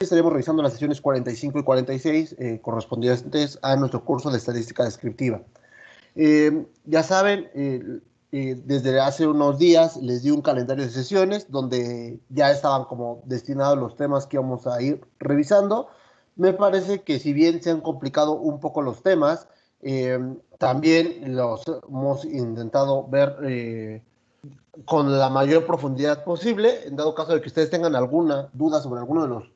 estaremos revisando las sesiones 45 y 46 correspondientes a nuestro curso de estadística descriptiva. Ya saben, desde hace unos días les di un calendario de sesiones donde ya estaban como destinados los temas que íbamos a ir revisando. Me parece que si bien se han complicado un poco los temas, también los hemos intentado ver con la mayor profundidad posible. En dado caso de que ustedes tengan alguna duda sobre alguno de los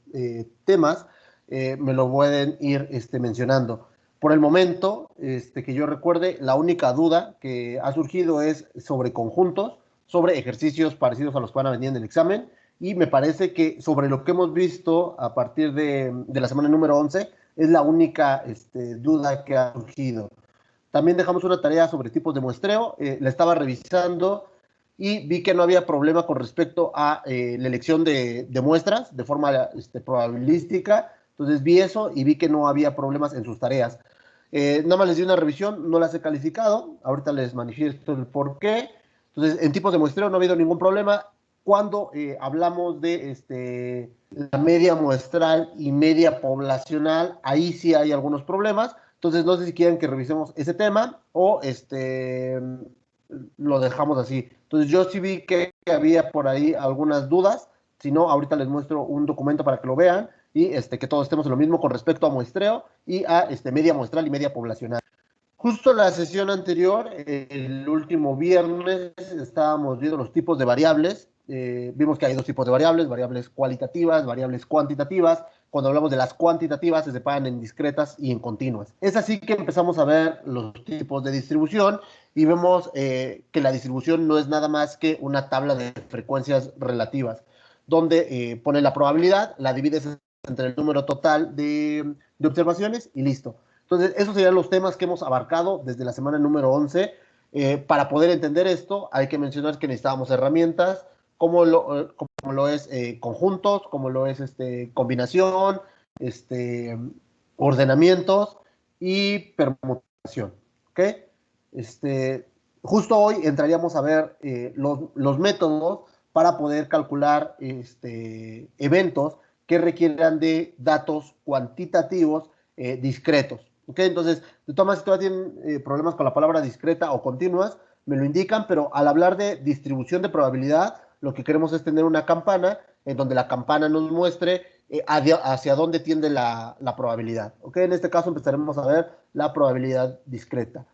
temas, me lo pueden ir mencionando. Por el momento, que yo recuerde, la única duda que ha surgido es sobre conjuntos, sobre ejercicios parecidos a los que van a venir en el examen, y me parece que sobre lo que hemos visto a partir de la semana número 11, es la única duda que ha surgido. También dejamos una tarea sobre tipos de muestreo, la estaba revisando y vi que no había problema con respecto a la elección de muestras de forma probabilística. Entonces vi eso y vi que no había problemas en sus tareas. Nada más les di una revisión, no las he calificado. Ahorita les manifiesto el por qué. Entonces, en tipos de muestreo no ha habido ningún problema. Cuando hablamos de la media muestral y media poblacional, ahí sí hay algunos problemas. Entonces, no sé si quieren que revisemos ese tema o lo dejamos así. Entonces, yo sí vi que había por ahí algunas dudas. Si no, ahorita les muestro un documento para que lo vean y que todos estemos en lo mismo con respecto a muestreo y a media muestral y media poblacional. Justo la sesión anterior, el último viernes, estábamos viendo los tipos de variables. Vimos que hay dos tipos de variables, variables cualitativas, variables cuantitativas. Cuando hablamos de las cuantitativas, se separan en discretas y en continuas. Es así que empezamos a ver los tipos de distribución y vemos que la distribución no es nada más que una tabla de frecuencias relativas, donde pone la probabilidad, la divides entre el número total de observaciones y listo. Entonces, esos serían los temas que hemos abarcado desde la semana número 11. Para poder entender esto, hay que mencionar que necesitábamos herramientas como lo es conjuntos, como lo es combinación, ordenamientos y permutación. ¿Ok? Justo hoy entraríamos a ver los métodos para poder calcular eventos que requieran de datos cuantitativos discretos. ¿Ok? Entonces, de todas maneras, si todavía tienen problemas con la palabra discreta o continuas, me lo indican, pero al hablar de distribución de probabilidad, lo que queremos es tener una campana en donde la campana nos muestre hacia dónde tiende la probabilidad. ¿Ok? En este caso empezaremos a ver la probabilidad discreta.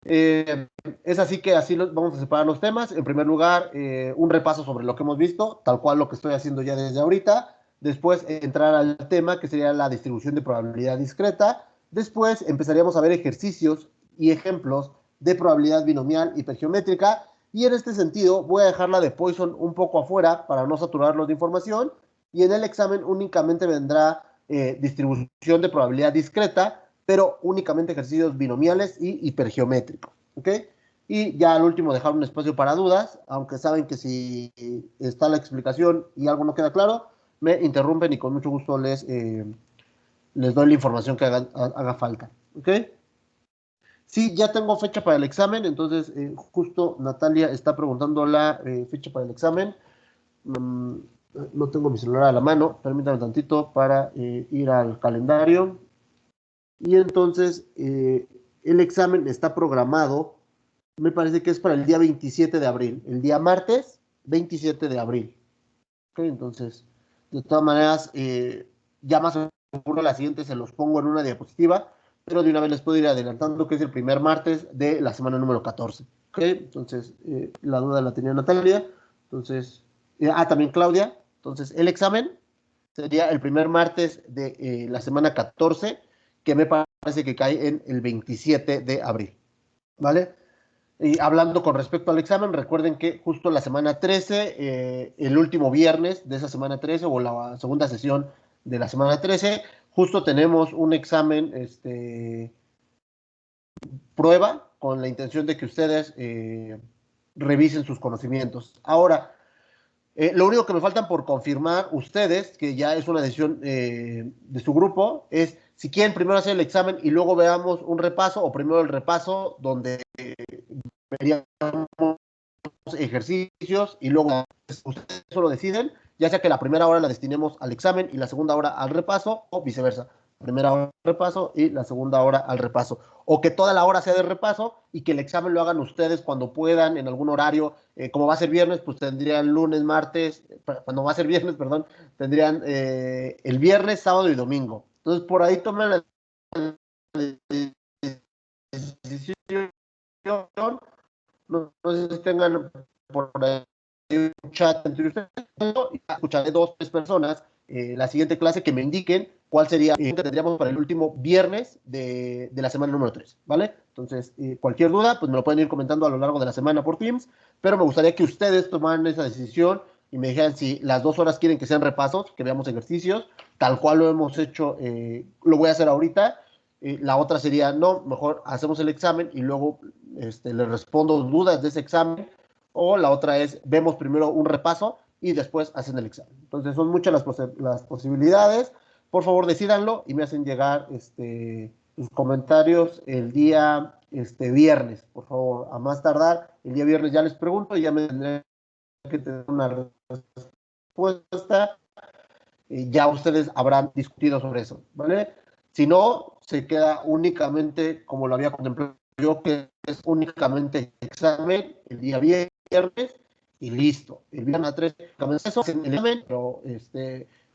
Es así que así vamos a separar los temas. En primer lugar, un repaso sobre lo que hemos visto, tal cual lo que estoy haciendo ya desde ahorita. Después entrar al tema que sería la distribución de probabilidad discreta. Después empezaríamos a ver ejercicios y ejemplos de probabilidad binomial hipergeométrica. Y en este sentido voy a dejar la de Poisson un poco afuera para no saturarlos de información. Y en el examen únicamente vendrá distribución de probabilidad discreta, pero únicamente ejercicios binomiales y hipergeométricos. ¿Ok? Y ya al último dejar un espacio para dudas, aunque saben que si está la explicación y algo no queda claro, me interrumpen y con mucho gusto les doy la información que haga falta. ¿Ok? Sí, ya tengo fecha para el examen, entonces justo Natalia está preguntando la fecha para el examen. Mm, no tengo mi celular a la mano, permítame tantito para ir al calendario. Y entonces el examen está programado, me parece que es para el día 27 de abril, el día martes 27 de abril. ¿Okay? Entonces, de todas maneras, ya más seguro la siguiente se los pongo en una diapositiva, pero de una vez les puedo ir adelantando que es el primer martes de la semana número 14. ¿Okay? Entonces, la duda la tenía Natalia. Entonces, también Claudia. Entonces, el examen sería el primer martes de la semana 14, que me parece que cae en el 27 de abril. ¿Vale? Y hablando con respecto al examen, recuerden que justo la semana 13, el último viernes de esa semana 13 o la segunda sesión de la semana 13, justo tenemos un examen prueba con la intención de que ustedes revisen sus conocimientos. Ahora, lo único que me faltan por confirmar ustedes, que ya es una decisión de su grupo, es si quieren primero hacer el examen y luego veamos un repaso, o primero el repaso donde veríamos ejercicios y luego ustedes solo deciden, ya sea que la primera hora la destinemos al examen y la segunda hora al repaso, o viceversa, primera hora al repaso y la segunda hora al repaso, o que toda la hora sea de repaso y que el examen lo hagan ustedes cuando puedan, en algún horario, como va a ser viernes, pues tendrían lunes, martes, cuando va a ser viernes, perdón, tendrían el viernes, sábado y domingo. Entonces, por ahí tomen la decisión. No sé si tengan por ahí un chat entre ustedes, y escucharé dos, tres personas la siguiente clase que me indiquen cuál sería que tendríamos para el último viernes de la semana número 3, ¿vale? Entonces, cualquier duda, pues me lo pueden ir comentando a lo largo de la semana por Teams, pero me gustaría que ustedes tomaran esa decisión y me dijeran si las 2 horas quieren que sean repasos, que veamos ejercicios, tal cual lo hemos hecho, lo voy a hacer ahorita. La otra sería, no, mejor hacemos el examen y luego le respondo dudas de ese examen, o la otra es, vemos primero un repaso y después hacen el examen. Entonces son muchas las posibilidades. Por favor, decídanlo y me hacen llegar sus comentarios el día viernes. Por favor, a más tardar, el día viernes ya les pregunto y ya me tendré que tener una respuesta. Ya ustedes habrán discutido sobre eso, ¿vale? Si no, se queda únicamente, como lo había contemplado yo, que es únicamente examen el día viernes y listo. El viernes a 3, eso es el examen, pero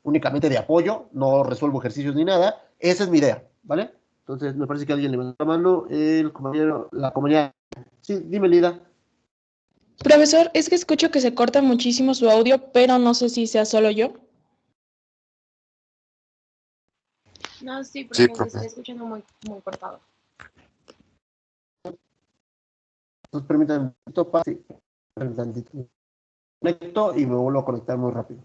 únicamente de apoyo, no resuelvo ejercicios ni nada. Esa es mi idea, ¿vale? Entonces, me parece que alguien le va a mano, el compañero, la comunidad. Sí, dime, Lida. Profesor, es que escucho que se corta muchísimo su audio, pero no sé si sea solo yo. No, sí, Sí, profe, se profe. está escuchando muy, muy cortado. Entonces, permítanme un poquito, sí, un tantito. Conecto y me vuelvo a conectar muy rápido.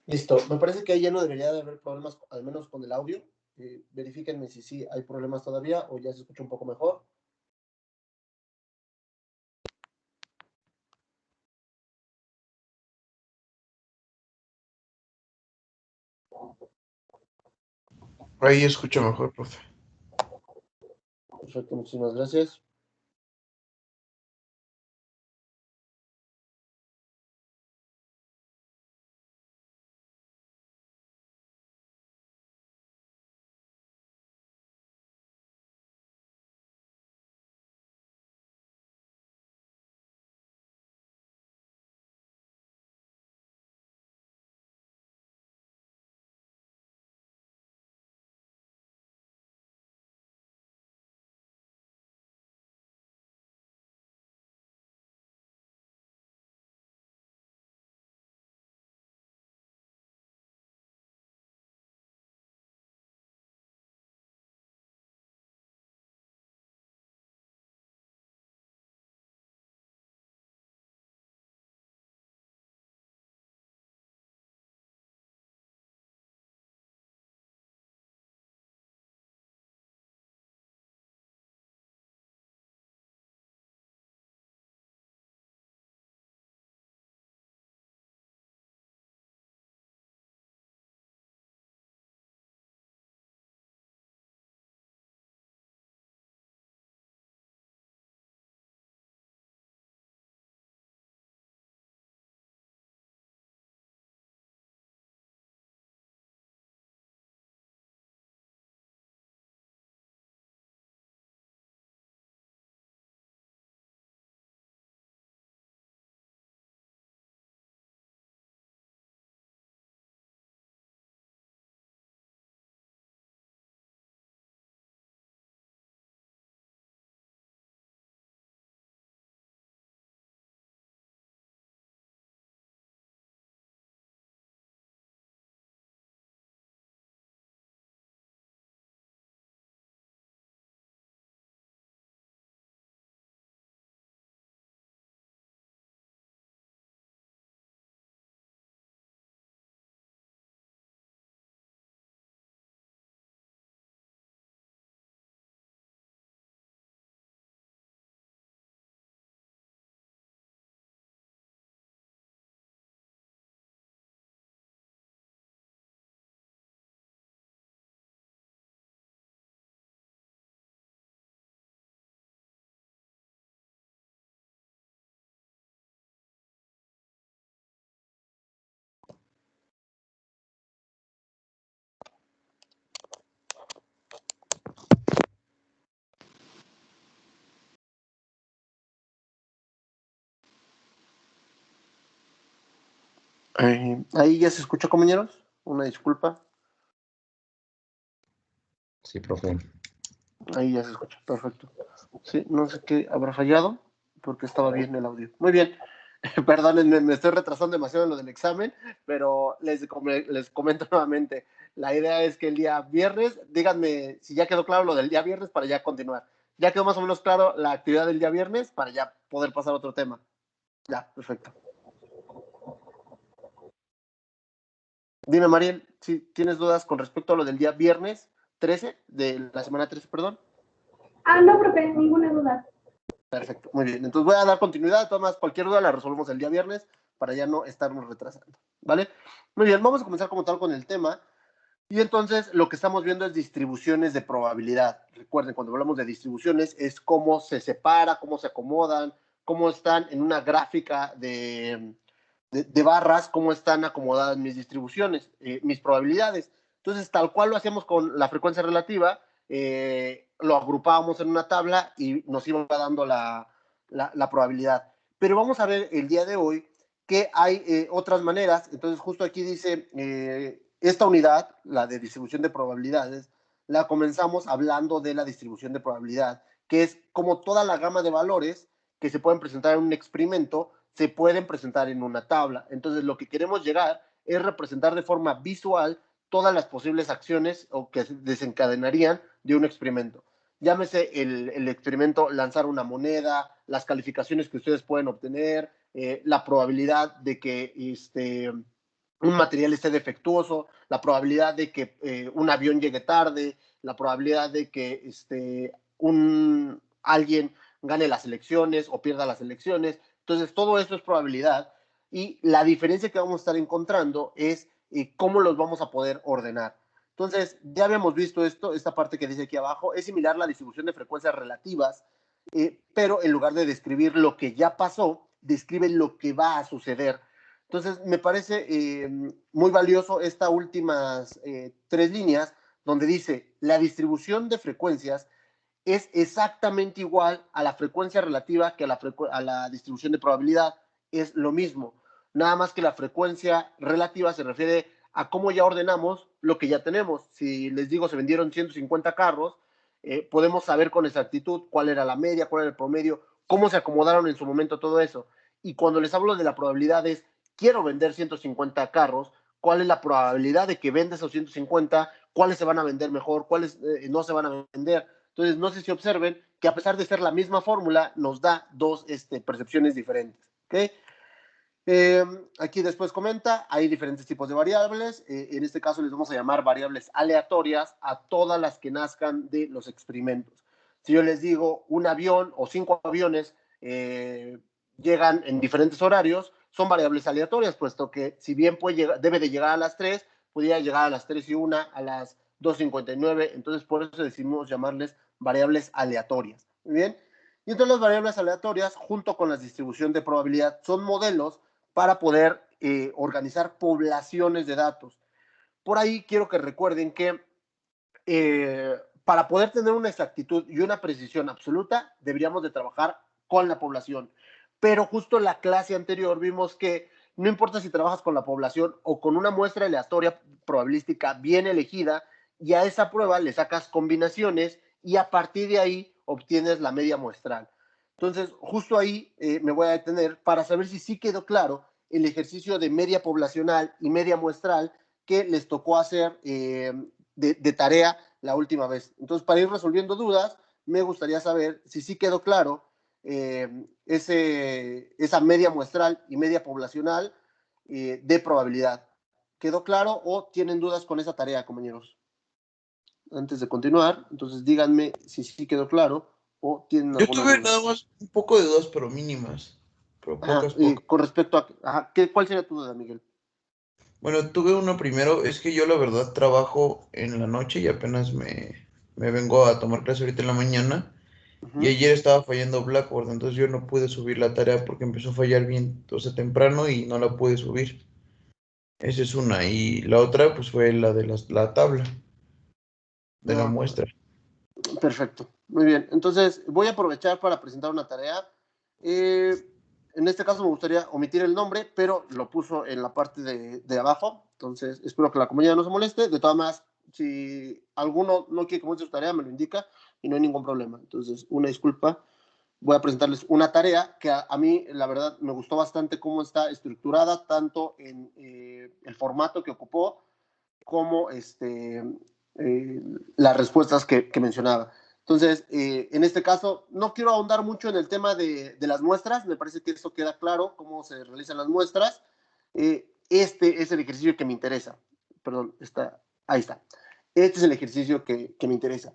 Listo, me parece que ahí ya no debería de haber problemas, al menos con el audio. Verifíquenme si sí hay problemas todavía o ya se escucha un poco mejor. Ahí escucho mejor, profe. Perfecto, muchísimas gracias. Ahí ya se escuchó, compañeros. Una disculpa. Sí, profe. Ahí ya se escucha, perfecto. Sí, no sé qué habrá fallado, porque estaba bien el audio. Muy bien. Perdónenme, me estoy retrasando demasiado en lo del examen, pero les comento nuevamente. La idea es que el día viernes, díganme si ya quedó claro lo del día viernes para ya continuar. Ya quedó más o menos claro la actividad del día viernes para ya poder pasar a otro tema. Ya, perfecto. Dime, Mariel, si tienes dudas con respecto a lo del día viernes 13, de la semana 13, perdón. No, profe, ninguna duda. Perfecto, muy bien. Entonces voy a dar continuidad. Tomás, cualquier duda la resolvemos el día viernes para ya no estarnos retrasando. ¿Vale? Muy bien, vamos a comenzar como tal con el tema. Y entonces lo que estamos viendo es distribuciones de probabilidad. Recuerden, cuando hablamos de distribuciones es cómo se separa, cómo se acomodan, cómo están en una gráfica de barras, cómo están acomodadas mis distribuciones, mis probabilidades. Entonces, tal cual lo hacíamos con la frecuencia relativa, lo agrupábamos en una tabla y nos iba dando la probabilidad. Pero vamos a ver el día de hoy que hay otras maneras. Entonces, justo aquí dice, esta unidad, la de distribución de probabilidades, la comenzamos hablando de la distribución de probabilidad, que es como toda la gama de valores que se pueden presentar en un experimento, se pueden presentar en una tabla. Entonces, lo que queremos llegar es representar de forma visual todas las posibles acciones o que desencadenarían de un experimento. Llámese el experimento lanzar una moneda, las calificaciones que ustedes pueden obtener, la probabilidad de que un material esté defectuoso, la probabilidad de que un avión llegue tarde, la probabilidad de que alguien gane las elecciones o pierda las elecciones. Entonces, todo eso es probabilidad y la diferencia que vamos a estar encontrando es cómo los vamos a poder ordenar. Entonces, ya habíamos visto esto, esta parte que dice aquí abajo, es similar a la distribución de frecuencias relativas, pero en lugar de describir lo que ya pasó, describe lo que va a suceder. Entonces, me parece muy valioso estas últimas 3 líneas, donde dice, la distribución de frecuencias es exactamente igual a la frecuencia relativa que a la distribución de probabilidad. Es lo mismo. Nada más que la frecuencia relativa se refiere a cómo ya ordenamos lo que ya tenemos. Si les digo se vendieron 150 carros, podemos saber con exactitud cuál era la media, cuál era el promedio, cómo se acomodaron en su momento todo eso. Y cuando les hablo de la probabilidad es, quiero vender 150 carros, ¿cuál es la probabilidad de que venda esos 150? ¿Cuáles se van a vender mejor? ¿Cuáles no se van a vender? Entonces, no sé si observen que a pesar de ser la misma fórmula, nos da dos percepciones diferentes. ¿Okay? Aquí después comenta, hay diferentes tipos de variables. En este caso les vamos a llamar variables aleatorias a todas las que nazcan de los experimentos. Si yo les digo un avión o 5 aviones llegan en diferentes horarios, son variables aleatorias, puesto que si bien debe de llegar a las 3, podría llegar a las 3:01, a las 2:59, entonces por eso decidimos llamarles variables aleatorias. ¿Muy bien? Y entonces las variables aleatorias, junto con la distribución de probabilidad, son modelos para poder organizar poblaciones de datos. Por ahí quiero que recuerden que para poder tener una exactitud y una precisión absoluta, deberíamos de trabajar con la población. Pero justo en la clase anterior vimos que no importa si trabajas con la población o con una muestra aleatoria probabilística bien elegida, y a esa prueba le sacas combinaciones y a partir de ahí obtienes la media muestral. Entonces, justo ahí me voy a detener para saber si sí quedó claro el ejercicio de media poblacional y media muestral que les tocó hacer de tarea la última vez. Entonces, para ir resolviendo dudas, me gustaría saber si sí quedó claro esa media muestral y media poblacional de probabilidad. ¿Quedó claro o tienen dudas con esa tarea, compañeros? Antes de continuar, entonces díganme si sí quedó claro o tienen Yo alguna tuve duda. nada más un poco de dudas, pero mínimas. Pero Ajá, pocas. con respecto a... Ajá, ¿cuál sería tu duda, Miguel? Bueno, tuve uno primero, es que yo la verdad trabajo en la noche y apenas me vengo a tomar clase ahorita en la mañana. Y Uh-huh. ayer estaba fallando Blackboard, entonces yo no pude subir la tarea porque empezó a fallar bien, entonces temprano y no la pude subir. Esa es una. Y la otra, pues fue la de la tabla de la No, muestra. perfecto, muy bien. Entonces, voy a aprovechar para presentar una tarea. En este caso me gustaría omitir el nombre, pero lo puso en la parte de abajo. Entonces, espero que la compañía no se moleste. De todas maneras, si alguno no quiere que muestre su tarea, me lo indica y no hay ningún problema. Entonces, una disculpa. Voy a presentarles una tarea que a mí, la verdad, me gustó bastante cómo está estructurada, tanto en el formato que ocupó, como las respuestas que mencionaba. Entonces, en este caso, no quiero ahondar mucho en el tema de las muestras, me parece que eso queda claro, cómo se realizan las muestras. Este es el ejercicio que me interesa. Perdón, ahí está. Este es el ejercicio que me interesa.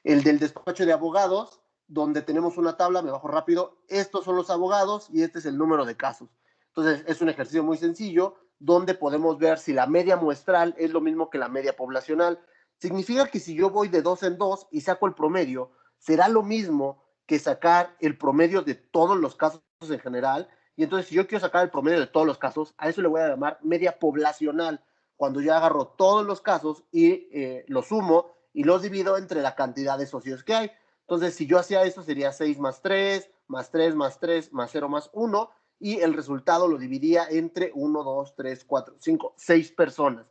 El del despacho de abogados, donde tenemos una tabla, me bajo rápido, estos son los abogados y este es el número de casos. Entonces, es un ejercicio muy sencillo, donde podemos ver si la media muestral es lo mismo que la media poblacional. Significa que si yo voy de 2 en 2 y saco el promedio, será lo mismo que sacar el promedio de todos los casos en general. Y entonces, si yo quiero sacar el promedio de todos los casos, a eso le voy a llamar media poblacional. Cuando yo agarro todos los casos y los sumo y los divido entre la cantidad de socios que hay. Entonces, si yo hacía eso, sería 6 más 3, más 3, más 3, más 0, más 1, y el resultado lo dividía entre 1, 2, 3, 4, 5, 6 personas.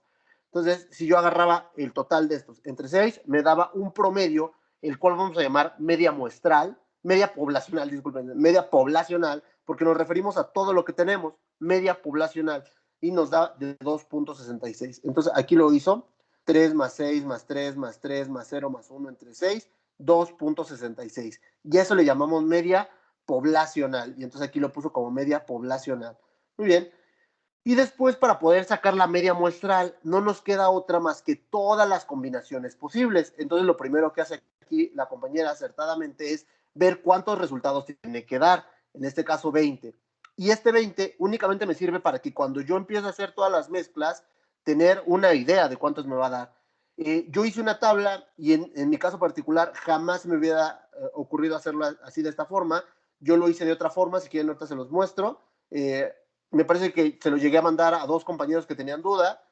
Entonces, si yo agarraba el total de estos entre 6, me daba un promedio, el cual vamos a llamar media muestral, media poblacional, disculpen, media poblacional, porque nos referimos a todo lo que tenemos, media poblacional, y nos da de 2.66. Entonces, aquí lo hizo, 3 más 6 más 3 más 3 más 0 más 1 entre 6, 2.66. Y eso le llamamos media poblacional. Y entonces aquí lo puso como media poblacional. Muy bien. Y después, para poder sacar la media muestral, no nos queda otra más que todas las combinaciones posibles. Entonces, lo primero que hace aquí la compañera acertadamente es ver cuántos resultados tiene que dar. En este caso, 20. Y este 20 únicamente me sirve para que cuando yo empiezo a hacer todas las mezclas, tener una idea de cuántos me va a dar. Yo hice una tabla y en mi caso particular jamás me hubiera ocurrido hacerlo así de esta forma. Yo lo hice de otra forma, si quieren ahorita se los muestro. Me parece que se lo llegué a mandar a 2 compañeros que tenían duda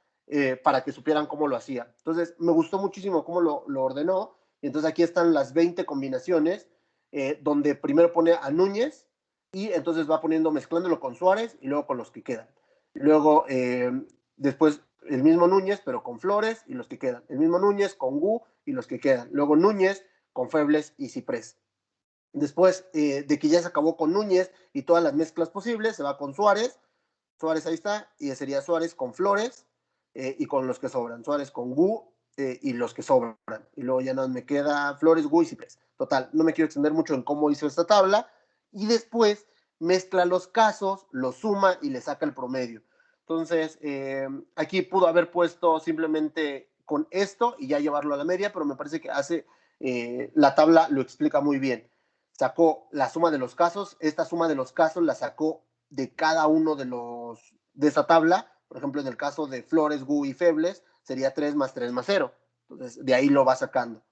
para que supieran cómo lo hacía. Entonces, me gustó muchísimo cómo lo ordenó. Y entonces aquí están las 20 combinaciones, donde primero pone a Núñez y entonces va poniendo, mezclándolo con Suárez y luego con los que quedan. Y luego, después, el mismo Núñez, pero con Flores y los que quedan. El mismo Núñez con Gu y los que quedan. Luego Núñez con Febles y Ciprés. Después de que ya se acabó con Núñez y todas las mezclas posibles, se va con Suárez. Suárez ahí está, y sería Suárez con Flores y con los que sobran. Suárez con Gu y los que sobran. Y luego ya no me queda Flores, Gu y Ciprés. Total, no me quiero extender mucho en cómo hizo esta tabla. Y después mezcla los casos, los suma y le saca el promedio. Entonces, aquí pudo haber puesto simplemente con esto y ya llevarlo a la media, pero me parece que hace la tabla lo explica muy bien. Sacó la suma de los casos, esta suma de los casos la sacó de cada uno de esa tabla. Por ejemplo, en el caso de Flores, Gu y Febles, sería 3 más 3 más 0. Entonces, de ahí lo va sacando.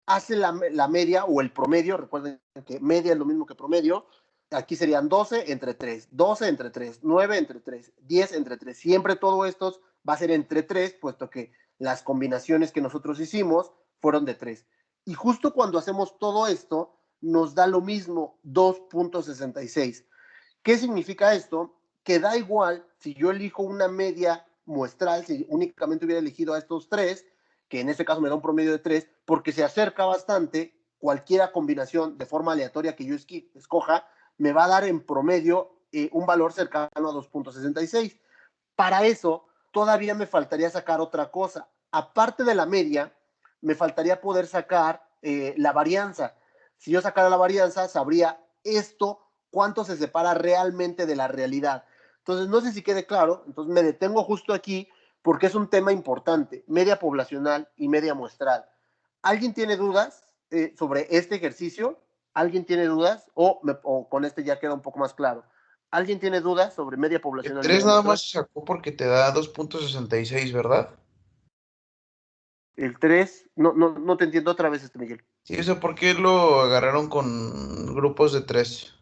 Hace la media o el promedio, recuerden que media es lo mismo que promedio. Aquí serían 12 entre 3, 12 entre 3, 9 entre 3, 10 entre 3. Siempre todo esto va a ser entre 3, puesto que las combinaciones que nosotros hicimos fueron de 3. Y justo cuando hacemos todo esto, nos da lo mismo, 2.66. ¿Qué significa esto? Que da igual si yo elijo una media muestral, si únicamente hubiera elegido a estos 3, que en este caso me da un promedio de 3, porque se acerca bastante, cualquier combinación de forma aleatoria que yo escoja, me va a dar en promedio un valor cercano a 2.66. Para eso, todavía me faltaría sacar otra cosa. Aparte de la media, me faltaría poder sacar la varianza. Si yo sacara la varianza, sabría esto cuánto se separa realmente de la realidad. Entonces, no sé si quede claro, entonces me detengo justo aquí porque es un tema importante, media poblacional y media muestral. ¿Alguien tiene dudas sobre este ejercicio? ¿Alguien tiene dudas? O con este ya queda un poco más claro. ¿Alguien tiene dudas sobre media El poblacional y 3 media nada muestral? más se sacó porque te da 2.66, ¿verdad? El 3 no te entiendo otra vez, Miguel. Sí, eso ¿por qué lo agarraron con grupos de 3?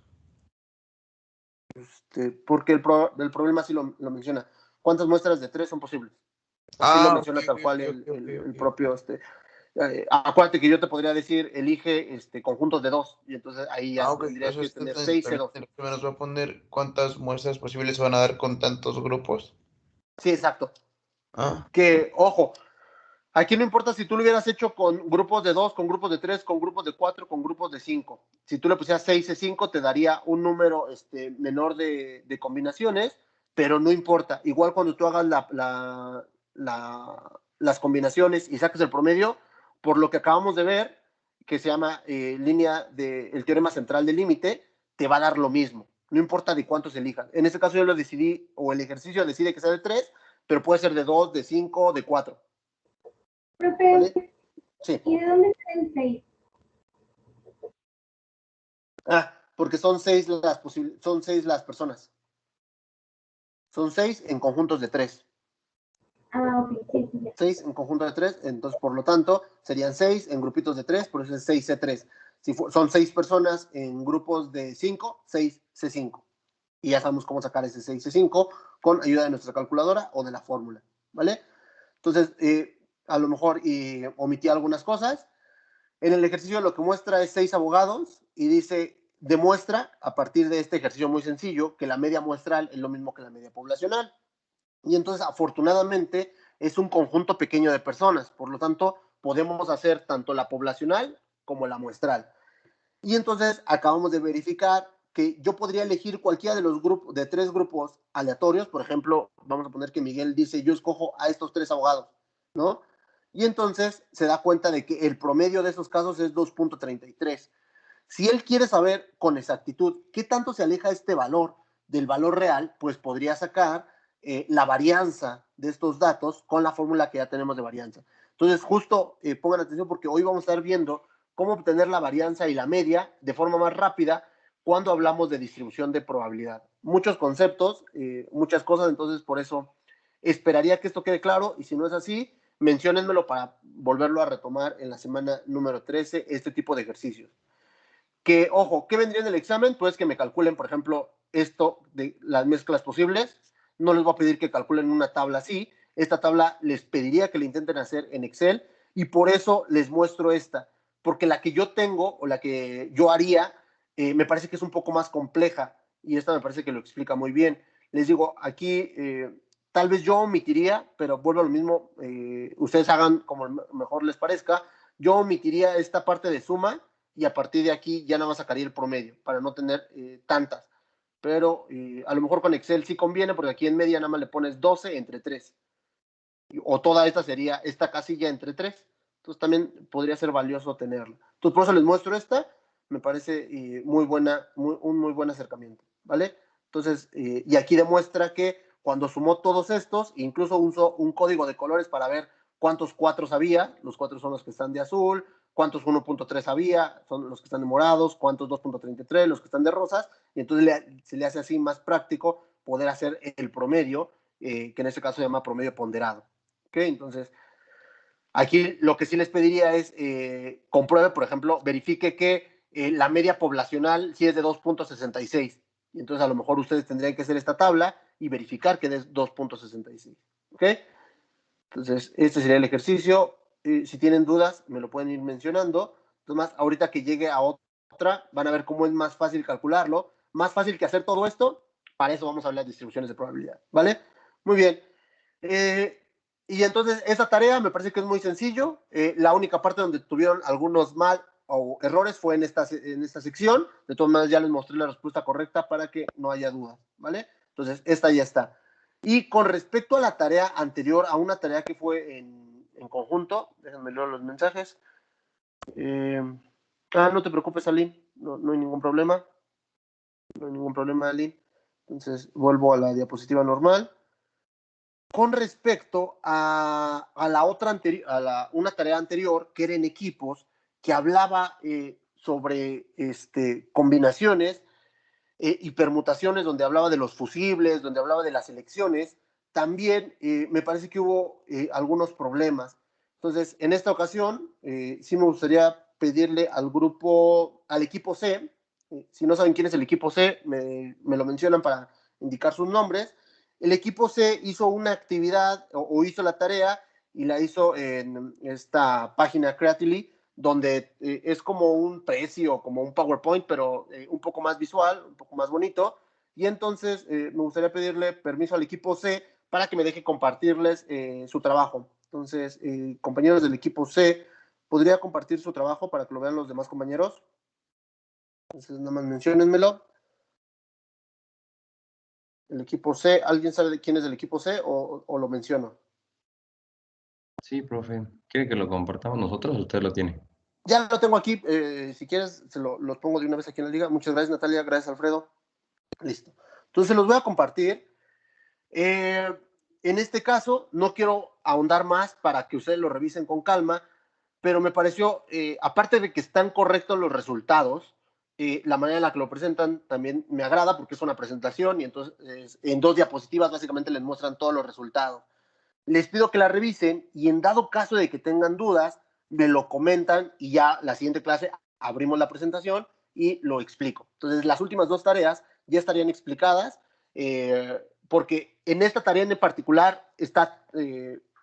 Porque el problema sí lo menciona. ¿Cuántas muestras de 3 son posibles? Así lo Ah, ok, menciona tal ok, cual ok, ok, ok, el ok, ok. propio. Acuérdate que yo te podría decir, elige conjuntos de 2, y entonces ahí ya Ok, tendrías eso que es tener también 6 C2. el que nos va a poner cuántas muestras posibles se van a dar con tantos grupos. Sí, exacto. Ah, Que, ojo, aquí no importa si tú lo hubieras hecho con grupos de 2, con grupos de 3, con grupos de 4, con grupos de 5. Si tú le pusieras 6C5, te daría un número menor de combinaciones, pero no importa. Igual cuando tú hagas las combinaciones y saques el promedio, por lo que acabamos de ver, que se llama el teorema central del límite, te va a dar lo mismo. No importa de cuántos elijas. En este caso yo lo decidí, o el ejercicio decide que sea de 3, pero puede ser de 2, de 5, de 4. Profe, ¿Vale? Sí. ¿y de dónde sale el 6? Porque son 6 las personas. Son 6 en conjuntos de 3. Ah, ok, sí, sí, ya. 6 en conjunto de 3, entonces por lo tanto serían 6 en grupitos de 3, por eso es 6C3. Si son 6 personas en grupos de 5, 6C5. Y ya sabemos cómo sacar ese 6C5 con ayuda de nuestra calculadora o de la fórmula, ¿vale? Entonces, a lo mejor omití algunas cosas. En el ejercicio lo que muestra es 6 abogados y dice, demuestra a partir de este ejercicio muy sencillo que la media muestral es lo mismo que la media poblacional. Y entonces, afortunadamente, es un conjunto pequeño de personas. Por lo tanto, podemos hacer tanto la poblacional como la muestral. Y entonces, acabamos de verificar que yo podría elegir cualquiera de los grupos, de 3 grupos aleatorios. Por ejemplo, vamos a poner que Miguel dice, yo escojo a estos 3 abogados, ¿no? Y entonces se da cuenta de que el promedio de esos casos es 2.33. Si él quiere saber con exactitud qué tanto se aleja este valor del valor real, pues podría sacar la varianza de estos datos con la fórmula que ya tenemos de varianza. Entonces, justo pongan atención porque hoy vamos a estar viendo cómo obtener la varianza y la media de forma más rápida cuando hablamos de distribución de probabilidad. Muchos conceptos, muchas cosas, entonces por eso esperaría que esto quede claro y si no es así, menciónenmelo para volverlo a retomar en la semana número 13, este tipo de ejercicios. Que, ojo, ¿qué vendría en el examen? Pues que me calculen, por ejemplo, esto de las mezclas posibles. No les voy a pedir que calculen una tabla así. Esta tabla les pediría que la intenten hacer en Excel y por eso les muestro esta. Porque la que yo tengo o la que yo haría me parece que es un poco más compleja y esta me parece que lo explica muy bien. Les digo, aquí tal vez yo omitiría, pero vuelvo a lo mismo, ustedes hagan como mejor les parezca. Yo omitiría esta parte de suma y a partir de aquí ya nada más sacaría el promedio para no tener tantas. Pero a lo mejor con Excel sí conviene porque aquí en media nada más le pones 12 entre 3. O toda esta sería esta casilla entre 3. Entonces también podría ser valioso tenerla. Entonces por eso les muestro esta. Me parece un muy buen acercamiento. ¿Vale? Entonces, y aquí demuestra que cuando sumó todos estos, incluso usó un código de colores para ver cuántos 4 había. Los 4 son los que están de azul, cuántos 1.3 había, son los que están de morados, cuántos 2.33, los que están de rosas, y entonces se le hace así más práctico poder hacer el promedio, que en este caso se llama promedio ponderado. ¿Ok? Entonces, aquí lo que sí les pediría es compruebe, por ejemplo, verifique que la media poblacional sí es de 2.66. Y entonces a lo mejor ustedes tendrían que hacer esta tabla y verificar que es 2.66. ¿Ok? Entonces, este sería el ejercicio. Si tienen dudas, me lo pueden ir mencionando. Entonces, ahorita que llegue a otra, van a ver cómo es más fácil calcularlo. Más fácil que hacer todo esto. Para eso vamos a hablar de distribuciones de probabilidad. ¿Vale? Muy bien. Y entonces, esa tarea me parece que es muy sencillo. La única parte donde tuvieron algunos mal o errores fue en esta sección. De todas maneras, ya les mostré la respuesta correcta para que no haya dudas. ¿Vale? Entonces, esta ya está. Y con respecto a la tarea anterior, a una tarea que fue en conjunto, déjenme leer los mensajes. No te preocupes, Aline, no hay ningún problema. No hay ningún problema, Aline. Entonces, vuelvo a la diapositiva normal. Con respecto a la otra una tarea anterior, que era en equipos, que hablaba sobre combinaciones y permutaciones, donde hablaba de los fusibles, donde hablaba de las elecciones, también me parece que hubo algunos problemas. Entonces, en esta ocasión, sí me gustaría pedirle al equipo C, si no saben quién es el equipo C, me lo mencionan para indicar sus nombres. El equipo C hizo una actividad o hizo la tarea y la hizo en esta página Creatily, donde es como un precio, como un PowerPoint, pero un poco más visual, un poco más bonito. Y entonces me gustaría pedirle permiso al equipo C para que me deje compartirles su trabajo. Entonces, compañeros del equipo C, ¿podría compartir su trabajo para que lo vean los demás compañeros? Entonces, nada más menciónenmelo. El equipo C, ¿alguien sabe de quién es el equipo C o lo menciono? Sí, profe. ¿Quiere que lo compartamos nosotros o usted lo tiene? Ya lo tengo aquí, si quieres, los pongo de una vez aquí en la liga. Muchas gracias, Natalia, gracias, Alfredo. Listo. Entonces, los voy a compartir. En este caso, no quiero ahondar más para que ustedes lo revisen con calma, pero me pareció, aparte de que están correctos los resultados, la manera en la que lo presentan también me agrada porque es una presentación y entonces en 2 diapositivas básicamente les muestran todos los resultados. Les pido que la revisen y en dado caso de que tengan dudas, me lo comentan y ya la siguiente clase abrimos la presentación y lo explico. Entonces, las últimas 2 tareas ya estarían explicadas, porque en esta tarea en particular está,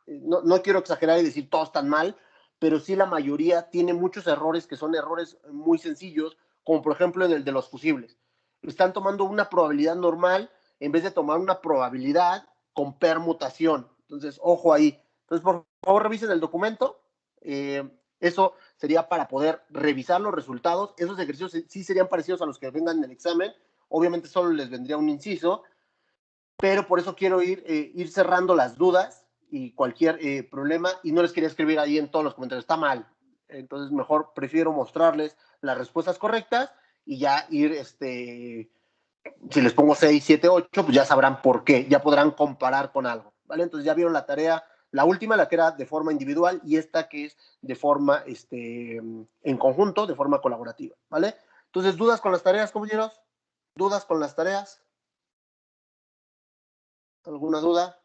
no quiero exagerar y decir todos están mal, pero sí la mayoría tiene muchos errores que son errores muy sencillos, como por ejemplo en el de los fusibles. Están tomando una probabilidad normal en vez de tomar una probabilidad con permutación. Entonces, ojo ahí. Entonces, por favor, revisen el documento. Eso sería para poder revisar los resultados. Esos ejercicios sí serían parecidos a los que vengan en el examen. Obviamente solo les vendría un inciso, pero por eso quiero ir cerrando las dudas y cualquier problema, y no les quería escribir ahí en todos los comentarios, está mal. Entonces, mejor prefiero mostrarles las respuestas correctas y ya ir, si les pongo 6, 7, 8, pues ya sabrán por qué, ya podrán comparar con algo, ¿vale? Entonces ya vieron la tarea, la última, la que era de forma individual, y esta que es de forma, en conjunto, de forma colaborativa, ¿vale? Entonces, ¿dudas con las tareas, compañeros? ¿Dudas con las tareas? ¿Alguna duda?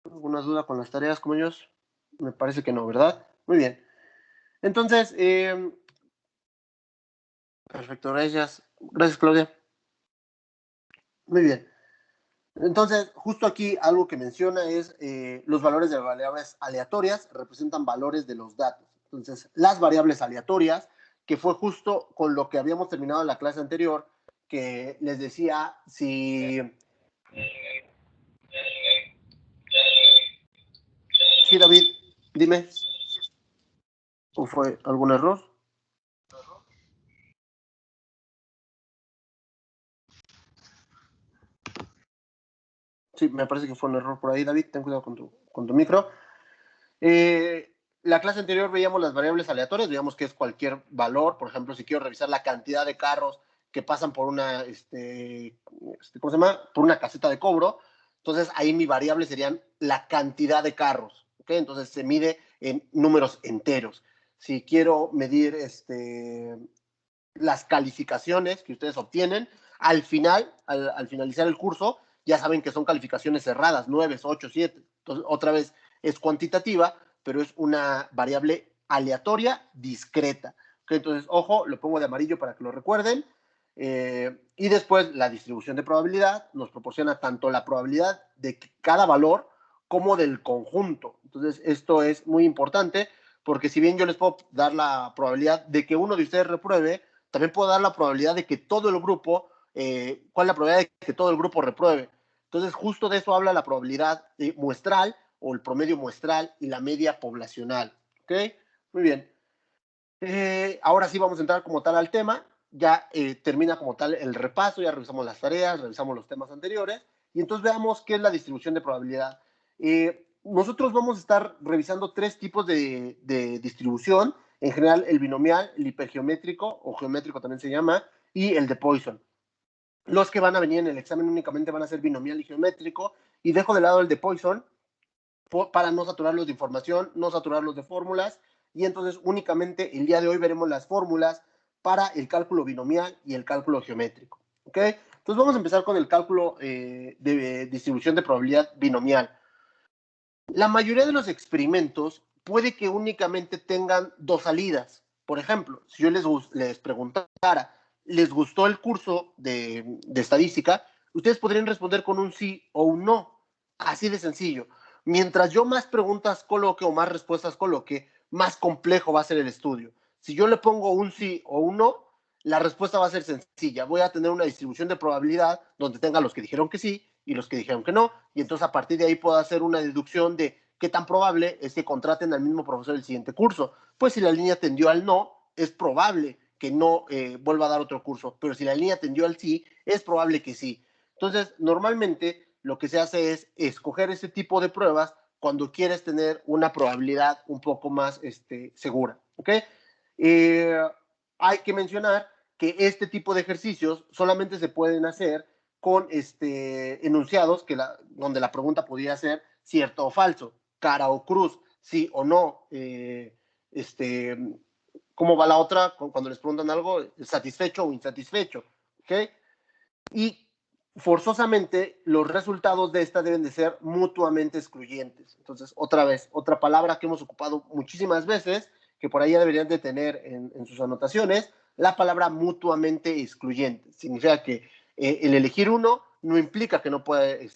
¿Alguna duda con las tareas, compañeros? Me parece que no, ¿verdad? Muy bien. Entonces, perfecto, gracias. Gracias, Claudia. Muy bien. Entonces, justo aquí algo que menciona es los valores de variables aleatorias representan valores de los datos. Entonces, las variables aleatorias, que fue justo con lo que habíamos terminado en la clase anterior, que les decía si... Sí, David, dime. ¿O fue algún error? Sí, me parece que fue un error por ahí, David. Ten cuidado con tu micro. La clase anterior veíamos las variables aleatorias, veíamos que es cualquier valor. Por ejemplo, si quiero revisar la cantidad de carros que pasan por una, ¿cómo se llama? Por una caseta de cobro. Entonces, ahí mi variable serían la cantidad de carros. ¿Ok? Entonces, se mide en números enteros. Si quiero medir las calificaciones que ustedes obtienen, al finalizar el curso, ya saben que son calificaciones cerradas, 9, 8, 7. Entonces, otra vez, es cuantitativa, pero es una variable aleatoria discreta. ¿Okay? Entonces, ojo, lo pongo de amarillo para que lo recuerden. Y después, la distribución de probabilidad nos proporciona tanto la probabilidad de cada valor como del conjunto. Entonces, esto es muy importante porque si bien yo les puedo dar la probabilidad de que uno de ustedes repruebe, también puedo dar la probabilidad de que todo el grupo, ¿cuál es la probabilidad de que todo el grupo repruebe? Entonces, justo de eso habla la probabilidad muestral o el promedio muestral y la media poblacional. ¿Ok? Muy bien. Ahora sí vamos a entrar como tal al tema. Ya termina como tal el repaso, ya revisamos las tareas, revisamos los temas anteriores, y entonces veamos qué es la distribución de probabilidad. Nosotros vamos a estar revisando 3 tipos de distribución. En general, el binomial, el hipergeométrico, o geométrico también se llama, y el de Poisson. Los que van a venir en el examen únicamente van a ser binomial y geométrico, y dejo de lado el de Poisson para no saturarlos de información, no saturarlos de fórmulas, y entonces únicamente el día de hoy veremos las fórmulas para el cálculo binomial y el cálculo geométrico. ¿Ok? Entonces vamos a empezar con el cálculo de distribución de probabilidad binomial. La mayoría de los experimentos puede que únicamente tengan 2 salidas. Por ejemplo, si yo les preguntara, ¿les gustó el curso de estadística? Ustedes podrían responder con un sí o un no. Así de sencillo. Mientras yo más preguntas coloque o más respuestas coloque, más complejo va a ser el estudio. Si yo le pongo un sí o un no, la respuesta va a ser sencilla. Voy a tener una distribución de probabilidad donde tenga los que dijeron que sí y los que dijeron que no, y entonces a partir de ahí puedo hacer una deducción de qué tan probable es que contraten al mismo profesor el siguiente curso. Pues si la línea tendió al no, es probable que no vuelva a dar otro curso, pero si la línea tendió al sí, es probable que sí. Entonces, normalmente lo que se hace es escoger ese tipo de pruebas cuando quieres tener una probabilidad un poco más segura, ¿ok? Hay que mencionar que este tipo de ejercicios solamente se pueden hacer con enunciados donde la pregunta podría ser cierto o falso, cara o cruz, sí o no, ¿cómo va la otra? Cuando les preguntan algo, satisfecho o insatisfecho, ¿ok? Y forzosamente los resultados de esta deben de ser mutuamente excluyentes. Entonces, otra vez, otra palabra que hemos ocupado muchísimas veces, que por ahí ya deberían de tener en sus anotaciones, la palabra mutuamente excluyente. Significa que el elegir uno no implica que no puede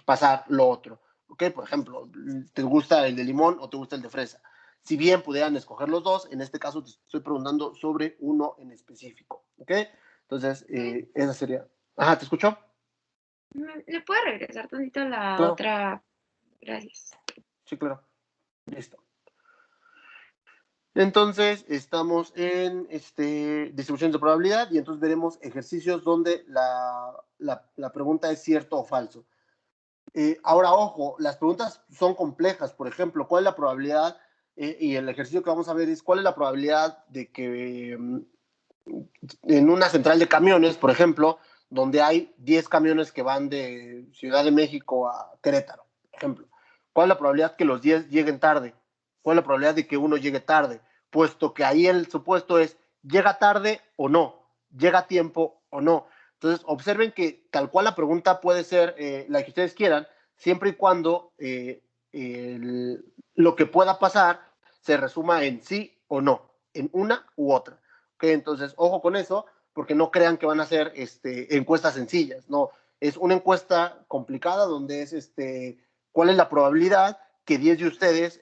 pasar lo otro. ¿Okay? Por ejemplo, ¿te gusta el de limón o te gusta el de fresa? Si bien pudieran escoger los dos, en este caso te estoy preguntando sobre uno en específico. ¿Ok? Entonces, esa sería. Ajá, ¿te escucho? ¿Le puede regresar tantito la Claro. otra? Gracias. Sí, claro. Listo. Entonces, estamos en distribución de probabilidad y entonces veremos ejercicios donde la pregunta es cierto o falso. Ahora, ojo, las preguntas son complejas. Por ejemplo, ¿cuál es la probabilidad? Y el ejercicio que vamos a ver es cuál es la probabilidad de que en una central de camiones, por ejemplo, donde hay 10 camiones que van de Ciudad de México a Querétaro, por ejemplo. ¿Cuál es la probabilidad que los 10 lleguen tarde? ¿Cuál es la probabilidad de que uno llegue tarde? Puesto que ahí el supuesto es, ¿llega tarde o no? ¿Llega a tiempo o no? Entonces, observen que tal cual la pregunta puede ser la que ustedes quieran, siempre y cuando lo que pueda pasar se resuma en sí o no, en una u otra. ¿Okay? Entonces, ojo con eso, porque no crean que van a ser encuestas sencillas, no, es una encuesta complicada donde es cuál es la probabilidad que 10 de ustedes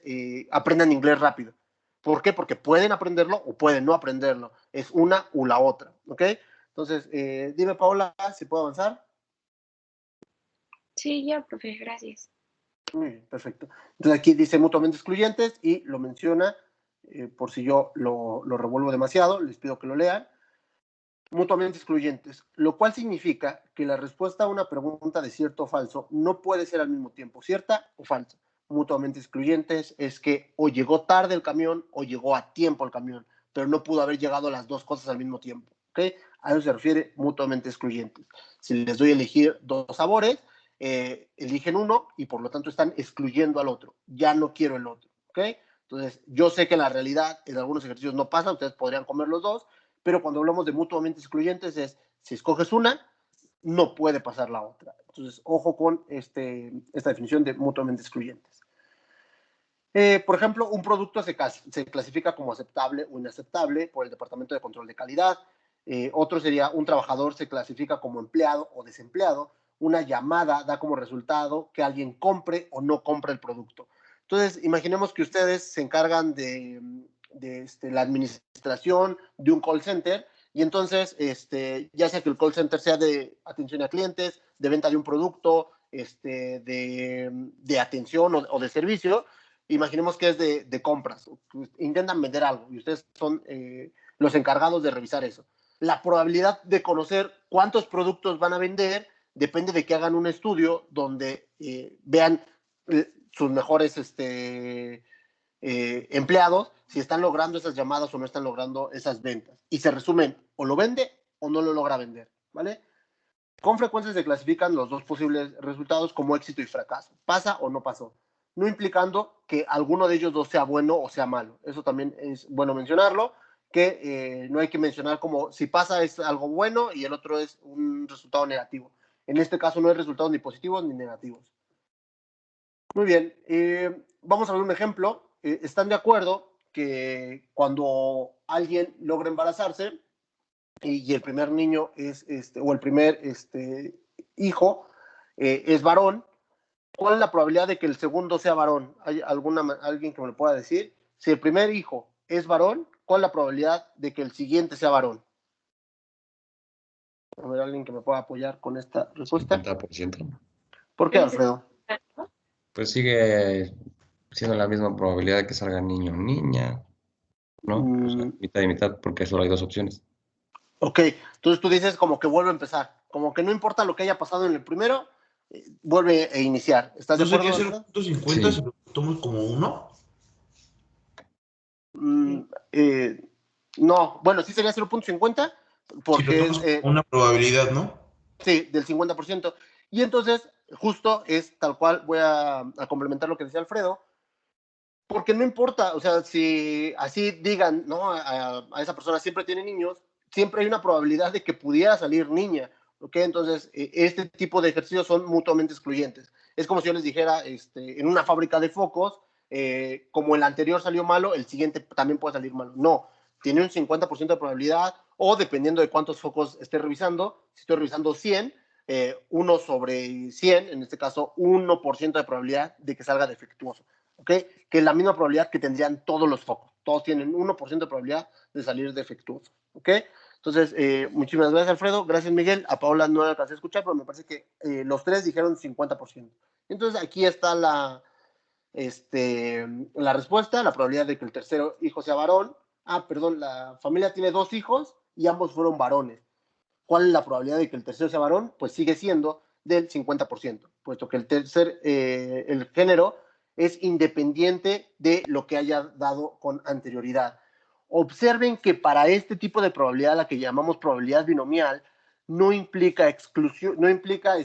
aprendan inglés rápido. ¿Por qué? Porque pueden aprenderlo o pueden no aprenderlo. Es una u la otra, ¿ok? Entonces, dime, Paola, si puedo avanzar. Sí, ya, profe, gracias. Muy bien, perfecto. Entonces aquí dice mutuamente excluyentes y lo menciona, por si yo lo revuelvo demasiado, les pido que lo lean. Mutuamente excluyentes, lo cual significa que la respuesta a una pregunta de cierto o falso no puede ser al mismo tiempo cierta o falsa. Mutuamente excluyentes es que o llegó tarde el camión o llegó a tiempo el camión, pero no pudo haber llegado las dos cosas al mismo tiempo. ¿Okay? A eso se refiere mutuamente excluyentes. Si les doy a elegir dos sabores, eligen uno y por lo tanto están excluyendo al otro. Ya no quiero el otro. ¿Okay? Entonces, yo sé que en la realidad en algunos ejercicios no pasa, ustedes podrían comer los dos, pero cuando hablamos de mutuamente excluyentes es, si escoges una, no puede pasar la otra. Entonces, ojo con esta definición de mutuamente excluyentes. Por ejemplo, un producto se clasifica como aceptable o inaceptable por el Departamento de Control de Calidad. Otro sería, un trabajador se clasifica como empleado o desempleado. Una llamada da como resultado que alguien compre o no compre el producto. Entonces, imaginemos que ustedes se encargan de la administración de un call center y entonces, ya sea que el call center sea de atención a clientes, de venta de un producto, de atención o de servicio, imaginemos que es de compras, intentan vender algo y ustedes son los encargados de revisar eso. La probabilidad de conocer cuántos productos van a vender depende de que hagan un estudio donde vean sus mejores empleados, si están logrando esas llamadas o no están logrando esas ventas. Y se resumen, o lo vende o no lo logra vender, ¿vale? Con frecuencia se clasifican los dos posibles resultados como éxito y fracaso. ¿Pasa o no pasó? No implicando que alguno de ellos dos sea bueno o sea malo. Eso también es bueno mencionarlo, que no hay que mencionar como si pasa es algo bueno y el otro es un resultado negativo. En este caso no hay resultados ni positivos ni negativos. Muy bien, vamos a ver un ejemplo. ¿Están de acuerdo que cuando alguien logra embarazarse y el primer niño es, o el primer hijo es varón, ¿cuál es la probabilidad de que el segundo sea varón? ¿Hay alguien que me lo pueda decir? Si el primer hijo es varón, ¿cuál es la probabilidad de que el siguiente sea varón? A ver, alguien que me pueda apoyar con esta respuesta. 50%. ¿Por qué, Alfredo? Pues sigue siendo la misma probabilidad de que salga niño o niña, ¿no? O sea, mitad y mitad, porque solo hay dos opciones. Ok, entonces tú dices como que vuelve a empezar, como que no importa lo que haya pasado en el primero, vuelve a iniciar. ¿Estás de ¿No sería acuerdo, Alfredo? 0.50 Sí. si lo tomamos como 1? No, bueno, sí sería 0.50 Si lo porque tomas como una probabilidad, ¿no? sí, del 50%. Y entonces, justo es tal cual, voy a complementar lo que decía Alfredo, porque no importa, o sea, si así digan, no, a esa persona siempre tiene niños, siempre hay una probabilidad de que pudiera salir niña, ¿ok? Entonces, este tipo de ejercicios son mutuamente excluyentes. Es como si yo les dijera, en una fábrica de focos, como el anterior salió malo, el siguiente también puede salir malo. No, tiene un 50% de probabilidad, o dependiendo de cuántos focos esté revisando, si estoy revisando 100, 1 sobre 100, en este caso 1% de probabilidad de que salga defectuoso. ¿Ok? Que es la misma probabilidad que tendrían todos los focos. Todos tienen 1% de probabilidad de salir defectuosos. ¿Ok? Entonces, muchísimas gracias, Alfredo. Gracias, Miguel. A Paola no la alcancé a escuchar, pero me parece que los tres dijeron 50%. Entonces, aquí está la respuesta, la probabilidad de que el tercer hijo sea varón. Perdón, la familia tiene 2 hijos y ambos fueron varones. ¿Cuál es la probabilidad de que el tercero sea varón? Pues sigue siendo del 50%, puesto que el género es independiente de lo que haya dado con anterioridad. Observen que para este tipo de probabilidad, la que llamamos probabilidad binomial, no implica exclusión, no implica,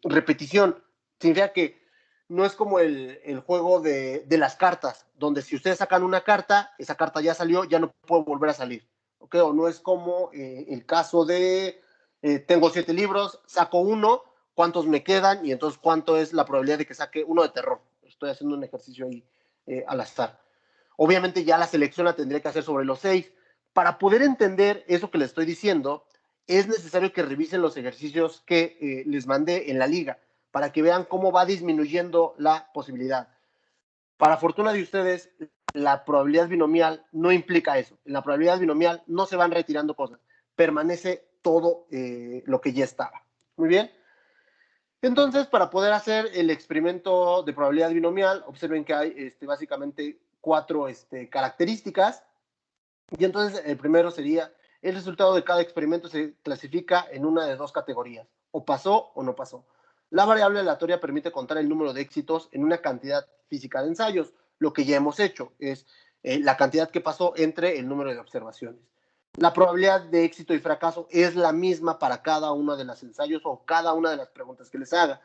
repetición. Significa que no es como el juego de las cartas, donde si ustedes sacan una carta, esa carta ya salió, ya no puede volver a salir. ¿Okay? O no es como el caso de tengo 7 libros, saco uno, ¿cuántos me quedan? Y entonces, ¿cuánto es la probabilidad de que saque uno de terror? Estoy haciendo un ejercicio ahí al azar. Obviamente ya la selección la tendré que hacer sobre los 6. Para poder entender eso que les estoy diciendo, es necesario que revisen los ejercicios que les mandé en la liga, para que vean cómo va disminuyendo la posibilidad. Para fortuna de ustedes, la probabilidad binomial no implica eso. En la probabilidad binomial no se van retirando cosas, permanece todo lo que ya estaba. Muy bien. Entonces, para poder hacer el experimento de probabilidad binomial, observen que hay básicamente 4 características. Y entonces el primero sería, el resultado de cada experimento se clasifica en una de 2 categorías, o pasó o no pasó. La variable aleatoria permite contar el número de éxitos en una cantidad física de ensayos. Lo que ya hemos hecho es la cantidad que pasó entre el número de observaciones. La probabilidad de éxito y fracaso es la misma para cada uno de los ensayos o cada una de las preguntas que les haga.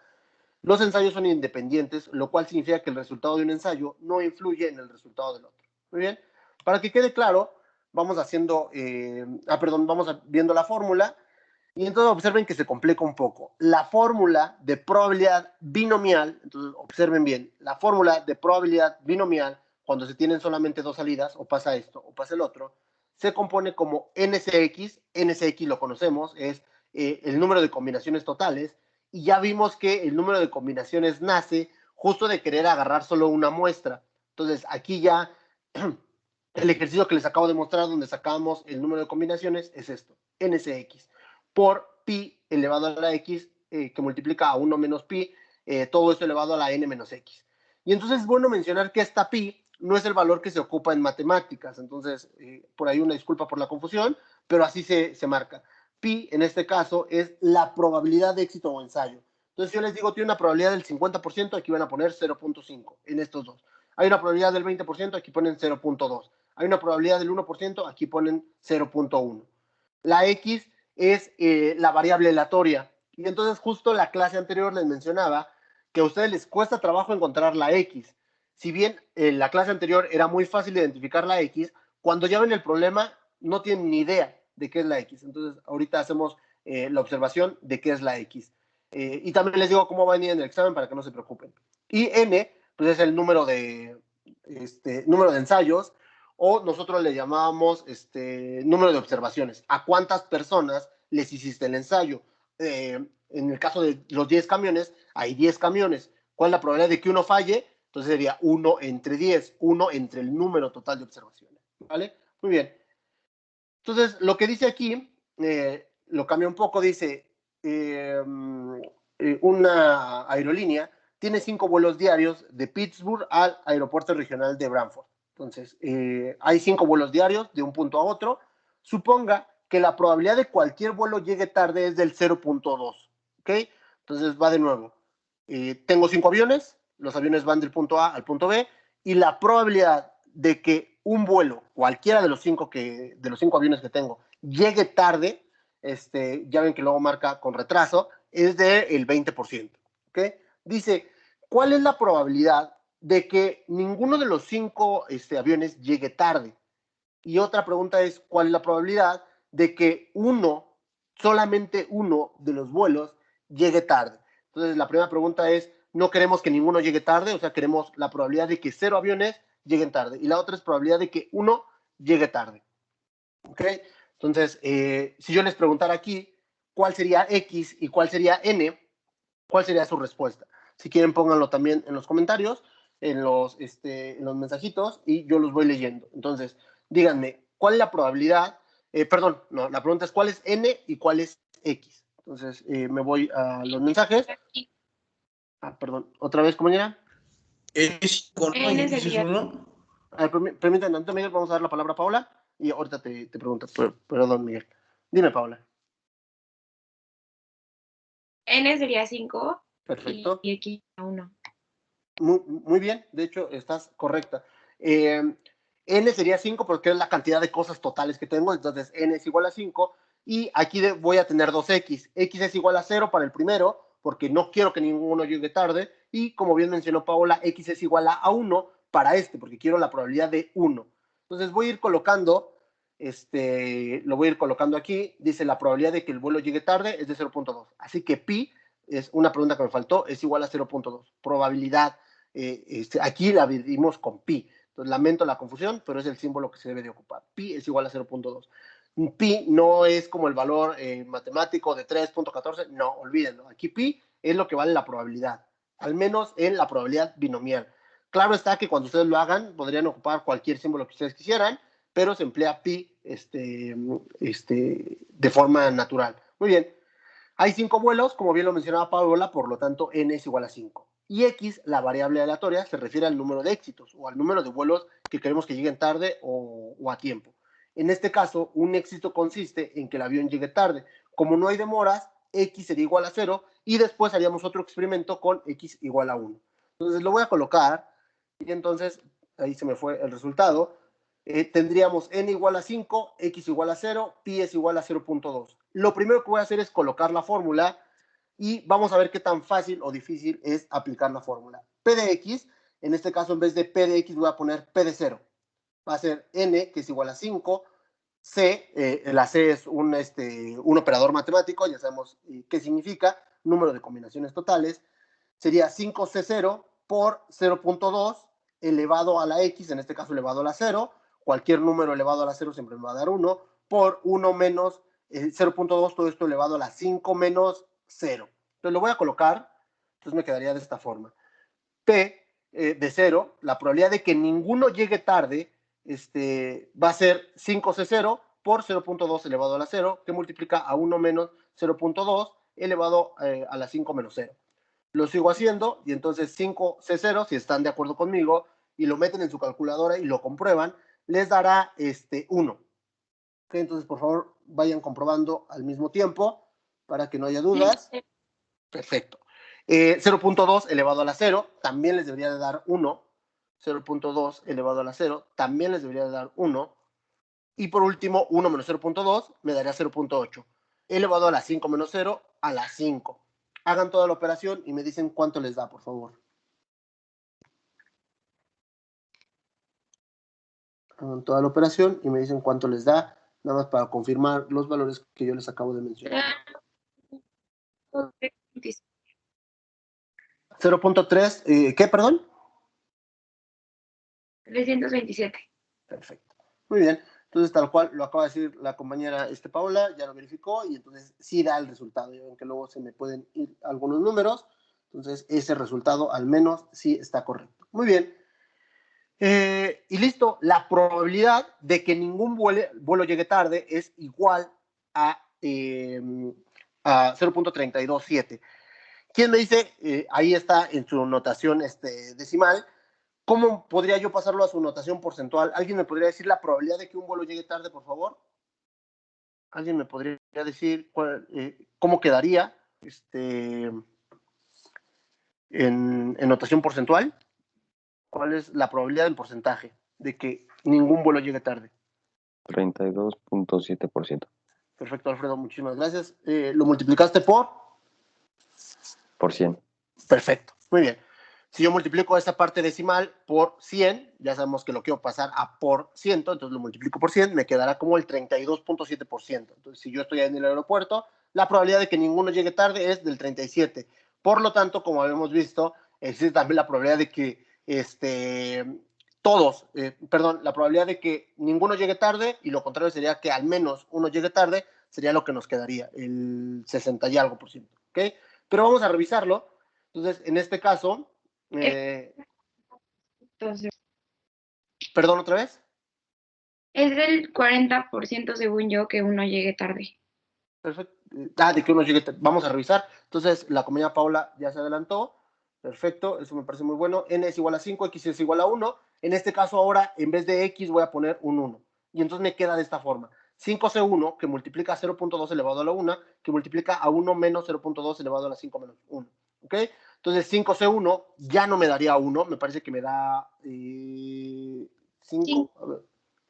Los ensayos son independientes, lo cual significa que el resultado de un ensayo no influye en el resultado del otro. Muy bien. Para que quede claro, vamos viendo la fórmula. Y entonces observen que se complica un poco. La fórmula de probabilidad binomial, entonces observen bien, la fórmula de probabilidad binomial, cuando se tienen solamente 2 salidas, o pasa esto o pasa el otro, se compone como NCX. NCX lo conocemos, es el número de combinaciones totales, y ya vimos que el número de combinaciones nace justo de querer agarrar solo una muestra. Entonces aquí ya el ejercicio que les acabo de mostrar donde sacamos el número de combinaciones es esto, NCX por pi elevado a la x, que multiplica a 1 menos pi, todo esto elevado a la n menos x. Y entonces es bueno mencionar que esta pi no es el valor que se ocupa en matemáticas, entonces por ahí una disculpa por la confusión, pero así se marca. Pi, en este caso, es la probabilidad de éxito o ensayo. Entonces, si yo les digo, tiene una probabilidad del 50%, aquí van a poner 0.5 en estos dos. Hay una probabilidad del 20%, aquí ponen 0.2. Hay una probabilidad del 1%, aquí ponen 0.1. La X es la variable aleatoria. Y entonces justo la clase anterior les mencionaba que a ustedes les cuesta trabajo encontrar la X. Si bien en la clase anterior era muy fácil identificar la X, cuando ya ven el problema no tienen ni idea de qué es la X. Entonces ahorita hacemos la observación de qué es la X. Y también les digo cómo va a venir en el examen para que no se preocupen. Y N, pues es el número de ensayos, o nosotros le llamábamos número de observaciones. ¿A cuántas personas les hiciste el ensayo? En el caso de los 10 camiones, hay 10 camiones. ¿Cuál es la probabilidad de que uno falle? Entonces sería 1 entre 10, 1 entre el número total de observaciones, ¿vale? Muy bien. Entonces, lo que dice aquí, lo cambia un poco, dice, una aerolínea tiene 5 vuelos diarios de Pittsburgh al aeropuerto regional de Brantford. Entonces, hay 5 vuelos diarios de un punto a otro. Suponga que la probabilidad de cualquier vuelo llegue tarde es del 0.2, ¿ok? Entonces, va de nuevo. Tengo 5 aviones, los aviones van del punto A al punto B, y la probabilidad de que un vuelo, cualquiera de los 5 aviones que tengo, llegue tarde, ya ven que luego marca con retraso, es del 20%, ¿ok? Dice, ¿cuál es la probabilidad de que ninguno de los 5 aviones llegue tarde? Y otra pregunta es, ¿cuál es la probabilidad de que solamente uno de los vuelos llegue tarde? Entonces, la primera pregunta es, no queremos que ninguno llegue tarde, o sea, queremos la probabilidad de que 0 aviones lleguen tarde. Y la otra es probabilidad de que uno llegue tarde. ¿Ok? Entonces, si yo les preguntara aquí cuál sería X y cuál sería N, ¿cuál sería su respuesta? Si quieren, pónganlo también en los comentarios, en los mensajitos, y yo los voy leyendo. Entonces, díganme, ¿cuál es la probabilidad? La pregunta es ¿cuál es N y cuál es X? Entonces, me voy a los mensajes. Perdón, ¿otra vez, compañera? ¿Es con N X es sería 1? Permítanme, tanto, Miguel, vamos a dar la palabra a Paola y ahorita te pregunto. Perdón, Miguel. Dime, Paola. N sería 5 Perfecto. y X 1. Muy bien, de hecho, estás correcta. N sería 5 porque es la cantidad de cosas totales que tengo, entonces N es igual a 5, y aquí voy a tener 2X. X es igual a 0 para el primero, porque no quiero que ninguno llegue tarde, y como bien mencionó Paola, X es igual a 1 para porque quiero la probabilidad de 1. Entonces voy a ir colocando, lo voy a ir colocando aquí, dice la probabilidad de que el vuelo llegue tarde es de 0.2, así que pi, es una pregunta que me faltó, es igual a 0.2, probabilidad. Aquí la medimos con pi. Entonces, lamento la confusión, pero es el símbolo que se debe de ocupar. Pi es igual a 0.2. Pi no es como el valor matemático de 3.14, no, olvídenlo. Aquí pi es lo que vale la probabilidad, al menos en la probabilidad binomial. Claro está que cuando ustedes lo hagan, podrían ocupar cualquier símbolo que ustedes quisieran, pero se emplea pi de forma natural. Muy bien. Hay 5 vuelos, como bien lo mencionaba Paola, por lo tanto n es igual a 5. Y x, la variable aleatoria, se refiere al número de éxitos o al número de vuelos que queremos que lleguen tarde o a tiempo. En este caso, un éxito consiste en que el avión llegue tarde. Como no hay demoras, x sería igual a 0 y después haríamos otro experimento con x igual a 1. Entonces lo voy a colocar y entonces ahí se me fue el resultado. Tendríamos n igual a 5, x igual a 0, pi es igual a 0.2. Lo primero que voy a hacer es colocar la fórmula y vamos a ver qué tan fácil o difícil es aplicar la fórmula. P de x, en este caso en vez de P de x voy a poner P de 0. Va a ser n, que es igual a 5, C, la C es un operador matemático, ya sabemos qué significa, número de combinaciones totales, sería 5C0 por 0.2 elevado a la x, en este caso elevado a la 0, cualquier número elevado a la 0 siempre me va a dar 1, por 1 menos 0.2, todo esto elevado a la 5 menos 0. Entonces lo voy a colocar, entonces me quedaría de esta forma. P de 0, la probabilidad de que ninguno llegue tarde va a ser 5C0 por 0.2 elevado a la 0, que multiplica a 1 menos 0.2 elevado a la 5 menos 0. Lo sigo haciendo y entonces 5C0, si están de acuerdo conmigo, y lo meten en su calculadora y lo comprueban, les dará 1. ¿Okay? Entonces, por favor, vayan comprobando al mismo tiempo para que no haya dudas. Perfecto. 0.2 elevado a la 0, también les debería de dar 1. 0.2 elevado a la 0, también les debería de dar 1. Y por último, 1 menos 0.2 me daría 0.8. Elevado a la 5 menos 0 a la 5. Hagan toda la operación y me dicen cuánto les da, por favor. Hagan toda la operación y me dicen cuánto les da, nada más para confirmar los valores que yo les acabo de mencionar. 0.3, ¿qué, perdón? 327. Perfecto. Muy bien. Entonces, tal cual lo acaba de decir la compañera Paola, ya lo verificó y entonces sí da el resultado. Ya ven que luego se me pueden ir algunos números. Entonces, ese resultado al menos sí está correcto. Muy bien. Y listo, la probabilidad de que ningún vuelo llegue tarde es igual a 0.327. ¿Quién me dice? Ahí está en su notación decimal. ¿Cómo podría yo pasarlo a su notación porcentual? ¿Alguien me podría decir la probabilidad de que un vuelo llegue tarde, por favor? ¿Alguien me podría decir cómo quedaría en notación porcentual? ¿Cuál es la probabilidad en porcentaje de que ningún vuelo llegue tarde? 32.7%. Perfecto, Alfredo, muchísimas gracias. ¿Lo multiplicaste por? Por 100. Perfecto, muy bien. Si yo multiplico esta parte decimal por 100, ya sabemos que lo quiero pasar a por ciento, entonces lo multiplico por 100, me quedará como el 32.7%. Entonces, si yo estoy en el aeropuerto, la probabilidad de que ninguno llegue tarde es del 37. Por lo tanto, como habíamos visto, existe también la probabilidad de que la probabilidad de que ninguno llegue tarde, y lo contrario sería que al menos uno llegue tarde, sería lo que nos quedaría, el 60 y algo %, ¿ok? Pero vamos a revisarlo. Entonces, en este caso, Entonces, perdón, otra vez. es del 40% según yo que uno llegue tarde. Perfecto. De que uno llegue. Vamos a revisar. Entonces, la compañera Paula ya se adelantó. Perfecto, eso me parece muy bueno. N es igual a 5, X es igual a 1. En este caso, ahora, en vez de X, voy a poner un 1. Y entonces me queda de esta forma. 5C1, que multiplica a 0.2 elevado a la 1, que multiplica a 1 menos 0.2 elevado a la 5 menos 1. ¿Ok? Entonces, 5C1 ya no me daría 1. Me parece que me da 5. A ver.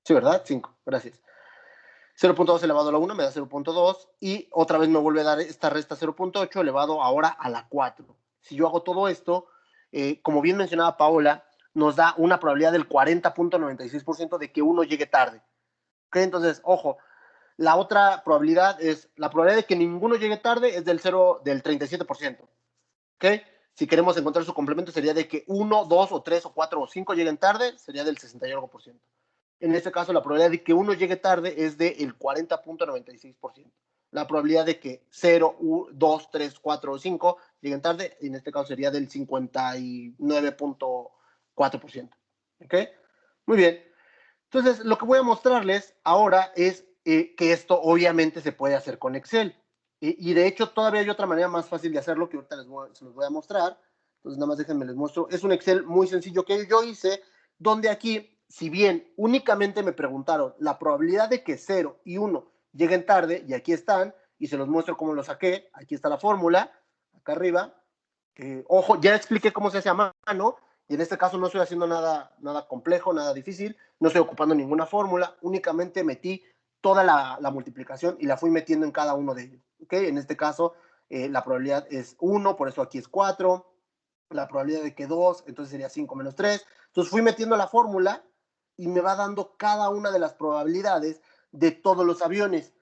Sí, ¿verdad? 5. Gracias. 0.2 elevado a la 1 me da 0.2 y otra vez me vuelve a dar esta resta 0.8 elevado ahora a la 4. Si yo hago todo esto, como bien mencionaba Paola, nos da una probabilidad del 40.96% de que uno llegue tarde. ¿Ok? Entonces, ojo, la otra probabilidad es, la probabilidad de que ninguno llegue tarde es del 37%. ¿Ok? Si queremos encontrar su complemento sería de que 1, 2 o 3 o 4 o 5 lleguen tarde, sería del 60 y algo %. En este caso, la probabilidad de que uno llegue tarde es del 40.96%. La probabilidad de que 0, 2, 3, 4 o 5 lleguen tarde, en este caso sería del 59.4%. ¿Ok? Muy bien. Entonces, lo que voy a mostrarles ahora es que esto obviamente se puede hacer con Excel. Y de hecho, todavía hay otra manera más fácil de hacerlo que ahorita se los voy a mostrar. Entonces, nada más déjenme les muestro. Es un Excel muy sencillo que yo hice, donde aquí, si bien únicamente me preguntaron la probabilidad de que 0 y 1 lleguen tarde, y aquí están, y se los muestro cómo lo saqué. Aquí está la fórmula, acá arriba. Ojo, ya expliqué cómo se hace a mano, y en este caso no estoy haciendo nada complejo, nada difícil, no estoy ocupando ninguna fórmula, únicamente metí toda la multiplicación y la fui metiendo en cada uno de ellos. ¿Okay? En este caso, la probabilidad es 1, por eso aquí es 4, la probabilidad de que 2, entonces sería 5 menos 3. Entonces fui metiendo la fórmula y me va dando cada una de las probabilidades de todos los aviones.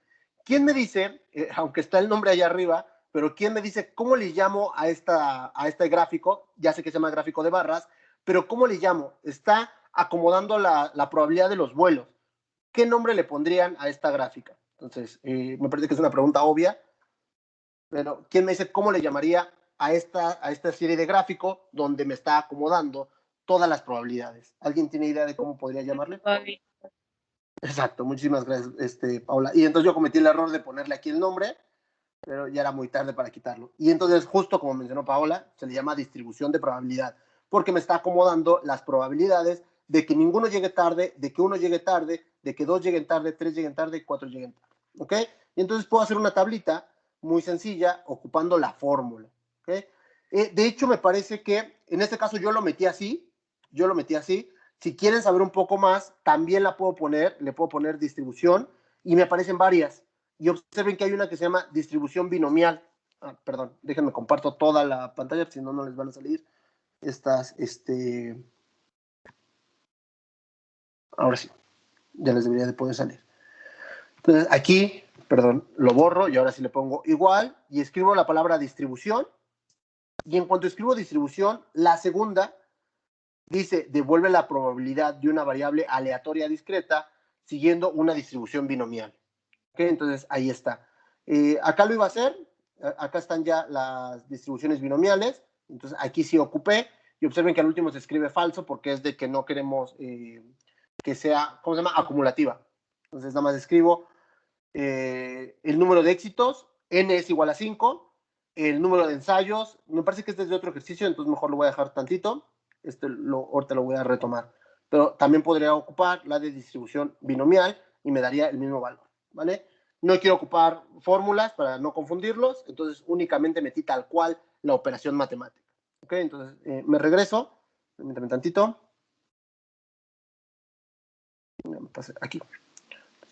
¿Quién me dice, aunque está el nombre allá arriba, pero quién me dice cómo le llamo a este gráfico? Ya sé que se llama gráfico de barras, pero ¿cómo le llamo? Está acomodando la probabilidad de los vuelos. ¿Qué nombre le pondrían a esta gráfica? Entonces, me parece que es una pregunta obvia, pero ¿quién me dice cómo le llamaría a esta serie de gráficos donde me está acomodando todas las probabilidades? ¿Alguien tiene idea de cómo podría llamarle? Exacto, muchísimas gracias, Paula. Y entonces yo cometí el error de ponerle aquí el nombre, pero ya era muy tarde para quitarlo. Y entonces, justo como mencionó Paola, se le llama distribución de probabilidad, porque me está acomodando las probabilidades de que ninguno llegue tarde, de que uno llegue tarde, de que 2 lleguen tarde, 3 lleguen tarde y 4 lleguen tarde. ¿Ok? Y entonces puedo hacer una tablita muy sencilla ocupando la fórmula. ¿Ok? De hecho, me parece que en este caso yo lo metí así. Si quieren saber un poco más, también le puedo poner distribución y me aparecen varias. Y observen que hay una que se llama distribución binomial. Perdón, déjenme comparto toda la pantalla, si no, no les van a salir estas, ahora sí, ya les debería de poder salir. Entonces, aquí, perdón, lo borro y ahora sí le pongo igual y escribo la palabra distribución. Y en cuanto escribo distribución, la segunda dice, devuelve la probabilidad de una variable aleatoria discreta siguiendo una distribución binomial. ¿Okay? Entonces, ahí está. Acá lo iba a hacer. Acá están ya las distribuciones binomiales. Entonces aquí sí ocupé, y observen que al último se escribe falso porque es de que no queremos que sea, ¿cómo se llama? Acumulativa. Entonces nada más escribo el número de éxitos, n es igual a 5, el número de ensayos, me parece que este es de otro ejercicio, entonces mejor lo voy a dejar tantito, ahorita lo voy a retomar, pero también podría ocupar la de distribución binomial y me daría el mismo valor, ¿vale? No quiero ocupar fórmulas para no confundirlos, entonces únicamente metí tal cual la operación matemática, ¿ok? Entonces me regreso, permítanme tantito, me pasé aquí,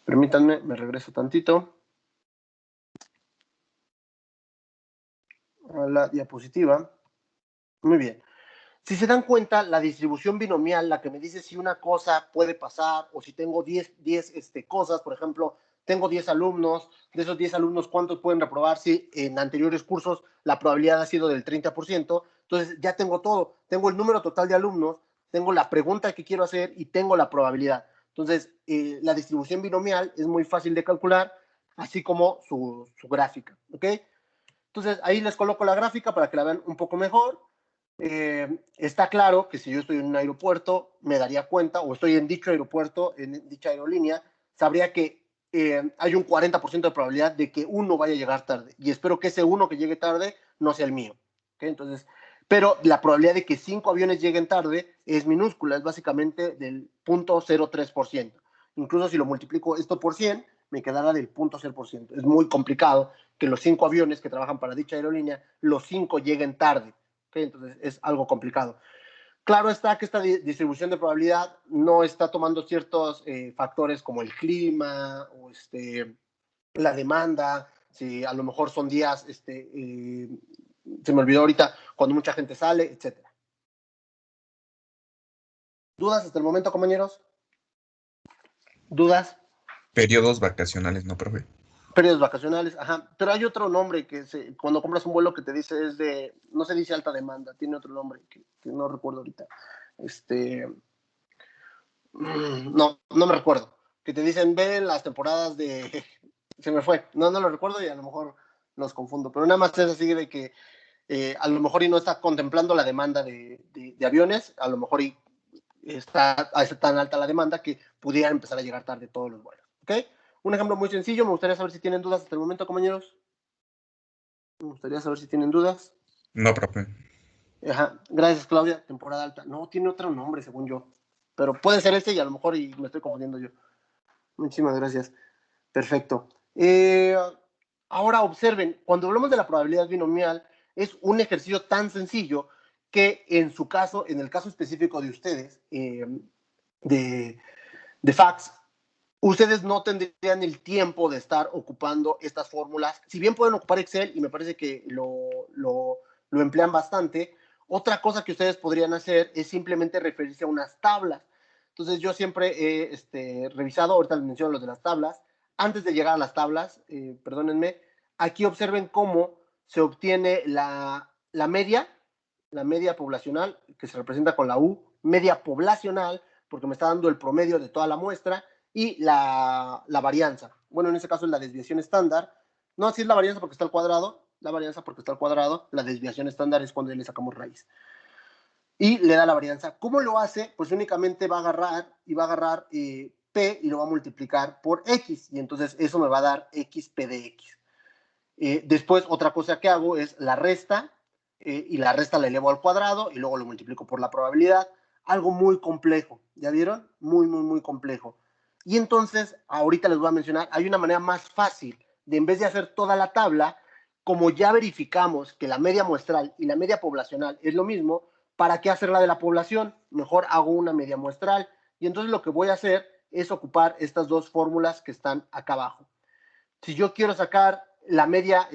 permítanme, me regreso tantito a la diapositiva. Muy bien. Si se dan cuenta, la distribución binomial, la que me dice si una cosa puede pasar o si tengo 10 cosas, por ejemplo, tengo 10 alumnos, de esos 10 alumnos, ¿cuántos pueden reprobar si en anteriores cursos la probabilidad ha sido del 30%? Entonces ya tengo todo, tengo el número total de alumnos, tengo la pregunta que quiero hacer y tengo la probabilidad. Entonces, la distribución binomial es muy fácil de calcular, así como su gráfica, ¿ok? Entonces, ahí les coloco la gráfica para que la vean un poco mejor. Está claro que si yo estoy en un aeropuerto, me daría cuenta, o estoy en dicho aeropuerto, en dicha aerolínea, sabría que hay un 40% de probabilidad de que uno vaya a llegar tarde. Y espero que ese uno que llegue tarde no sea el mío. ¿Okay? Entonces, pero la probabilidad de que 5 aviones lleguen tarde es minúscula, es básicamente del 0.03%. Incluso si lo multiplico esto por 100, me quedará del 0.0%. Es muy complicado que los 5 aviones que trabajan para dicha aerolínea, los 5 lleguen tarde. ¿Okay? Entonces es algo complicado. Claro está que esta distribución de probabilidad no está tomando ciertos factores como el clima o la demanda, si a lo mejor son días, se me olvidó ahorita, cuando mucha gente sale, etc. ¿Dudas hasta el momento, compañeros? ¿Dudas? Periodos vacacionales, ¿no, profe? Periodos vacacionales, ajá. Pero hay otro nombre que cuando compras un vuelo que te dice es de, no se dice alta demanda, tiene otro nombre que no recuerdo ahorita. No me recuerdo. Que te dicen, ven las temporadas de... Se me fue. No lo recuerdo y a lo mejor los confundo. Pero nada más es así de que a lo mejor y no está contemplando la demanda de aviones, a lo mejor y está tan alta la demanda que pudieran empezar a llegar tarde todos los vuelos. ¿Ok? Un ejemplo muy sencillo, me gustaría saber si tienen dudas hasta el momento, compañeros. Me gustaría saber si tienen dudas. No, profe. Ajá, gracias, Claudia. Temporada alta. No, tiene otro nombre, según yo. Pero puede ser este y a lo mejor y me estoy confundiendo yo. Muchísimas gracias. Perfecto. Ahora observen, cuando hablamos de la probabilidad binomial, es un ejercicio tan sencillo que en su caso, en el caso específico de ustedes, de FACS, ustedes no tendrían el tiempo de estar ocupando estas fórmulas. Si bien pueden ocupar Excel, y me parece que lo emplean bastante, otra cosa que ustedes podrían hacer es simplemente referirse a unas tablas. Entonces yo siempre he revisado, ahorita les menciono los de las tablas, antes de llegar a las tablas, perdónenme, aquí observen cómo se obtiene la media poblacional, que se representa con la U, media poblacional, porque me está dando el promedio de toda la muestra, y la varianza. Bueno, en este caso es la desviación estándar. No, así es la varianza porque está al cuadrado, la varianza porque está al cuadrado, la desviación estándar es cuando le sacamos raíz. Y le da la varianza. ¿Cómo lo hace? Pues únicamente va a agarrar P y lo va a multiplicar por X, y entonces eso me va a dar XP de X. Después, otra cosa que hago es la resta, y la resta la elevo al cuadrado y luego lo multiplico por la probabilidad. Algo muy complejo, ¿ya vieron? Muy, muy, muy complejo. Y entonces, ahorita les voy a mencionar, hay una manera más fácil de, en vez de hacer toda la tabla, como ya verificamos que la media muestral y la media poblacional es lo mismo, ¿para qué hacer la de la población? Mejor hago una media muestral. Y entonces lo que voy a hacer es ocupar estas dos fórmulas que están acá abajo. Si yo quiero sacar la media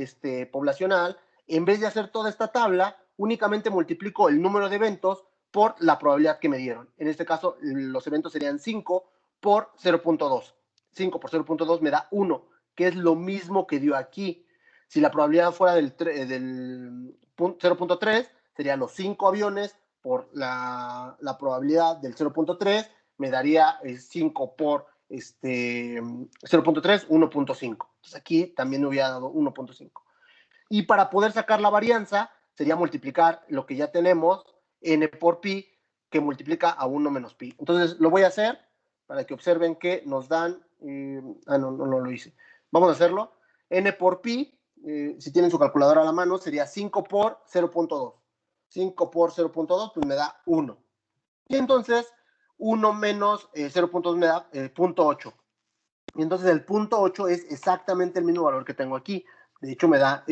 poblacional, en vez de hacer toda esta tabla, únicamente multiplico el número de eventos por la probabilidad que me dieron. En este caso, los eventos serían 5 por 0.2. 5 por 0.2 me da 1, que es lo mismo que dio aquí. Si la probabilidad fuera del 0.3, serían los 5 aviones por la probabilidad del 0.3, me daría 5 por 0.3, 1.5. Entonces aquí también me hubiera dado 1.5. Y para poder sacar la varianza, sería multiplicar lo que ya tenemos, n por pi, que multiplica a 1 menos pi. Entonces, lo voy a hacer para que observen que nos dan... no lo hice. Vamos a hacerlo. N por pi, si tienen su calculadora a la mano, sería 5 por 0.2. 5 por 0.2, pues me da 1. Y entonces, 1 menos 0.2 me da 0.8. Y entonces el 0.8 es exactamente el mismo valor que tengo aquí. De hecho, me da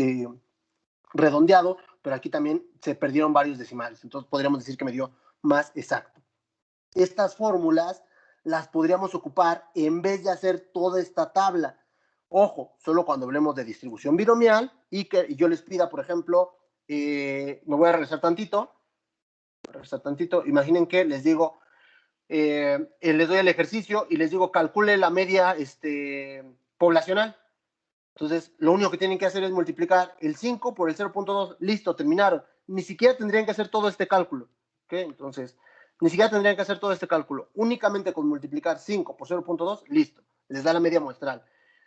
redondeado, pero aquí también se perdieron varios decimales. Entonces, podríamos decir que me dio más exacto. Estas fórmulas las podríamos ocupar en vez de hacer toda esta tabla. Ojo, solo cuando hablemos de distribución binomial y que yo les pida, por ejemplo, me voy a regresar tantito. Imaginen que les digo, les doy el ejercicio y les digo, calcule la media poblacional. Entonces, lo único que tienen que hacer es multiplicar el 5 por el 0.2. Listo, terminaron. Ni siquiera tendrían que hacer todo este cálculo. ¿Okay? Entonces, ni siquiera tendrían que hacer todo este cálculo. Únicamente con multiplicar 5 por 0.2, listo. Les da la media muestral.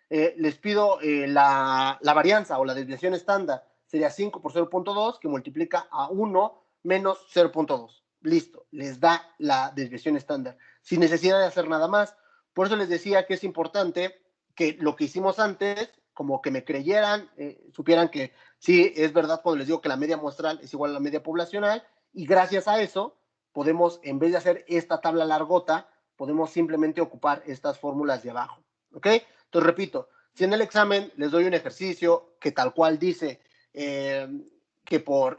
Les pido la varianza o la desviación estándar. Sería 5 por 0.2, que multiplica a 1 menos 0.2. Listo, les da la desviación estándar. Sin necesidad de hacer nada más. Por eso les decía que es importante que lo que hicimos antes, como que me creyeran, supieran que sí, es verdad cuando les digo que la media muestral es igual a la media poblacional, y gracias a eso podemos, en vez de hacer esta tabla largota, podemos simplemente ocupar estas fórmulas de abajo, ¿ok? Entonces, repito, si en el examen les doy un ejercicio que tal cual dice que por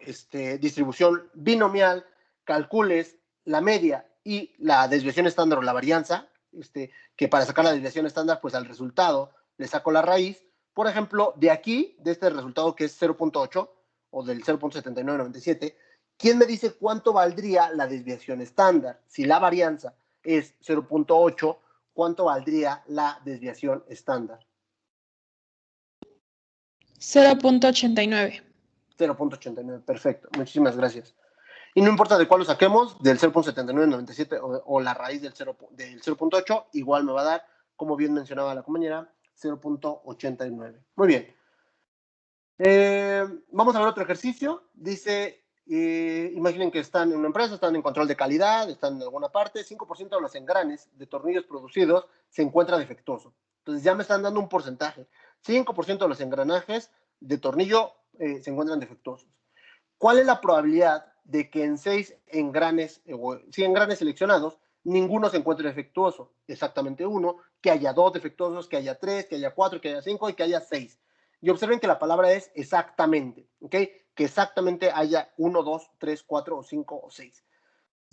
distribución binomial calcules la media y la desviación estándar o la varianza, que para sacar la desviación estándar, pues al resultado le saco la raíz. Por ejemplo, de aquí, de este resultado que es 0.8 o del 0.7997, ¿quién me dice cuánto valdría la desviación estándar? Si la varianza es 0.8, ¿cuánto valdría la desviación estándar? 0.89. 0.89, perfecto. Muchísimas gracias. Y no importa de cuál lo saquemos, del 0.7997 o la raíz del 0.8, igual me va a dar, como bien mencionaba la compañera, 0.89. Muy bien. Vamos a ver otro ejercicio. Dice, imaginen que están en una empresa, están en control de calidad, están en alguna parte, 5% de los engranes de tornillos producidos se encuentra defectuoso. Entonces ya me están dando un porcentaje. 5% de los engranajes de tornillo se encuentran defectuosos. ¿Cuál es la probabilidad de que en 100 engranes seleccionados, ninguno se encuentre defectuoso? Exactamente 1, que haya 2 defectuosos, que haya 3, que haya 4, que haya 5 y que haya 6. Y observen que la palabra es exactamente, ¿ok? Que exactamente haya 1, 2, 3, 4 o 5 o 6.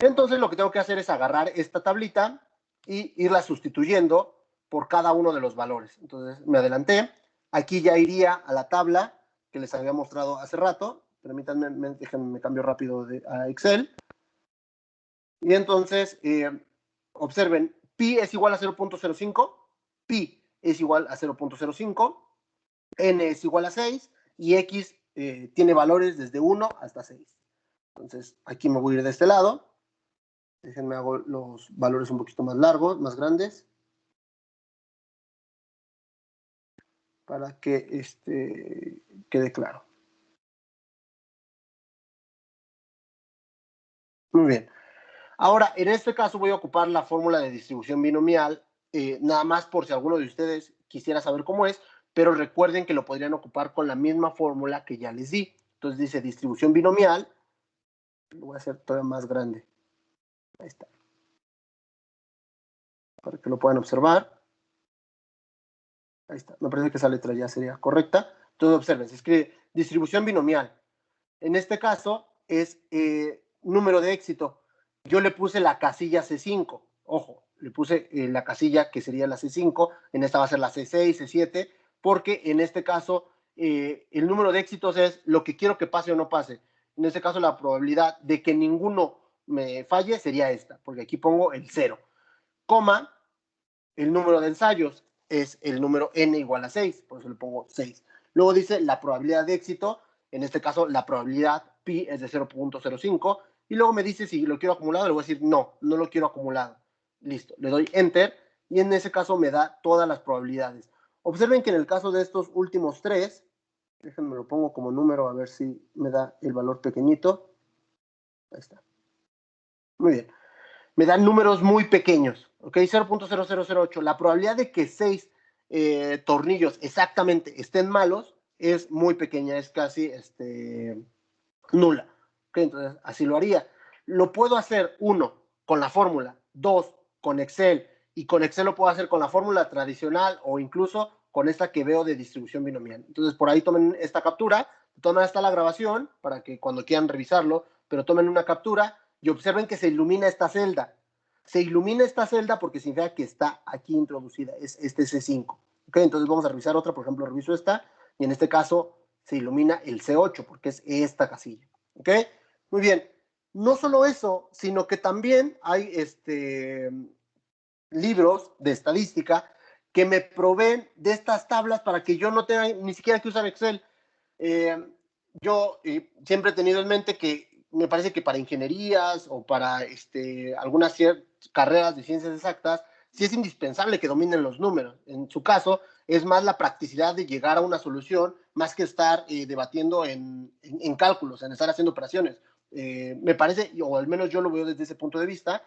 Entonces lo que tengo que hacer es agarrar esta tablita y irla sustituyendo por cada uno de los valores. Entonces me adelanté. Aquí ya iría a la tabla que les había mostrado hace rato. Permítanme, déjenme cambio rápido a Excel. Y entonces, observen, pi es igual a 0.05, pi es igual a 0.05, n es igual a 6 y x tiene valores desde 1 hasta 6. Entonces, aquí me voy a ir de este lado. Déjenme hago los valores un poquito más largos, más grandes. Para que quede claro. Muy bien. Ahora, en este caso voy a ocupar la fórmula de distribución binomial, nada más por si alguno de ustedes quisiera saber cómo es, pero recuerden que lo podrían ocupar con la misma fórmula que ya les di. Entonces dice distribución binomial, lo voy a hacer todavía más grande. Ahí está. Para que lo puedan observar. Ahí está. Me parece que esa letra ya sería correcta. Entonces observen, se escribe distribución binomial. En este caso es número de éxito. Yo le puse la casilla C5. Ojo, le puse la casilla que sería la C5. En esta va a ser la C6, C7, porque en este caso el número de éxitos es lo que quiero que pase o no pase. En este caso la probabilidad de que ninguno me falle sería esta, porque aquí pongo el 0. Coma, el número de ensayos es el número n igual a 6, por eso le pongo 6. Luego dice la probabilidad de éxito, en este caso la probabilidad pi es de 0.05, y luego me dice si lo quiero acumulado, le voy a decir no, no lo quiero acumulado. Listo, le doy enter, y en ese caso me da todas las probabilidades. Observen que en el caso de estos últimos tres, Déjenme lo pongo como número a ver si me da el valor pequeñito. Ahí está. Muy bien. Me dan números muy pequeños, ¿ok? 0.0008. La probabilidad de que 6 tornillos exactamente estén malos es muy pequeña, es casi nula. ¿Ok? Entonces, así lo haría. Lo puedo hacer, 1, con la fórmula, 2, con Excel, y con Excel lo puedo hacer con la fórmula tradicional o incluso con esta que veo de distribución binomial. Entonces, por ahí tomen esta captura, de todas maneras está la grabación para que cuando quieran revisarlo, pero tomen una captura y observen que se ilumina esta celda. Se ilumina esta celda porque significa que está aquí introducida, es este C5. ¿Ok? Entonces vamos a revisar otra, por ejemplo, reviso esta, y en este caso se ilumina el C8 porque es esta casilla. ¿Ok? Muy bien. No solo eso, sino que también hay libros de estadística que me proveen de estas tablas para que yo no tenga ni siquiera que usar Excel. Yo siempre he tenido en mente que me parece que para ingenierías o para algunas carreras de ciencias exactas, sí es indispensable que dominen los números. En su caso, es más la practicidad de llegar a una solución, más que estar debatiendo en cálculos, en estar haciendo operaciones. Me parece, o al menos yo lo veo desde ese punto de vista,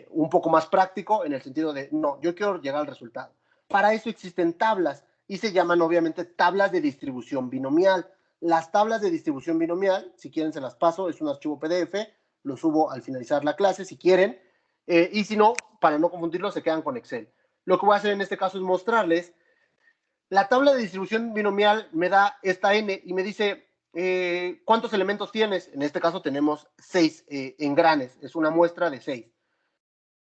un poco más práctico en el sentido de, no, yo quiero llegar al resultado. Para eso existen tablas y se llaman obviamente tablas de distribución binomial. Las tablas de distribución binomial, si quieren se las paso, es un archivo PDF, lo subo al finalizar la clase si quieren, y si no, para no confundirlo, se quedan con Excel. Lo que voy a hacer en este caso es mostrarles, la tabla de distribución binomial me da esta N y me dice, ¿cuántos elementos tienes? En este caso tenemos 6 engranes, es una muestra de 6.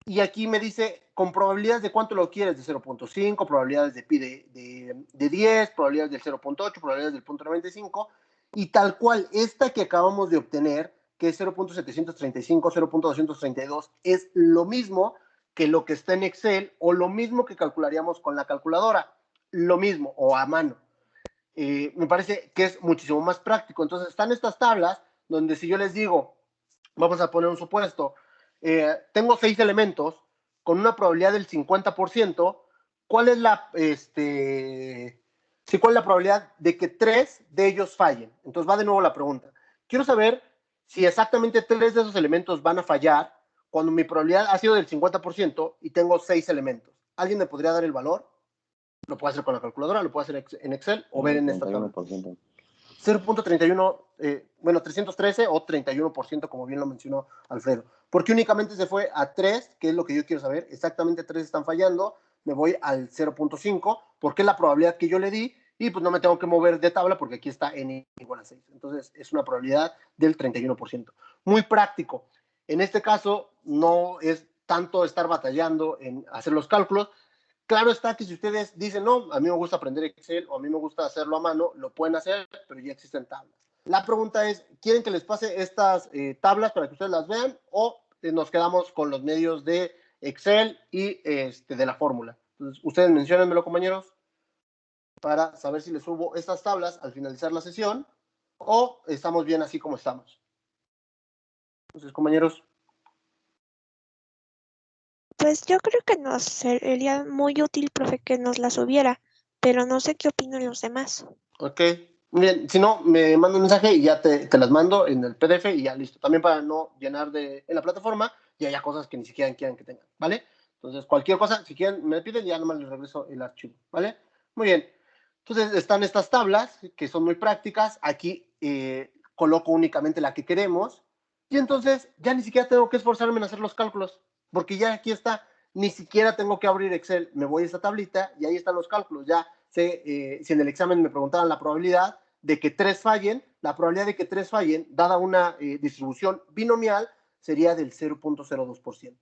Y aquí me dice, con probabilidades de cuánto lo quieres, de 0.5, probabilidades de pi de 10, probabilidades del 0.8, probabilidades del 0.95, y tal cual, esta que acabamos de obtener, que es 0.735, 0.232, es lo mismo que lo que está en Excel, o lo mismo que calcularíamos con la calculadora, lo mismo, o a mano. Me parece que es muchísimo más práctico. Entonces, están estas tablas, donde si yo les digo, vamos a poner un supuesto, tengo 6 elementos con una probabilidad del 50%, ¿cuál es cuál es la probabilidad de que 3 de ellos fallen? Entonces va de nuevo la pregunta. Quiero saber si exactamente 3 de esos elementos van a fallar cuando mi probabilidad ha sido del 50% y tengo 6 elementos. ¿Alguien me podría dar el valor? Lo puedo hacer con la calculadora, lo puedo hacer en Excel o ver en esta tabla. 0.31, bueno, 313 o 31%, como bien lo mencionó Alfredo. Porque únicamente se fue a 3, que es lo que yo quiero saber. Exactamente 3 están fallando. Me voy al 0.5, porque es la probabilidad que yo le di. Y pues no me tengo que mover de tabla porque aquí está n igual a 6. Entonces es una probabilidad del 31%. Muy práctico. En este caso no es tanto estar batallando en hacer los cálculos. Claro está que si ustedes dicen, no, a mí me gusta aprender Excel o a mí me gusta hacerlo a mano, lo pueden hacer, pero ya existen tablas. La pregunta es, ¿quieren que les pase estas tablas para que ustedes las vean o nos quedamos con los medios de Excel y de la fórmula? Entonces, ustedes menciónenmelo, compañeros, para saber si les subo estas tablas al finalizar la sesión o estamos bien así como estamos. Entonces, compañeros. Pues yo creo que nos sería muy útil, profe, que nos las subiera, pero no sé qué opinan los demás. Ok. Bien, si no, me manda un mensaje y ya te las mando en el PDF y ya listo. También para no llenar en la plataforma y haya cosas que ni siquiera quieran que tengan, ¿vale? Entonces, cualquier cosa, si quieren, me piden, ya nomás les regreso el archivo, ¿vale? Muy bien. Entonces, están estas tablas que son muy prácticas. Aquí coloco únicamente la que queremos y entonces ya ni siquiera tengo que esforzarme en hacer los cálculos porque ya aquí está. Ni siquiera tengo que abrir Excel. Me voy a esta tablita y ahí están los cálculos. Ya sé, si en el examen me preguntaran la probabilidad de que 3 fallen, la probabilidad de que 3 fallen, dada una distribución binomial, sería del 0.02%.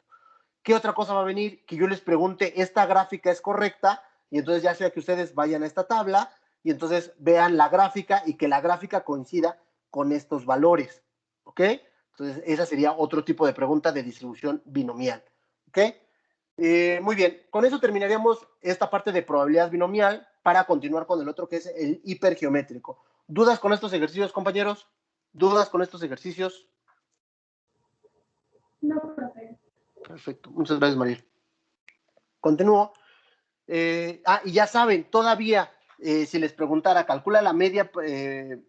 ¿Qué otra cosa va a venir? Que yo les pregunte, ¿esta gráfica es correcta? Y entonces ya sea que ustedes vayan a esta tabla y entonces vean la gráfica y que la gráfica coincida con estos valores. ¿Ok? Entonces, esa sería otro tipo de pregunta de distribución binomial. ¿Ok? Muy bien, con eso terminaríamos esta parte de probabilidad binomial para continuar con el otro que es el hipergeométrico. ¿Dudas con estos ejercicios, compañeros? ¿Dudas con estos ejercicios? No, profe. Perfecto, muchas gracias, María. Continúo. Y ya saben, todavía si les preguntara, calcula la media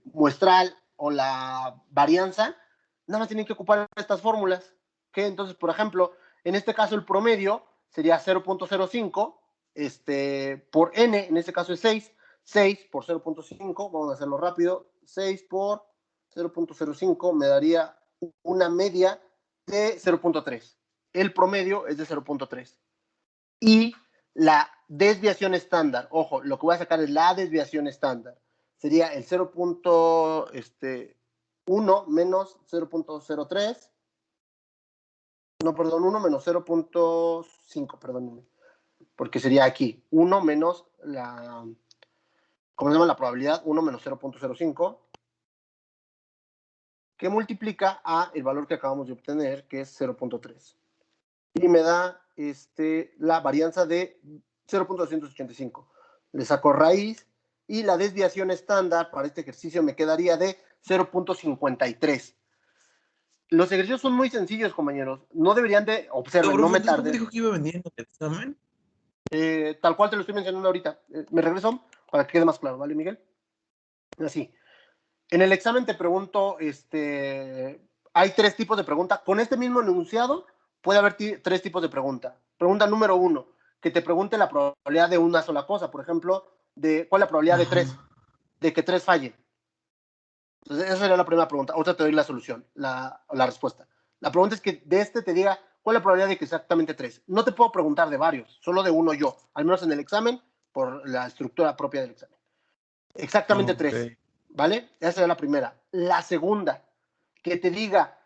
muestral o la varianza, nada más tienen que ocupar estas fórmulas. ¿Okay? Entonces, por ejemplo, en este caso el promedio sería 0.05 por n, en este caso es 6. 6 por 0.5, vamos a hacerlo rápido. 6 por 0.05 me daría una media de 0.3. El promedio es de 0.3. Y la desviación estándar, ojo, lo que voy a sacar es la desviación estándar, sería el 0.1 menos 0.03, no, perdón, 1 menos 0.5, perdón, porque sería aquí, 1 menos la, ¿cómo se llama la probabilidad? 1 menos 0.05, que multiplica a el valor que acabamos de obtener, que es 0.3. Y me da la varianza de 0.285. Le saco raíz y la desviación estándar para este ejercicio me quedaría de 0.53. Los ejercicios son muy sencillos, compañeros. No deberían de, observen, no me tarde. ¿Cómo dijo que iba a venir en el examen? Tal cual te lo estoy mencionando ahorita. Me regreso para que quede más claro, ¿vale, Miguel? Así. En el examen te pregunto, hay 3 tipos de pregunta. Con este mismo enunciado puede haber 3 tipos de pregunta. Pregunta número 1, que te pregunte la probabilidad de una sola cosa. Por ejemplo, ¿cuál es la probabilidad de 3? De que 3 falle. Entonces, esa sería la primera pregunta. Otra te doy la solución, la respuesta. La pregunta es que de te diga, ¿cuál es la probabilidad de que exactamente 3? No te puedo preguntar de varios, solo de uno yo. Al menos en el examen, por la estructura propia del examen. Exactamente 3. ¿Vale? Esa sería la primera. La segunda, que te diga,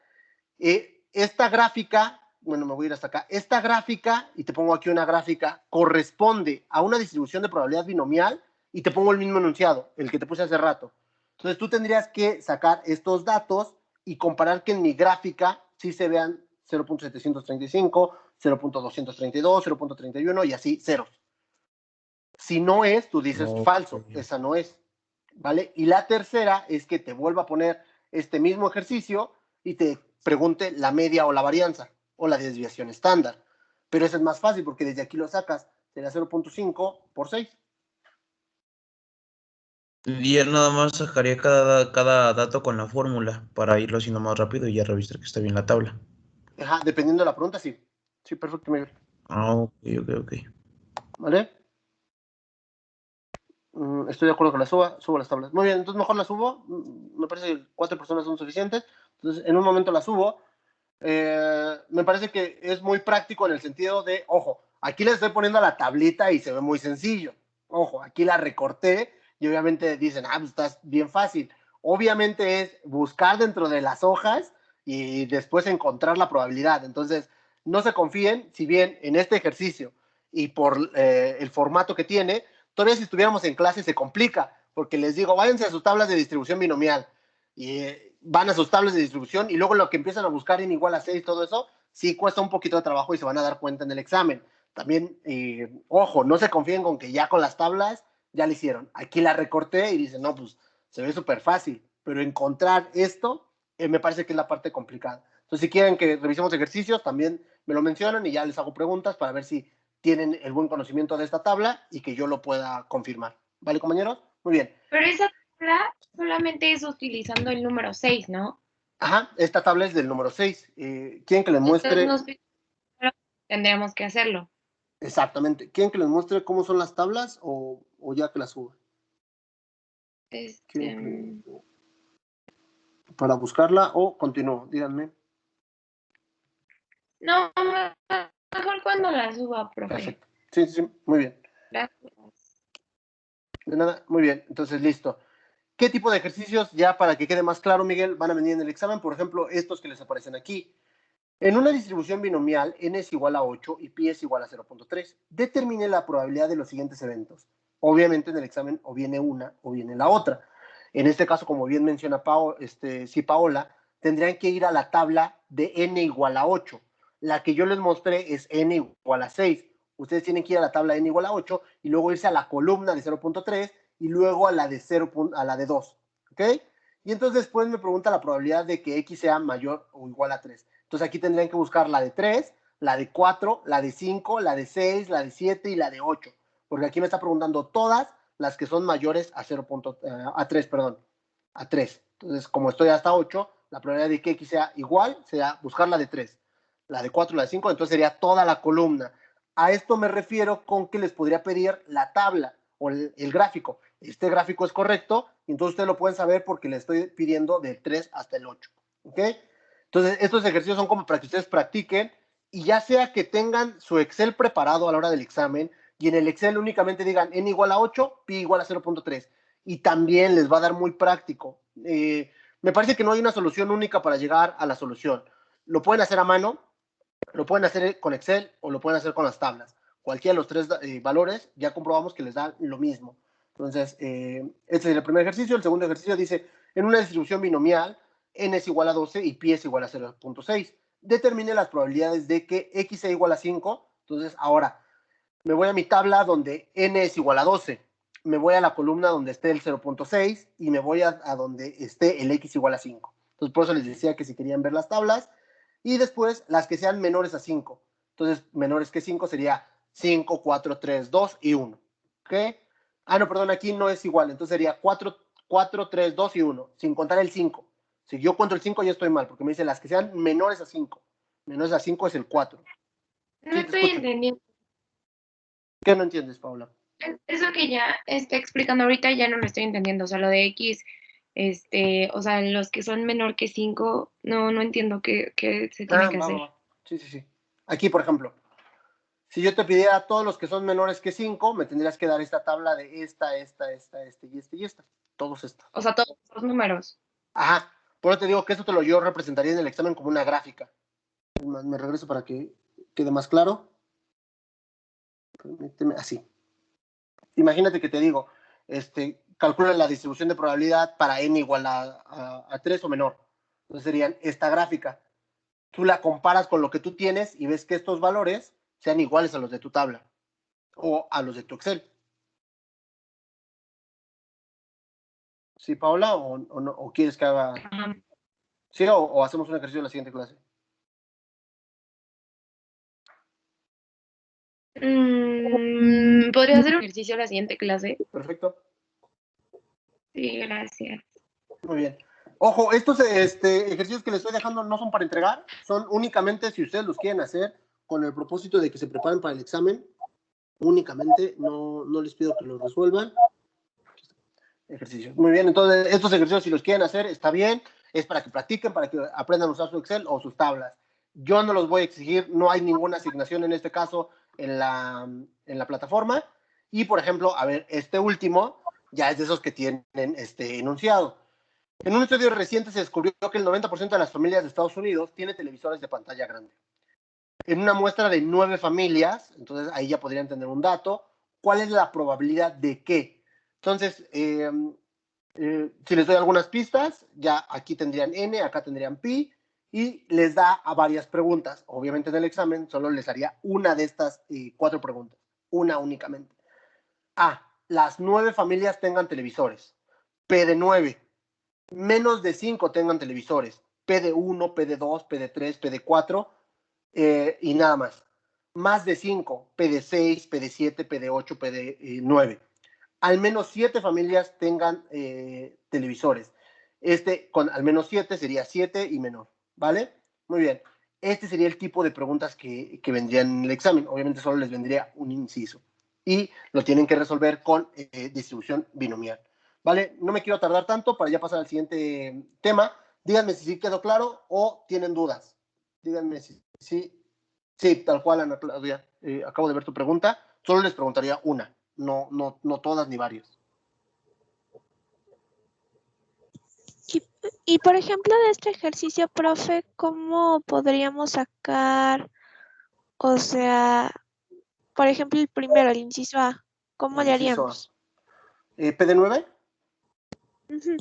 esta gráfica, bueno, me voy a ir hasta acá, esta gráfica, y te pongo aquí una gráfica, corresponde a una distribución de probabilidad binomial, y te pongo el mismo enunciado, el que te puse hace rato. Entonces tú tendrías que sacar estos datos y comparar que en mi gráfica sí se vean 0.735, 0.232, 0.31 y así ceros. Si no es, tú dices falso, esa no es. ¿Vale? Y la tercera es que te vuelva a poner este mismo ejercicio y te pregunte la media o la varianza o la desviación estándar. Pero eso es más fácil porque desde aquí lo sacas, sería 0.5 por 6. Y él nada más sacaría cada dato con la fórmula para irlo haciendo más rápido y ya revisar que está bien la tabla. Ajá, dependiendo de la pregunta, sí. Sí, perfecto, Miguel. Ok. ¿Vale? Estoy de acuerdo con la subo las tablas. Muy bien, entonces mejor las subo. Me parece que 4 personas son suficientes. Entonces, en un momento las subo. Me parece que es muy práctico en el sentido de, ojo, aquí les estoy poniendo la tablita y se ve muy sencillo. Ojo, aquí la recorté y obviamente dicen, pues está bien fácil. Obviamente es buscar dentro de las hojas y después encontrar la probabilidad. Entonces, no se confíen, si bien en este ejercicio y por el formato que tiene, todavía si estuviéramos en clase se complica, porque les digo, váyanse a sus tablas de distribución binomial y van a sus tablas de distribución y luego lo que empiezan a buscar en igual a 6, todo eso, sí cuesta un poquito de trabajo y se van a dar cuenta en el examen. También, ojo, no se confíen con que ya con las tablas ya le hicieron. Aquí la recorté y dicen, no, pues se ve súper fácil, pero encontrar esto me parece que es la parte complicada. Entonces, si quieren que revisemos ejercicios, también me lo mencionan y ya les hago preguntas para ver si tienen el buen conocimiento de esta tabla y que yo lo pueda confirmar. ¿Vale, compañeros? Muy bien. Pero esa tabla solamente es utilizando el número 6, ¿no? Ajá, esta tabla es del número 6. ¿Quieren que les muestre? Entonces, tendríamos que hacerlo. Exactamente. ¿Quieren que les muestre cómo son las tablas o ya que las suba? Para buscarla o continúo, díganme. No, mejor cuando la suba, profe. Perfecto. Sí, muy bien. Gracias. De nada, muy bien. Entonces, listo. ¿Qué tipo de ejercicios, ya para que quede más claro, Miguel, van a venir en el examen? Por ejemplo, estos que les aparecen aquí. En una distribución binomial, n es igual a 8 y pi es igual a 0.3. Determine la probabilidad de los siguientes eventos. Obviamente en el examen o viene una o viene la otra. En este caso, como bien menciona Paola, tendrían que ir a la tabla de n igual a 8. La que yo les mostré es n igual a 6. Ustedes tienen que ir a la tabla n igual a 8 y luego irse a la columna de 0.3 y luego a la de 2. ¿Ok? Y entonces después me pregunta la probabilidad de que x sea mayor o igual a 3. Entonces aquí tendrían que buscar la de 3, la de 4, la de 5, la de 6, la de 7 y la de 8. Porque aquí me está preguntando todas las que son mayores a 3, perdón, a 3. Entonces, como estoy hasta 8, la probabilidad de que X sea igual será buscar la de 3, la de 4, la de 5, entonces sería toda la columna. A esto me refiero con que les podría pedir la tabla o el gráfico. Este gráfico es correcto, entonces ustedes lo pueden saber porque le estoy pidiendo del 3 hasta el 8. ¿Ok? Entonces, estos ejercicios son como para que ustedes practiquen y ya sea que tengan su Excel preparado a la hora del examen y en el Excel únicamente digan n igual a 8, pi igual a 0.3. Y también les va a dar muy práctico. Me parece que no hay una solución única para llegar a la solución. Lo pueden hacer a mano, lo pueden hacer con Excel o lo pueden hacer con las tablas. Cualquiera de los tres valores ya comprobamos que les da lo mismo. Entonces, este es el primer ejercicio. El segundo ejercicio dice, en una distribución binomial, n es igual a 12 y pi es igual a 0.6. Determine las probabilidades de que x sea igual a 5. Entonces, ahora, me voy a mi tabla donde n es igual a 12. Me voy a la columna donde esté el 0.6 y me voy a donde esté el x igual a 5. Entonces, por eso les decía que si querían ver las tablas. Y después, las que sean menores a 5. Entonces, menores que 5 sería 5, 4, 3, 2 y 1. ¿Ok? Ah, no, perdón, aquí no es igual. Entonces sería 4, 3, 2 y 1, sin contar el 5. Si yo cuento el 5 ya estoy mal, porque me dice las que sean menores a 5. Menores a 5 es el 4. No Sí, te estoy escucho. entendiendo. ¿Qué no entiendes, Paula? Eso que ya está explicando ahorita ya no lo estoy entendiendo. O sea, lo de X, o sea, los que son menor que 5, no entiendo qué se tiene que hacer. Va. Sí, sí, sí. Aquí, por ejemplo, si yo te pidiera a todos los que son menores que 5, me tendrías que dar esta tabla de esta y esta. Todos estos. O sea, todos los números. Ajá. Por eso te digo que esto yo representaría en el examen como una gráfica. Me regreso para que quede más claro. Permíteme, así. Imagínate que te digo, calcula la distribución de probabilidad para n igual a 3 o menor. Entonces serían esta gráfica. Tú la comparas con lo que tú tienes y ves que estos valores sean iguales a los de tu tabla o a los de tu Excel. ¿Sí, Paola? ¿O no? ¿O quieres que haga...? ¿Sí? ¿O hacemos un ejercicio en la siguiente clase? ¿Podría hacer un ejercicio en la siguiente clase? Perfecto. Sí, gracias. Muy bien. Ojo, estos ejercicios que les estoy dejando no son para entregar, son únicamente si ustedes los quieren hacer con el propósito de que se preparen para el examen. Únicamente, no les pido que los resuelvan. Ejercicios. Muy bien, entonces estos ejercicios si los quieren hacer está bien, es para que practiquen, para que aprendan a usar su Excel o sus tablas. Yo no los voy a exigir, no hay ninguna asignación en este caso en la plataforma. Y por ejemplo, a ver, este último ya es de esos que tienen enunciado. En un estudio reciente se descubrió que el 90% de las familias de Estados Unidos tiene televisores de pantalla grande. En una muestra de 9 familias, entonces ahí ya podrían tener un dato, ¿cuál es la probabilidad de qué? Entonces, si les doy algunas pistas, ya aquí tendrían n, acá tendrían pi, y les da a varias preguntas. Obviamente en el examen solo les haría una de estas 4 preguntas, una únicamente. A, las 9 familias tengan televisores. P de 9, menos de 5 tengan televisores. P de 1, P de 2, P de 3, P de 4, y nada más. Más de 5, P de 6, P de 7, P de 8, P de 9. Al menos 7 familias tengan televisores. Con al menos 7 sería 7 y menor, ¿vale? Muy bien. Este sería el tipo de preguntas que vendrían en el examen. Obviamente solo les vendría un inciso. Y lo tienen que resolver con distribución binomial, ¿vale? No me quiero tardar tanto para ya pasar al siguiente tema. Díganme si sí quedó claro o tienen dudas. Díganme si sí, tal cual, Ana Claudia. Acabo de ver tu pregunta. Solo les preguntaría una. No todas ni varias. Y por ejemplo, de este ejercicio, profe, ¿cómo podríamos sacar, o sea, por ejemplo, el primero, el inciso A, ¿cómo le haríamos? ¿P de 9? Ujú.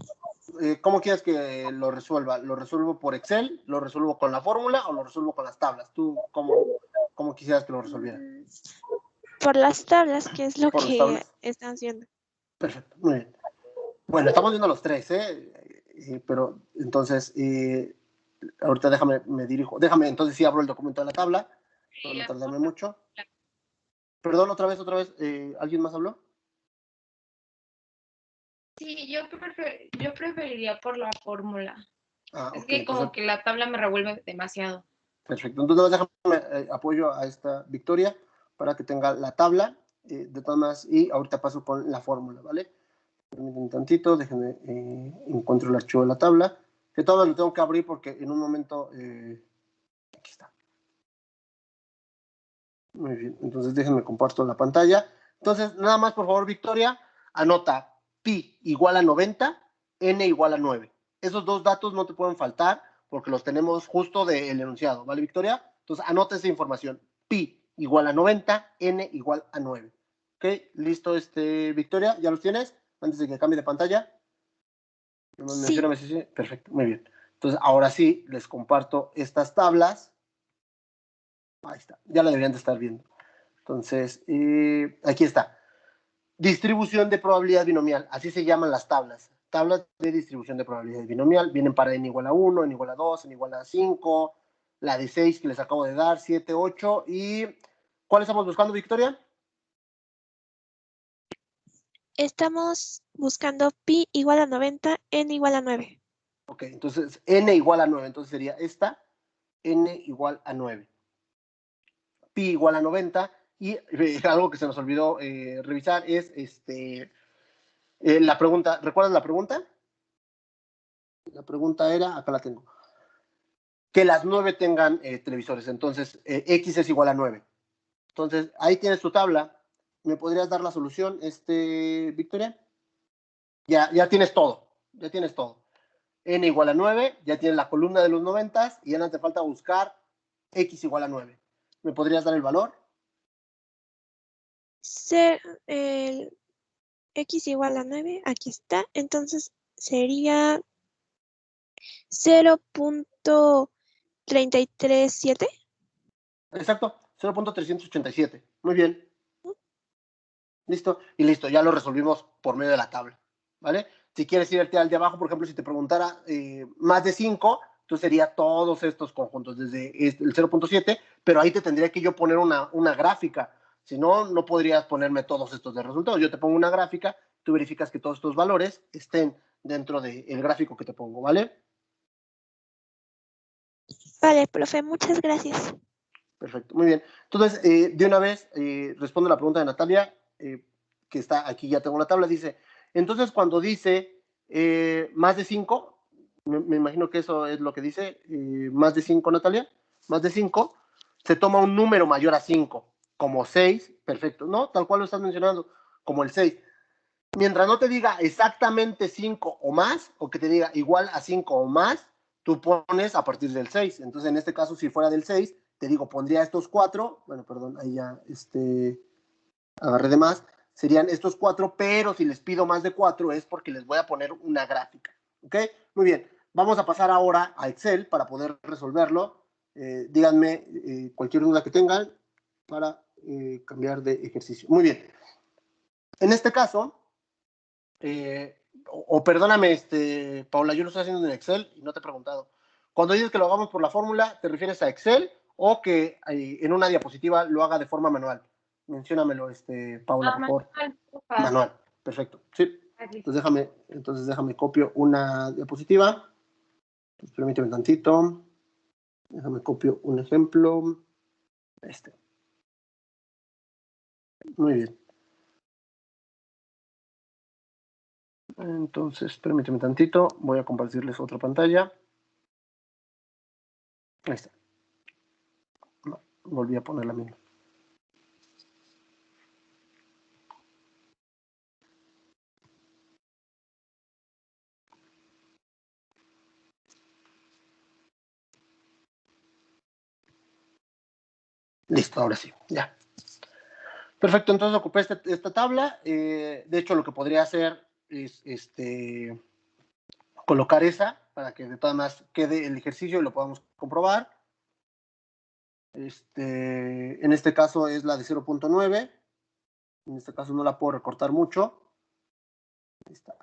¿Cómo quieres que lo resuelva? ¿Lo resuelvo por Excel? ¿Lo resuelvo con la fórmula o lo resuelvo con las tablas? ¿Tú cómo quisieras que lo resolviera? Por las tablas, que es lo ¿Por las que tablas? están haciendo. Perfecto, muy bien. Bueno, estamos viendo los tres, pero entonces, ahorita déjame, entonces sí abro el documento de la tabla, para no tardarme mucho. Perdón, otra vez, ¿alguien más habló? Sí, yo preferiría por la fórmula. Es Ok, que como entonces, que la tabla me revuelve demasiado. perfecto. Entonces, déjame apoyo a esta Victoria para que tenga la tabla de todas maneras, y ahorita paso con la fórmula, ¿vale? Permítanme un tantito, déjenme encuentro el archivo de la tabla, que todavía lo tengo que abrir porque en un momento, aquí está. Muy bien, entonces déjenme comparto la pantalla. Entonces, nada más, por favor, Victoria, anota pi igual a 90, n igual a 9. Esos dos datos no te pueden faltar porque los tenemos justo del enunciado, ¿vale, Victoria? Entonces, anota esa información. Pi igual a 90, n igual a 9. ¿Ok? ¿Listo, Victoria? ¿Ya los tienes? Antes de que cambie de pantalla. Sí. Perfecto, muy bien. Entonces, ahora sí, les comparto estas tablas. Ahí está, ya la deberían de estar viendo. Entonces, aquí está. Distribución de probabilidad binomial, así se llaman las tablas. Tablas de distribución de probabilidad binomial, vienen para n igual a 1, n igual a 2, n igual a 5, la de 6 que les acabo de dar, 7, 8, y ¿cuál estamos buscando, Victoria? Estamos buscando pi igual a 90, n igual a 9. Ok, entonces n igual a 9, entonces sería esta, n igual a 9. Pi igual a 90, y algo que se nos olvidó revisar es la pregunta. ¿Recuerdas la pregunta? La pregunta era, acá la tengo, que las 9 tengan televisores, entonces x es igual a 9. Entonces, ahí tienes tu tabla. ¿Me podrías dar la solución, Victoria? Ya tienes todo, ya tienes todo. N igual a 9, ya tienes la columna de los 90 y ya no te falta buscar x igual a 9. ¿Me podrías dar el valor? El x igual a 9, aquí está. Entonces sería 0.337. Exacto, 0.387. Muy bien. Listo, y listo, ya lo resolvimos por medio de la tabla, ¿vale? Si quieres irte al de abajo, por ejemplo, si te preguntara más de 5, entonces sería todos estos conjuntos, desde el 0.7, pero ahí te tendría que yo poner una gráfica, si no, no podrías ponerme todos estos de resultados. Yo te pongo una gráfica, tú verificas que todos estos valores estén dentro del gráfico que te pongo, ¿vale? Vale, profe, muchas gracias. Perfecto, muy bien. Entonces, de una vez, respondo la pregunta de Natalia, que está aquí, ya tengo la tabla, dice, entonces cuando dice más de 5, me imagino que eso es lo que dice, más de 5, Natalia, más de 5, se toma un número mayor a 5, como 6, perfecto, ¿no? Tal cual lo estás mencionando, como el 6. Mientras no te diga exactamente 5 o más, o que te diga igual a 5 o más, tú pones a partir del 6. Entonces, en este caso, si fuera del 6, te digo, pondría estos 4, bueno, perdón, ahí ya agarré de más, serían estos 4, pero si les pido más de 4 es porque les voy a poner una gráfica. ¿Ok? Muy bien, vamos a pasar ahora a Excel para poder resolverlo. Díganme cualquier duda que tengan para cambiar de ejercicio. Muy bien. En este caso, perdóname, Paula, yo lo estoy haciendo en Excel y no te he preguntado. Cuando dices que lo hagamos por la fórmula, ¿te refieres a Excel o que en una diapositiva lo haga de forma manual? Menciónamelo, Paula, por favor. Manual, perfecto. Sí. Entonces déjame copio una diapositiva. Pues permíteme tantito. Déjame copio un ejemplo. Muy bien. Entonces, permíteme tantito. Voy a compartirles otra pantalla. Ahí está. No, volví a poner la misma. Listo, ahora sí, ya. Perfecto, entonces ocupé esta tabla. De hecho, lo que podría hacer es colocar esa para que de todas maneras quede el ejercicio y lo podamos comprobar. En este caso es la de 0.9. En este caso no la puedo recortar mucho. Ahí está.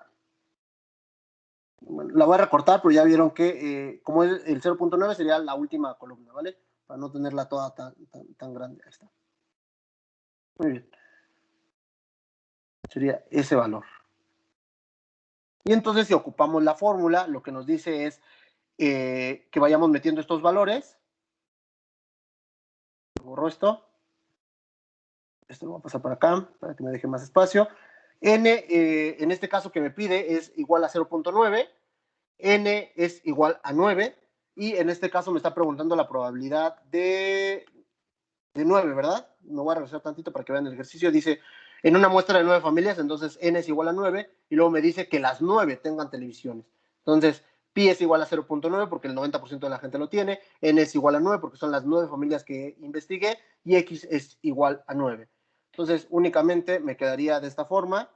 Bueno, la voy a recortar, pero ya vieron que como es el 0.9 sería la última columna, ¿vale? Para no tenerla toda tan grande. Ahí está. Muy bien. Sería ese valor. Y entonces si ocupamos la fórmula, lo que nos dice es que vayamos metiendo estos valores. Borro esto. Esto lo voy a pasar para acá, para que me deje más espacio. N, en este caso que me pide, es igual a 0.9. N es igual a 9. Y en este caso me está preguntando la probabilidad de 9, ¿verdad? Me voy a regresar tantito para que vean el ejercicio. Dice, en una muestra de 9 familias, entonces N es igual a 9. Y luego me dice que las 9 tengan televisiones. Entonces, pi es igual a 0.9 porque el 90% de la gente lo tiene. N es igual a 9 porque son las 9 familias que investigué. Y X es igual a 9. Entonces, únicamente me quedaría de esta forma.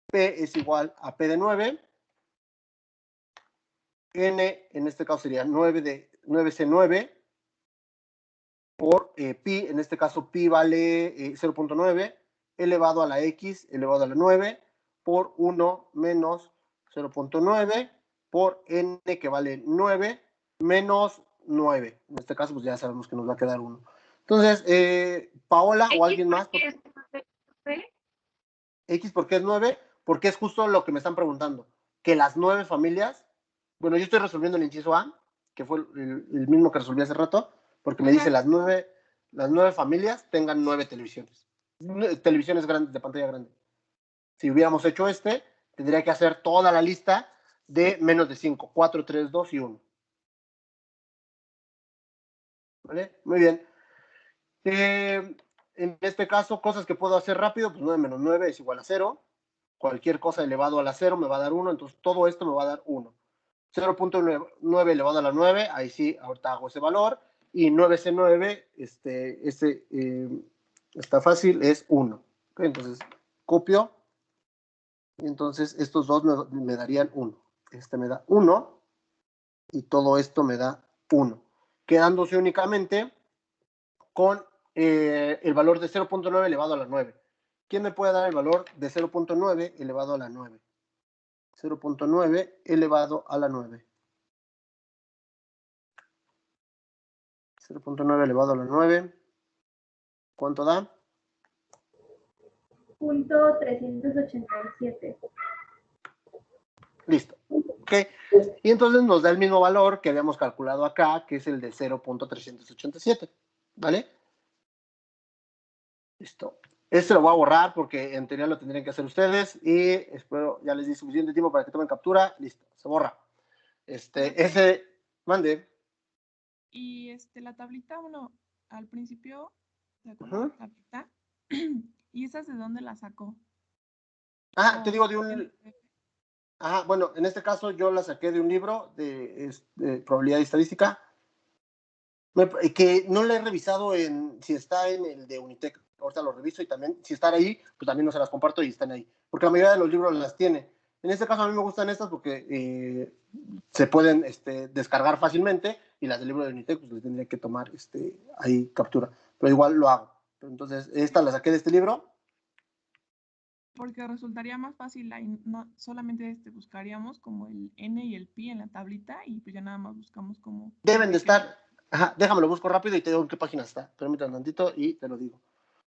P es igual a P de 9. N, en este caso sería 9C9 por pi, en este caso pi vale 0.9 elevado a la X elevado a la 9 por 1 menos 0.9 por N que vale 9 menos 9. En este caso pues ya sabemos que nos va a quedar 1. Entonces, Paola o alguien más. X, ¿por qué es 9? Porque es justo lo que me están preguntando. Que las 9 familias, bueno, yo estoy resolviendo el inciso A, que fue el mismo que resolví hace rato, porque me dice las 9 familias tengan 9 televisiones. Televisiones grandes, de pantalla grande. Si hubiéramos hecho tendría que hacer toda la lista de menos de 5. 4, 3, 2 y 1. ¿Vale? Muy bien. En este caso, cosas que puedo hacer rápido, pues 9 menos 9 es igual a 0. Cualquier cosa elevado a la 0 me va a dar 1, entonces todo esto me va a dar 1. 0.9 elevado a la 9, ahí sí, ahorita hago ese valor. Y 9C9, está fácil, es 1. ¿Okay? Entonces, copio. Y entonces estos dos me darían 1. Este me da 1 y todo esto me da 1. Quedándose únicamente con el valor de 0.9 elevado a la 9. ¿Quién me puede dar el valor de 0.9 elevado a la 9? 0.9 elevado a la 9. 0.9 elevado a la 9. ¿Cuánto da? .387. Listo. Ok. Y entonces nos da el mismo valor que habíamos calculado acá, que es el de 0.387. ¿Vale? Listo. Este lo voy a borrar porque en teoría lo tendrían que hacer ustedes y espero ya les di suficiente tiempo para que tomen captura. Listo, se borra. Ese, mande. Y la tablita, bueno, al principio sacó la tablita. ¿Y esas de dónde la sacó? Te digo de un... bueno, en este caso yo la saqué de un libro de probabilidad y estadística que no la he revisado si está en el de Unitec. Ahorita lo reviso y también, si están ahí, pues también no se las comparto y están ahí. Porque la mayoría de los libros las tiene. En este caso a mí me gustan estas porque se pueden descargar fácilmente y las del libro de Unitec pues les tendría que tomar ahí captura. Pero igual lo hago. Entonces, esta la saqué de este libro. Porque resultaría más fácil, ahí no, solamente buscaríamos como el N y el pi en la tablita y pues ya nada más buscamos como... Deben de estar, déjame lo busco rápido y te digo en qué página está. Permítame un tantito y te lo digo.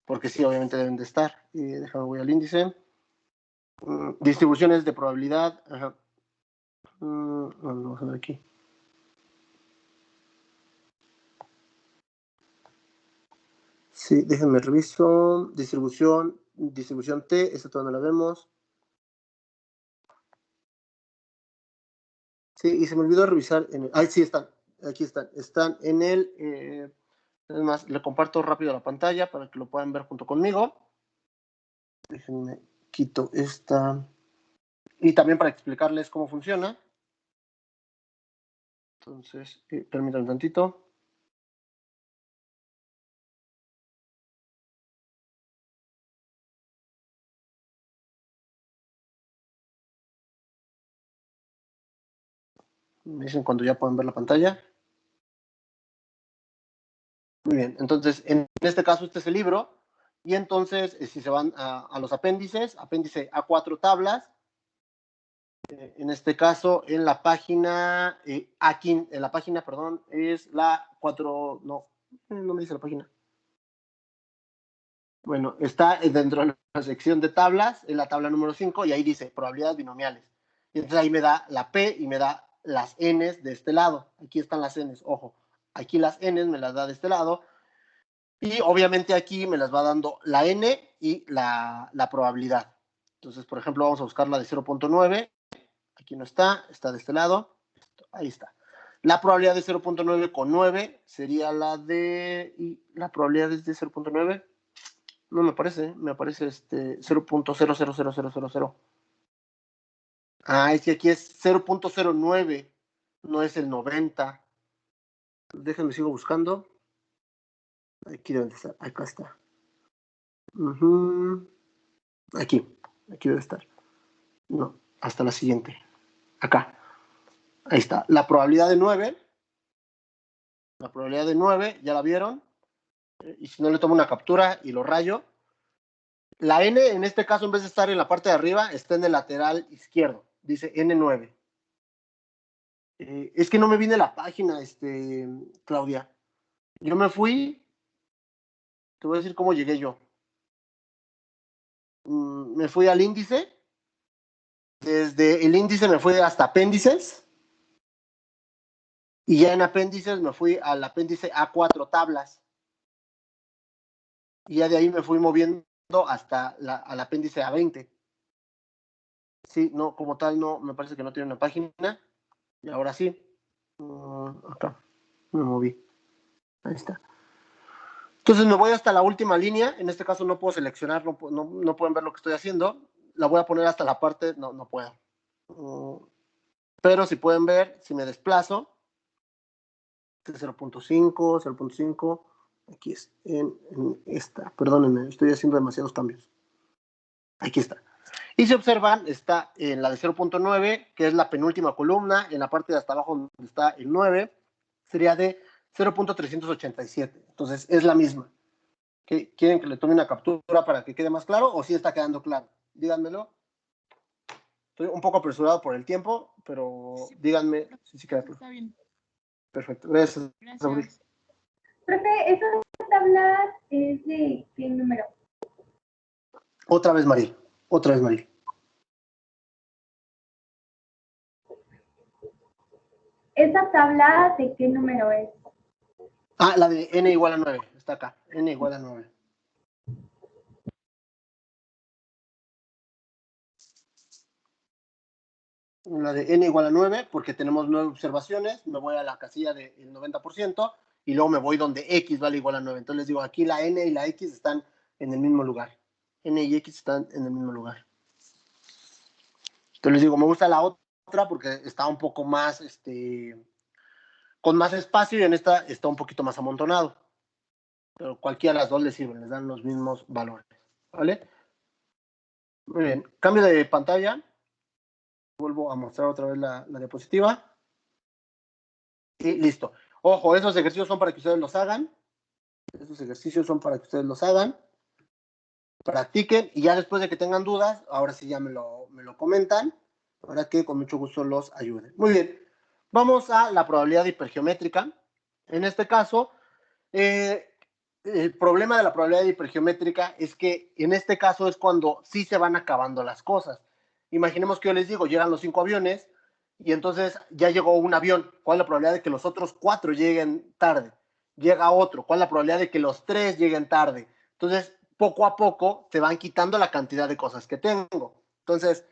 Porque sí, obviamente deben de estar. Déjame, voy al índice. Distribuciones de probabilidad. Vamos a ver aquí. Sí, déjenme reviso. Distribución T, esta todavía no la vemos. Sí, y se me olvidó revisar. Sí, están. Aquí están. Están en el... es más, le comparto rápido la pantalla para que lo puedan ver junto conmigo. Déjenme quito esta. Y también para explicarles cómo funciona. Entonces, permítanme un tantito. Me dicen cuando ya pueden ver la pantalla. Muy bien, entonces en este caso este es el libro y entonces si se van a los apéndices, apéndice A4 tablas, en este caso en la página, aquí en la página, perdón, es la 4, no me dice la página. Bueno, está dentro de la sección de tablas, en la tabla número 5 y ahí dice probabilidades binomiales. Y entonces ahí me da la P y me da las N's de este lado. Aquí están las N's, ojo. Aquí las N's me las da de este lado. Y obviamente aquí me las va dando la N y la probabilidad. Entonces, por ejemplo, vamos a buscar la de 0.9. Aquí no está, está de este lado. Ahí está. La probabilidad de 0.9 con 9 sería la de... ¿Y la probabilidad es de 0.9? No me aparece, me aparece 0.000000. Ah, es que aquí es 0.09, no es el 90. Déjenme, sigo buscando. Aquí debe estar, acá está. Aquí debe estar. No, hasta la siguiente. Acá. Ahí está. La probabilidad de 9. La probabilidad de 9, ¿ya la vieron? Y si no, le tomo una captura y lo rayo. La N, en este caso, en vez de estar en la parte de arriba, está en el lateral izquierdo. Dice N9. Es que no me viene la página, Claudia. Yo me fui. Te voy a decir cómo llegué yo. Me fui al índice. Desde el índice me fui hasta apéndices. Y ya en apéndices me fui al apéndice A4 tablas. Y ya de ahí me fui moviendo hasta al apéndice A20. Sí, no, como tal, no, me parece que no tiene una página. Y ahora sí. Acá. Me moví. Ahí está. Entonces me voy hasta la última línea. En este caso no puedo seleccionar, no pueden ver lo que estoy haciendo. La voy a poner hasta la parte, no puedo. Pero si pueden ver, si me desplazo, 0.5, aquí es en esta. Perdónenme, estoy haciendo demasiados cambios. Aquí está. Y si observan, está en la de 0.9, que es la penúltima columna, en la parte de hasta abajo donde está el 9, sería de 0.387. Entonces, es la misma. ¿Quieren que le tome una captura para que quede más claro o sí está quedando claro? Díganmelo. Estoy un poco apresurado por el tiempo, pero sí, díganme si queda claro. Está bien. Perfecto. Gracias. Gracias. Profe, ¿esa tabla es de qué número? Otra vez, Maril. ¿Esa tabla de qué número es? Ah, la de n igual a 9. Está acá. N igual a 9. La de n igual a 9, porque tenemos 9 observaciones. Me voy a la casilla del 90% y luego me voy donde x vale igual a 9. Entonces les digo, aquí la n y la x están en el mismo lugar. N y x están en el mismo lugar. Entonces les digo, me gusta la otra porque está un poco más, con más espacio, y en esta está un poquito más amontonado. Pero cualquiera de las dos les sirven, les dan los mismos valores. ¿Vale? Muy bien. Cambio de pantalla. Vuelvo a mostrar otra vez la diapositiva. Y listo. Ojo, esos ejercicios son para que ustedes los hagan. Practiquen, y ya después de que tengan dudas, ahora sí ya me lo comentan, para que con mucho gusto los ayude. Muy bien. Vamos a la probabilidad hipergeométrica. En este caso, el problema de la probabilidad hipergeométrica es que en este caso es cuando sí se van acabando las cosas. Imaginemos que yo les digo, llegan los 5 aviones y entonces ya llegó un avión. ¿Cuál es la probabilidad de que los otros 4 lleguen tarde? Llega otro. ¿Cuál es la probabilidad de que los 3 lleguen tarde? Entonces, poco a poco se van quitando la cantidad de cosas que tengo. Entonces,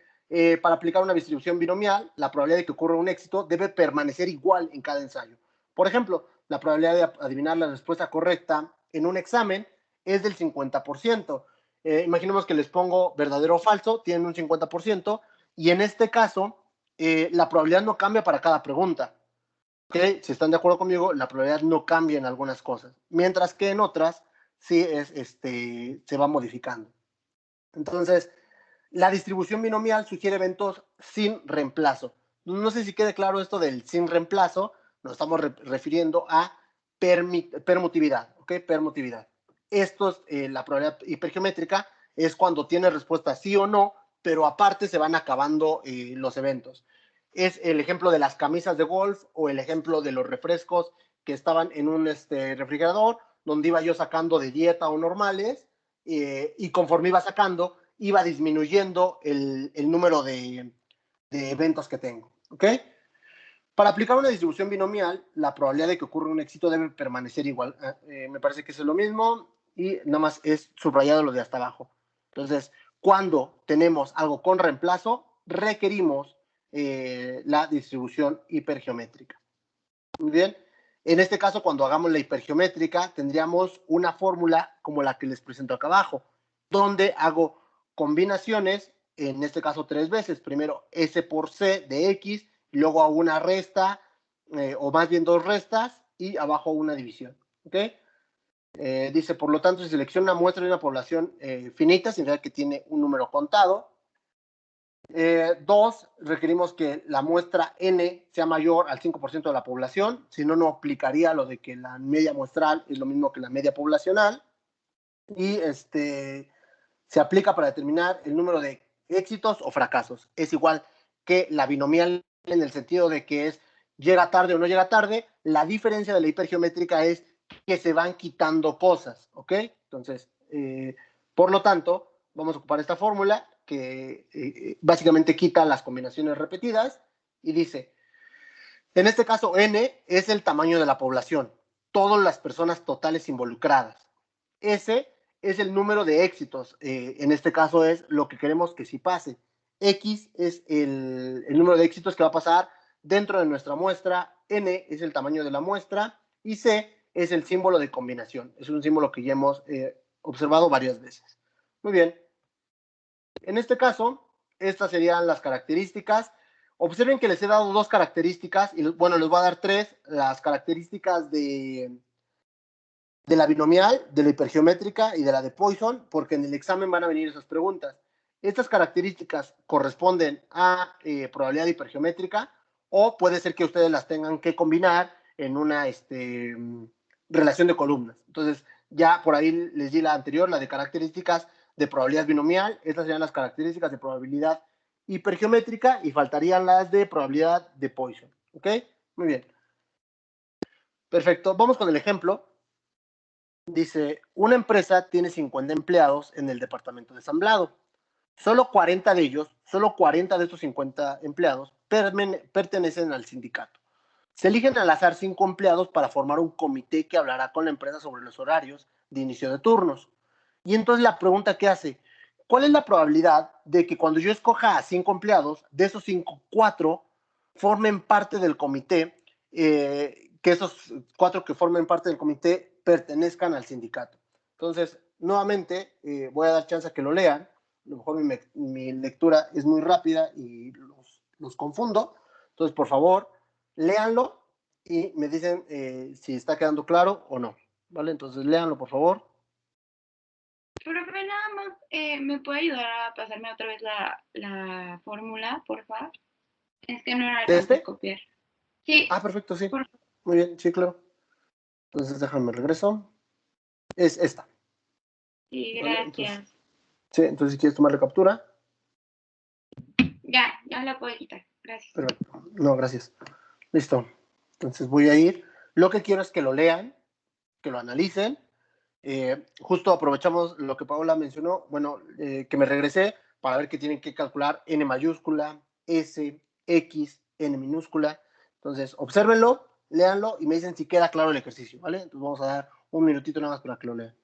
para aplicar una distribución binomial, la probabilidad de que ocurra un éxito debe permanecer igual en cada ensayo. Por ejemplo, la probabilidad de adivinar la respuesta correcta en un examen es del 50%. Imaginemos que les pongo verdadero o falso, tienen un 50%, y en este caso, la probabilidad no cambia para cada pregunta. ¿Okay? Si están de acuerdo conmigo, la probabilidad no cambia en algunas cosas, mientras que en otras sí se va modificando. Entonces, la distribución binomial sugiere eventos sin reemplazo. No sé si quede claro esto del sin reemplazo. Nos estamos refiriendo a permutividad, ¿ok? Permutividad. Esto es la probabilidad hipergeométrica, es cuando tiene respuesta sí o no, pero aparte se van acabando los eventos. Es el ejemplo de las camisas de golf o el ejemplo de los refrescos que estaban en un refrigerador, donde iba yo sacando de dieta o normales, y conforme iba sacando, iba disminuyendo el número de eventos que tengo, ¿ok? Para aplicar una distribución binomial, la probabilidad de que ocurra un éxito debe permanecer igual. Me parece que es lo mismo y nada más es subrayado lo de hasta abajo. Entonces, cuando tenemos algo con reemplazo, requerimos la distribución hipergeométrica. Muy bien. En este caso, cuando hagamos la hipergeométrica, tendríamos una fórmula como la que les presento acá abajo, donde hago combinaciones, en este caso 3 veces. Primero S por C de X, luego hago una resta, o más bien 2 restas, y abajo una división. ¿Ok? Dice, por lo tanto, si selecciona una muestra de una población finita, significa que tiene un número contado. 2, requerimos que la muestra N sea mayor al 5% de la población, si no, no aplicaría lo de que la media muestral es lo mismo que la media poblacional. Y se aplica para determinar el número de éxitos o fracasos. Es igual que la binomial en el sentido de que es llega tarde o no llega tarde. La diferencia de la hipergeométrica es que se van quitando cosas, ¿ok? Entonces, por lo tanto, vamos a ocupar esta fórmula que básicamente quita las combinaciones repetidas y dice, en este caso N es el tamaño de la población, todas las personas totales involucradas. S es el número de éxitos, en este caso es lo que queremos que sí pase. X es el número de éxitos que va a pasar dentro de nuestra muestra, N es el tamaño de la muestra y C es el símbolo de combinación. Es un símbolo que ya hemos observado varias veces. Muy bien. En este caso, estas serían las características. Observen que les he dado 2 características, y bueno, les voy a dar 3, las características de la binomial, de la hipergeométrica y de la de Poisson, porque en el examen van a venir esas preguntas. Estas características corresponden a probabilidad hipergeométrica, o puede ser que ustedes las tengan que combinar en una relación de columnas. Entonces, ya por ahí les di la anterior, la de características de probabilidad binomial. Estas serían las características de probabilidad hipergeométrica y faltarían las de probabilidad de Poisson. ¿Ok? Muy bien. Perfecto. Vamos con el ejemplo. Dice, una empresa tiene 50 empleados en el departamento de ensamblado. Solo 40 de ellos, solo 40 de estos 50 empleados pertenecen al sindicato. Se eligen al azar 5 empleados para formar un comité que hablará con la empresa sobre los horarios de inicio de turnos. Y entonces la pregunta que hace, ¿cuál es la probabilidad de que cuando yo escoja a 5 empleados, de esos 5, 4 formen parte del comité, que esos 4 que formen parte del comité pertenezcan al sindicato? Entonces, nuevamente, voy a dar chance a que lo lean. A lo mejor mi lectura es muy rápida y los confundo. Entonces, por favor, léanlo y me dicen si está quedando claro o no. ¿Vale? Entonces, léanlo, por favor. Profe, nada más, ¿me puede ayudar a pasarme otra vez la fórmula, por favor? Es que no era alcanzé a copiar. Sí. Ah, perfecto, sí. Muy bien, sí, claro. Entonces, déjame regreso. Es esta. Sí, ¿Vale? gracias. Entonces, si quieres tomar la captura. Ya la puedo quitar. Gracias. Perfecto. No, gracias. Listo. Entonces voy a ir. Lo que quiero es que lo lean, que lo analicen. Justo aprovechamos lo que Paola mencionó, bueno, que me regresé para ver que tienen que calcular N mayúscula, S, X, N minúscula. Entonces, obsérvenlo, léanlo y me dicen si queda claro el ejercicio, ¿vale? Entonces vamos a dar un minutito nada más para que lo lean.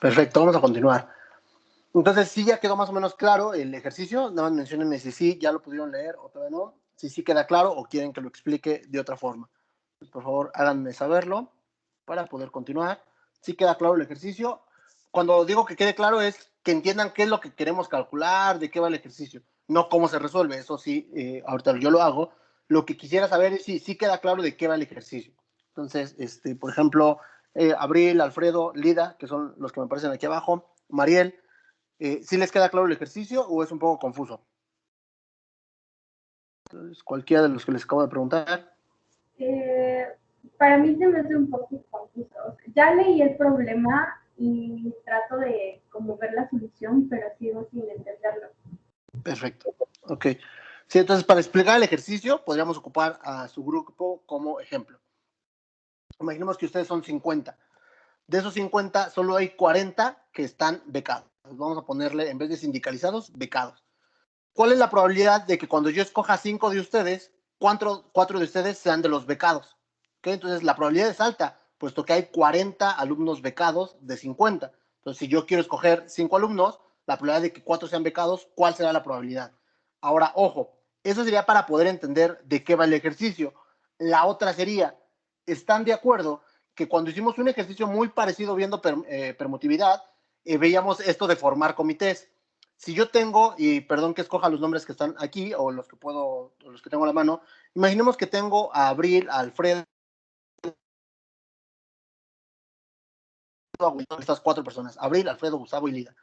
Perfecto, vamos a continuar. Entonces, sí, ya quedó más o menos claro el ejercicio. Nada más menciónenme si sí, ya lo pudieron leer o todavía no. Si sí queda claro o quieren que lo explique de otra forma. Pues, por favor, háganme saberlo para poder continuar. Sí queda claro el ejercicio. Cuando digo que quede claro es que entiendan qué es lo que queremos calcular, de qué va el ejercicio, no cómo se resuelve. Eso sí, ahorita yo lo hago. lo que quisiera saber es si queda claro de qué va el ejercicio. Entonces, por ejemplo, Abril, Alfredo, Lida, que son los que me aparecen aquí abajo, Mariel, ¿sí les queda claro el ejercicio o es un poco confuso? Entonces, cualquiera de los que les acabo de preguntar. Para mí se me hace un poco confuso. Ya leí el problema y trato de como ver la solución, pero sigo sin entenderlo. Perfecto. Ok. Sí, entonces para explicar el ejercicio podríamos ocupar a su grupo como ejemplo. Imaginemos que ustedes son 50. De esos 50, solo hay 40 que están becados. Vamos a ponerle, en vez de sindicalizados, becados. ¿Cuál es la probabilidad de que cuando yo escoja 5 de ustedes, 4 de ustedes sean de los becados? ¿Okay? Entonces la probabilidad es alta, puesto que hay 40 alumnos becados de 50. Entonces, si yo quiero escoger 5 alumnos, la probabilidad de que 4 sean becados, ¿cuál será la probabilidad? Ahora, ojo, eso sería para poder entender de qué va el ejercicio. La otra sería, ¿están de acuerdo que cuando hicimos un ejercicio muy parecido viendo permutividad, veíamos esto de formar comités? Si yo tengo, y perdón que escoja los nombres que están aquí, o los que puedo, o los que tengo a la mano, imaginemos que tengo a Abril, a Alfredo, estas 4 personas, Abril, Alfredo, Gustavo y Lida.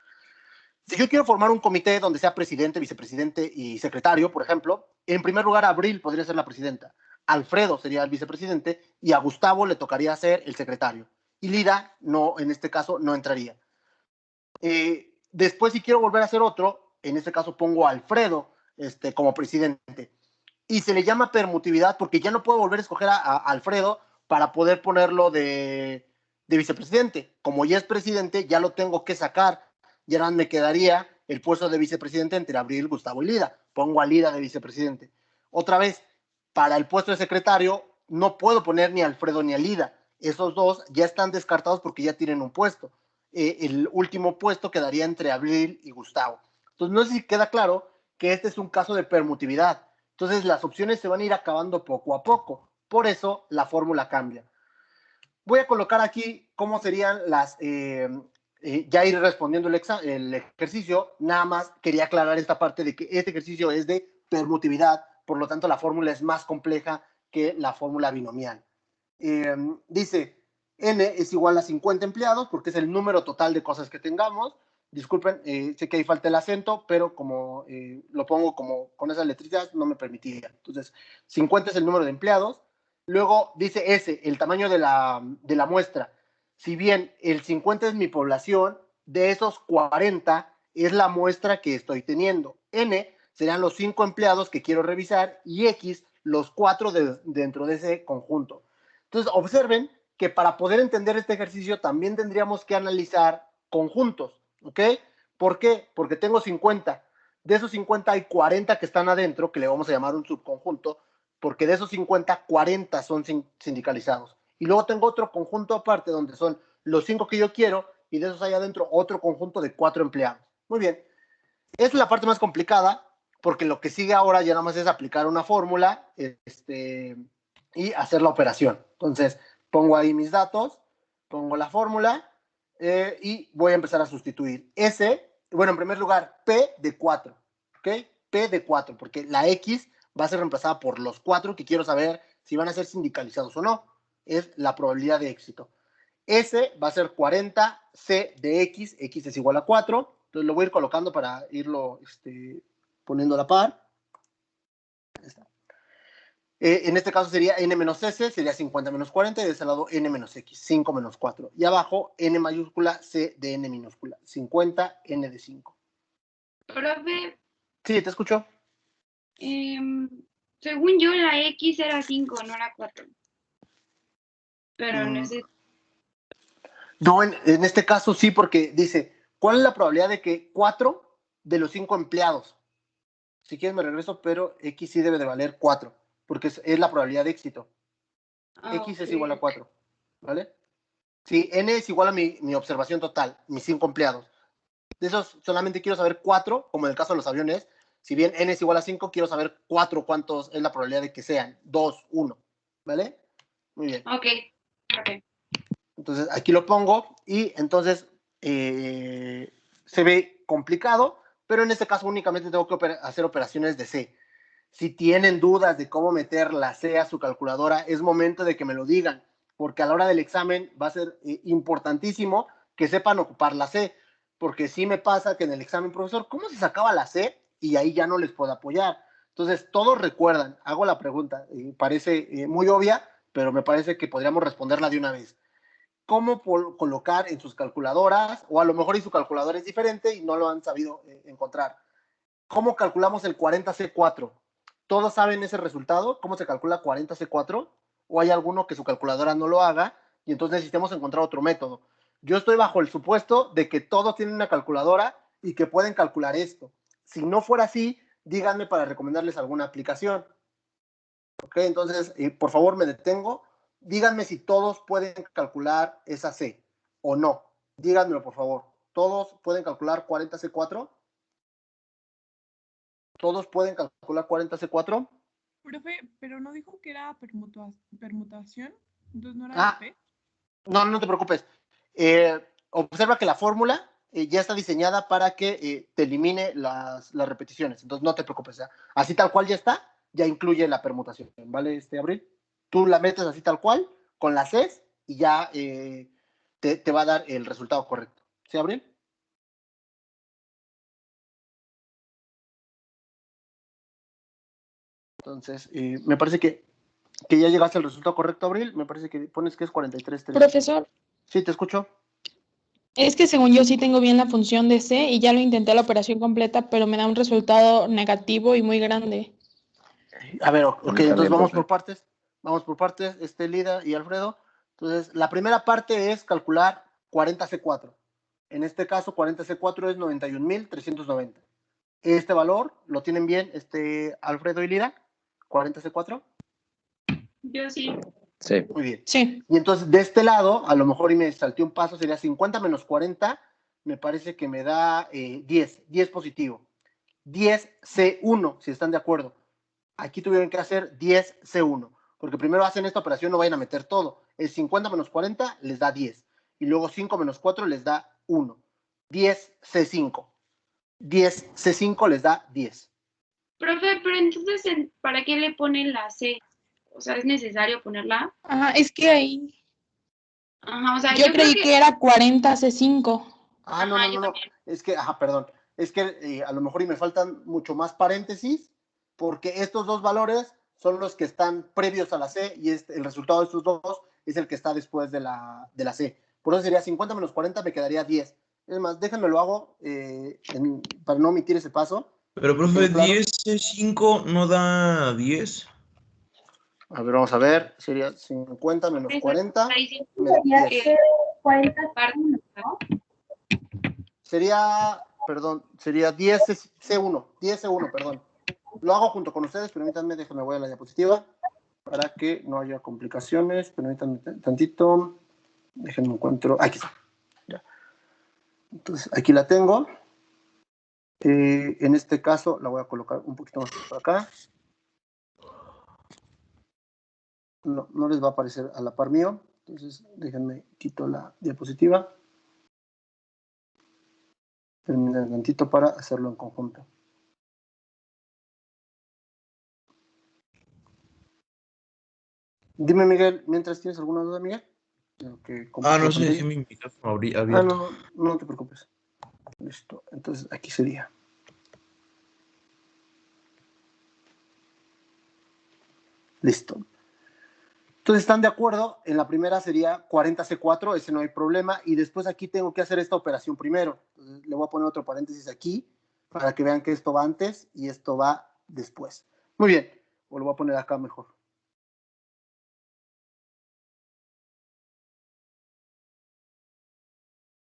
Si yo quiero formar un comité donde sea presidente, vicepresidente y secretario, por ejemplo, en primer lugar Abril podría ser la presidenta, Alfredo sería el vicepresidente y a Gustavo le tocaría ser el secretario. Y Lida, no, en este caso, no entraría. Después, si quiero volver a hacer otro, en este caso pongo a Alfredo como presidente. Y se le llama permutividad porque ya no puedo volver a escoger a Alfredo para poder ponerlo de vicepresidente. Como ya es presidente, ya lo tengo que sacar. Ya no me quedaría el puesto de vicepresidente entre Abril, Gustavo y Lida. Pongo a Lida de vicepresidente. Otra vez, para el puesto de secretario, no puedo poner ni a Alfredo ni a Lida. Esos dos ya están descartados porque ya tienen un puesto. El último puesto quedaría entre Abril y Gustavo. Entonces, no sé si queda claro que este es un caso de permutividad. Entonces, las opciones se van a ir acabando poco a poco. Por eso, la fórmula cambia. Voy a colocar aquí cómo serían las... ya ir respondiendo el ejercicio. Nada más quería aclarar esta parte de que este ejercicio es de permutividad. Por lo tanto, la fórmula es más compleja que la fórmula binomial. Dice, n es igual a 50 empleados porque es el número total de cosas que tengamos. Disculpen, sé que ahí falta el acento, pero como lo pongo como con esas letritas, no me permitiría. Entonces, 50 es el número de empleados. Luego dice S, el tamaño de la muestra. Si bien el 50 es mi población, de esos 40 es la muestra que estoy teniendo. N serán los 5 empleados que quiero revisar y X los 4 dentro de ese conjunto. Entonces, observen que para poder entender este ejercicio también tendríamos que analizar conjuntos. ¿Ok? ¿Por qué? Porque tengo 50. De esos 50 hay 40 que están adentro, que le vamos a llamar un subconjunto, porque de esos 50, 40 son sindicalizados. Y luego tengo otro conjunto aparte donde son los 5 que yo quiero y de esos hay adentro otro conjunto de 4 empleados. Muy bien. Es la parte más complicada porque lo que sigue ahora ya nada más es aplicar una fórmula y hacer la operación. Entonces, pongo ahí mis datos, pongo la fórmula y voy a empezar a sustituir. Bueno, en primer lugar, P de 4, ¿ok? P de 4, porque la X va a ser reemplazada por los 4 que quiero saber si van a ser sindicalizados o no. Es la probabilidad de éxito. S va a ser 40, C de X, X es igual a 4. Entonces lo voy a ir colocando para irlo poniendo a la par. En este caso sería n menos s, sería 50 menos 40, y de ese lado n menos x, 5 menos 4. Y abajo n mayúscula, c de n minúscula, 50, n de 5. Profe. Sí, te escucho. Según yo, la x era 5, no era 4. Pero no sé. No, en este caso sí, porque dice, ¿cuál es la probabilidad de que 4 de los 5 empleados? Si quieres me regreso, pero x sí debe de valer 4, porque es la probabilidad de éxito. X es igual a 4, ¿vale? Sí, n es igual a mi observación total, mis 5 empleados. De esos solamente quiero saber 4, como en el caso de los aviones. Si bien n es igual a 5, quiero saber 4 cuántos es la probabilidad de que sean. 2, 1, ¿vale? Muy bien. Ok. Entonces aquí lo pongo y entonces se ve complicado, pero en este caso únicamente tengo que hacer operaciones de C. Si tienen dudas de cómo meter la C a su calculadora, es momento de que me lo digan, porque a la hora del examen va a ser importantísimo que sepan ocupar la C, porque sí me pasa que en el examen, profesor, ¿cómo se sacaba la C? Y ahí ya no les puedo apoyar. Entonces, todos recuerdan, hago la pregunta, parece muy obvia, pero me parece que podríamos responderla de una vez. ¿Cómo colocar en sus calculadoras, o a lo mejor y su calculadora es diferente y no lo han sabido encontrar? ¿Cómo calculamos el 40C4? ¿Todos saben ese resultado? ¿Cómo se calcula 40C4? ¿O hay alguno que su calculadora no lo haga y entonces necesitamos encontrar otro método? Yo estoy bajo el supuesto de que todos tienen una calculadora y que pueden calcular esto. Si no fuera así, díganme para recomendarles alguna aplicación. ¿Ok? Entonces, por favor, me detengo. Díganme si todos pueden calcular esa C o no. Díganmelo, por favor. ¿Todos pueden calcular 40C4? ¿Todos pueden calcular 40C4? Profe, pero no dijo que era permutación, entonces no era de P. No te preocupes. Observa que la fórmula ya está diseñada para que te elimine las repeticiones, entonces no te preocupes. ¿Ya? Así tal cual ya está, ya incluye la permutación, ¿vale, Abril? Tú la metes así tal cual, con las Cs, y ya te va a dar el resultado correcto. ¿Sí, Abril? Entonces, me parece que ya llegaste al resultado correcto, Abril. Me parece que pones que es 43.3. Profesor. Sí, te escucho. Es que según yo sí tengo bien la función de C y ya lo intenté la operación completa, pero me da un resultado negativo y muy grande. A ver, ok, entonces vamos por partes. Vamos por partes, Lida y Alfredo. Entonces, la primera parte es calcular 40C4. En este caso, 40C4 es 91.390. Este valor, ¿lo tienen bien, Alfredo y Lida? ¿40C4? Yo sí. Sí. Muy bien. Sí. Y entonces, de este lado, a lo mejor y me salté un paso, sería 50 menos 40, me parece que me da 10 positivo. 10C1, si están de acuerdo. Aquí tuvieron que hacer 10C1, porque primero hacen esta operación, no vayan a meter todo. El 50 menos 40 les da 10, y luego 5 menos 4 les da 1. 10C5. 10C5 les da 10. Profe, pero entonces, ¿para qué le ponen la C? O sea, ¿es necesario ponerla? Ajá, es que ahí... Ajá, o sea, yo creí que era 40C5. Ah, no. Es que, perdón. Es que a lo mejor y me faltan mucho más paréntesis, porque estos dos valores son los que están previos a la C y el resultado de estos dos es el que está después de la C. Por eso sería 50 menos 40, me quedaría 10. Es más, déjenme lo hago para no omitir ese paso. Pero, profe, claro. 10C5 no da 10. A ver, vamos a ver. Sería 50 menos 40. Sería 40, ¿no? Sería 10C1. 10C1, perdón. Lo hago junto con ustedes, permítanme, déjenme voy a la diapositiva para que no haya complicaciones. Permítanme tantito. Déjenme encuentro. Aquí está. Ya. Entonces, aquí la tengo. En este caso, la voy a colocar un poquito más por acá. No les va a aparecer a la par mío. Entonces, déjenme quito la diapositiva. Terminar tantito para hacerlo en conjunto. Dime, Miguel, mientras tienes alguna duda, Miguel. No sé si mi micrófono abierto. No te preocupes. Listo. Entonces, aquí sería. Listo. Entonces, ¿están de acuerdo? En la primera sería 40C4, ese no hay problema. Y después aquí tengo que hacer esta operación primero. Entonces, le voy a poner otro paréntesis aquí para que vean que esto va antes y esto va después. Muy bien. O lo voy a poner acá mejor.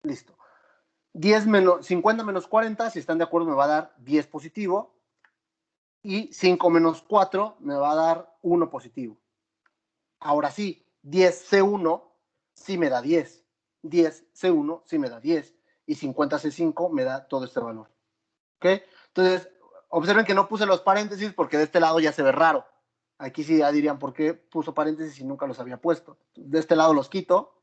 Listo. 50 menos 40, si están de acuerdo, me va a dar 10 positivo. Y 5 menos 4 me va a dar 1 positivo. Ahora sí, 10C1 sí me da 10. 10C1 sí me da 10. Y 50C5 me da todo este valor. ¿Ok? Entonces, observen que no puse los paréntesis porque de este lado ya se ve raro. Aquí sí ya dirían por qué puso paréntesis y nunca los había puesto. De este lado los quito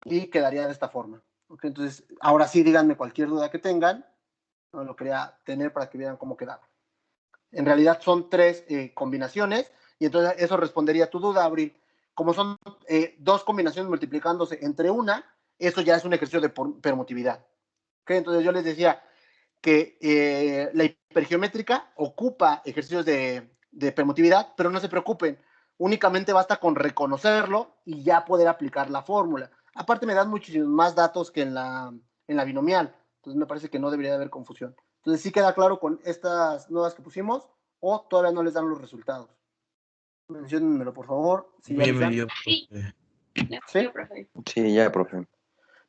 y quedaría de esta forma. ¿Ok? Entonces, ahora sí díganme cualquier duda que tengan. No lo quería tener para que vieran cómo quedaba. En realidad son 3 combinaciones, y entonces eso respondería a tu duda, Abril. Como son 2 combinaciones multiplicándose entre una, eso ya es un ejercicio de permutividad. ¿Okay? Entonces yo les decía que la hipergeométrica ocupa ejercicios de permutividad, pero no se preocupen, únicamente basta con reconocerlo y ya poder aplicar la fórmula. Aparte me dan muchísimos más datos que en la binomial, entonces me parece que no debería de haber confusión. Entonces sí queda claro con estas nuevas que pusimos, o todavía no les dan los resultados. Menciónenmelo, por favor. Si ya les dan. Sí. ¿Sí? Sí, ya, profe.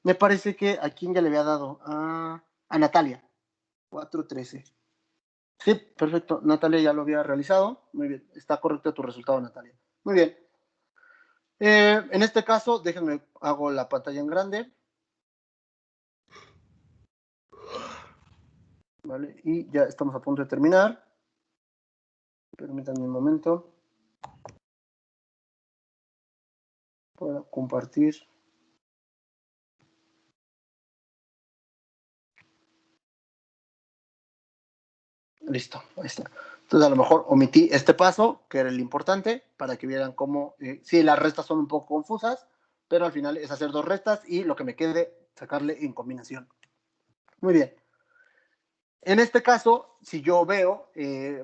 Me parece que a quién ya le había dado. A Natalia. 4:13. Sí, perfecto. Natalia ya lo había realizado. Muy bien. Está correcto tu resultado, Natalia. Muy bien. En este caso, déjenme, hago la pantalla en grande. Vale, y ya estamos a punto de terminar. Permítanme un momento. Para compartir. Listo, ahí está. Entonces a lo mejor omití este paso, que era el importante, para que vieran cómo, sí, las restas son un poco confusas, pero al final es hacer 2 restas y lo que me quede, sacarle en combinación. Muy bien. En este caso, si yo veo,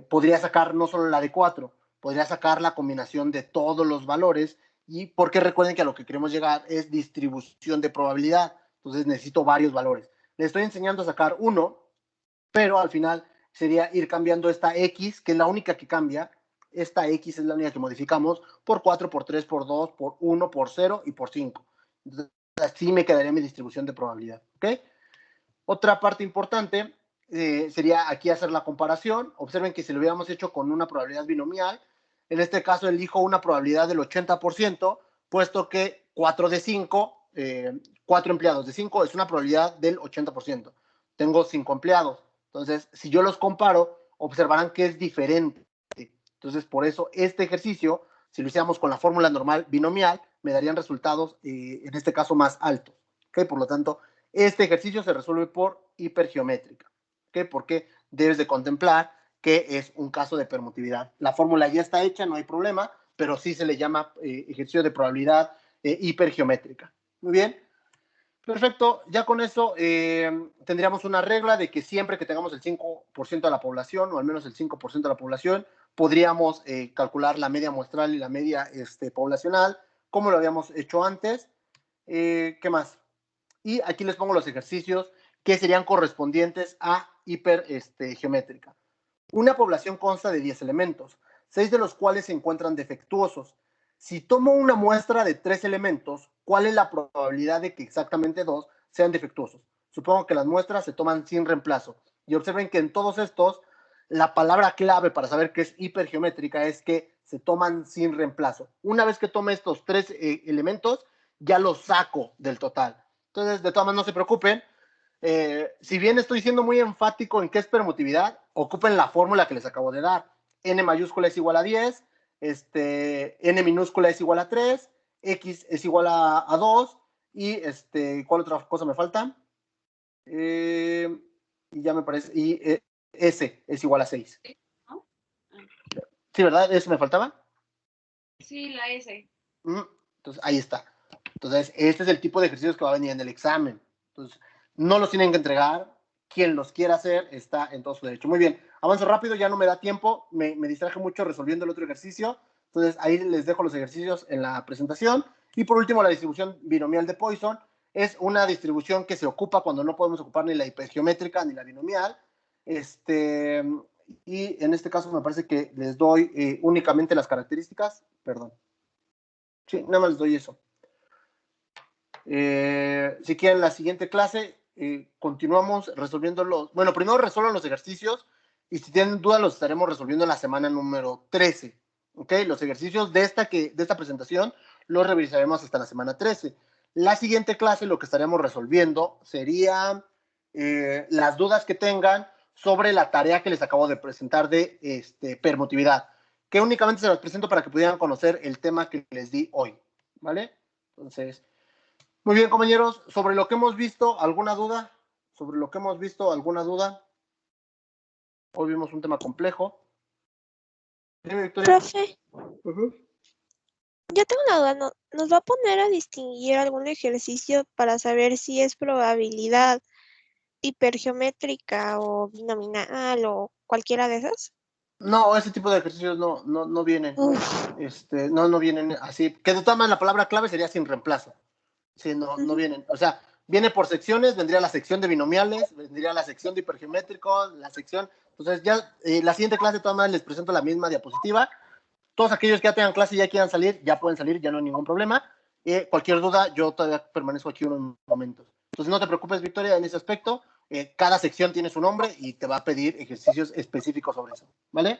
podría sacar no solo la de 4, podría sacar la combinación de todos los valores, y porque recuerden que a lo que queremos llegar es distribución de probabilidad, entonces necesito varios valores. Le estoy enseñando a sacar 1, pero al final sería ir cambiando esta X, que es la única que cambia. Esta X es la única que modificamos por 4, por 3, por 2, por 1, por 0 y por 5. Entonces, así me quedaría mi distribución de probabilidad. ¿Okay? Otra parte importante sería aquí hacer la comparación. Observen que si lo hubiéramos hecho con una probabilidad binomial, en este caso elijo una probabilidad del 80%, puesto que 4 de 5, 4 empleados de 5 es una probabilidad del 80%. Tengo 5 empleados. Entonces, si yo los comparo, observarán que es diferente. Entonces, por eso este ejercicio, si lo hiciéramos con la fórmula normal binomial, me darían resultados, en este caso, más altos. ¿Okay? Por lo tanto, este ejercicio se resuelve por hipergeométrica. ¿Okay? Porque debes de contemplar que es un caso de permutividad. La fórmula ya está hecha, no hay problema, pero sí se le llama ejercicio de probabilidad hipergeométrica. Muy bien. Perfecto, ya con eso tendríamos una regla de que siempre que tengamos el 5% de la población, o al menos el 5% de la población, podríamos calcular la media muestral y la media poblacional, como lo habíamos hecho antes. ¿Qué más? Y aquí les pongo los ejercicios que serían correspondientes a hipergeométrica. Una población consta de 10 elementos, 6 de los cuales se encuentran defectuosos. Si tomo una muestra de 3 elementos, ¿cuál es la probabilidad de que exactamente 2 sean defectuosos? Supongo que las muestras se toman sin reemplazo. Y observen que en todos estos, la palabra clave para saber que es hipergeométrica es que se toman sin reemplazo. Una vez que tome estos 3 elementos, ya los saco del total. Entonces, de todas maneras, no se preocupen. Si bien estoy siendo muy enfático en qué es permutividad, ocupen la fórmula que les acabo de dar. N mayúscula es igual a 10, N minúscula es igual a 3, X es igual a 2, y ¿cuál otra cosa me falta? Y ya me parece, y S es igual a 6. Sí, ¿verdad? ¿Eso me faltaba? Sí, la S. Entonces, ahí está. Entonces, este es el tipo de ejercicios que va a venir en el examen. Entonces, no los tienen que entregar. Quien los quiera hacer está en todo su derecho. Muy bien, avanzo rápido, ya no me da tiempo. Me distraje mucho resolviendo el otro ejercicio. Entonces, ahí les dejo los ejercicios en la presentación. Y por último, la distribución binomial de Poisson es una distribución que se ocupa cuando no podemos ocupar ni la hipergeométrica ni la binomial. Y en este caso me parece que les doy únicamente las características. Perdón. Sí, nada más les doy eso. Si quieren la siguiente clase, continuamos resolviendo los... Bueno, primero resuelvan los ejercicios y si tienen dudas los estaremos resolviendo en la semana número 13. ¿Ok? Los ejercicios de esta presentación los revisaremos hasta la semana 13. La siguiente clase lo que estaremos resolviendo sería las dudas que tengan sobre la tarea que les acabo de presentar de permutividad, que únicamente se las presento para que pudieran conocer el tema que les di hoy. ¿Vale? Entonces... Muy bien, compañeros, sobre lo que hemos visto, ¿alguna duda? ¿Sobre lo que hemos visto, alguna duda? Hoy vimos un tema complejo. Dime, Victoria. Profe, yo tengo una duda, ¿nos va a poner a distinguir algún ejercicio para saber si es probabilidad hipergeométrica o binominal o cualquiera de esas? No, ese tipo de ejercicios no vienen. Uf. No vienen así. Que de todas maneras la palabra clave sería sin reemplazo. Sí, no vienen. O sea, viene por secciones, vendría la sección de binomiales, vendría la sección de hipergeométricos, la sección. Entonces, ya la siguiente clase, de todas maneras, les presento la misma diapositiva. Todos aquellos que ya tengan clase y ya quieran salir, ya pueden salir, ya no hay ningún problema. Cualquier duda, yo todavía permanezco aquí unos momentos. Entonces, no te preocupes, Victoria, en ese aspecto. Cada sección tiene su nombre y te va a pedir ejercicios específicos sobre eso, ¿vale?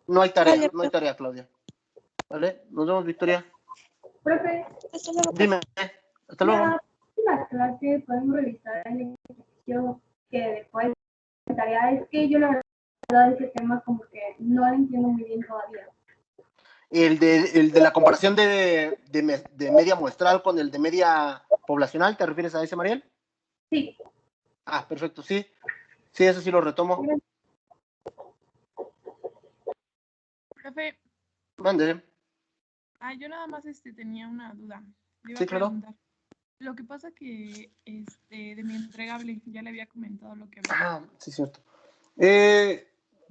No hay tarea, Vale, no hay tarea, Claudia. ¿Vale? Nos vemos, Victoria. Profe, hasta luego, profe. Dime, hasta luego. la próxima clase podemos revisar el ejercicio que después de tarea. Es que yo la verdad ese tema como que no lo entiendo muy bien todavía. El de la comparación de media muestral con el de media poblacional, ¿te refieres a ese, Mariel? Sí. Ah, perfecto, sí. Sí, eso sí lo retomo. Profe, Mande. yo nada más tenía una duda. Le iba Sí, a claro. preguntar. Lo que pasa que de mi entregable, ya le había comentado lo que había. Sí, cierto.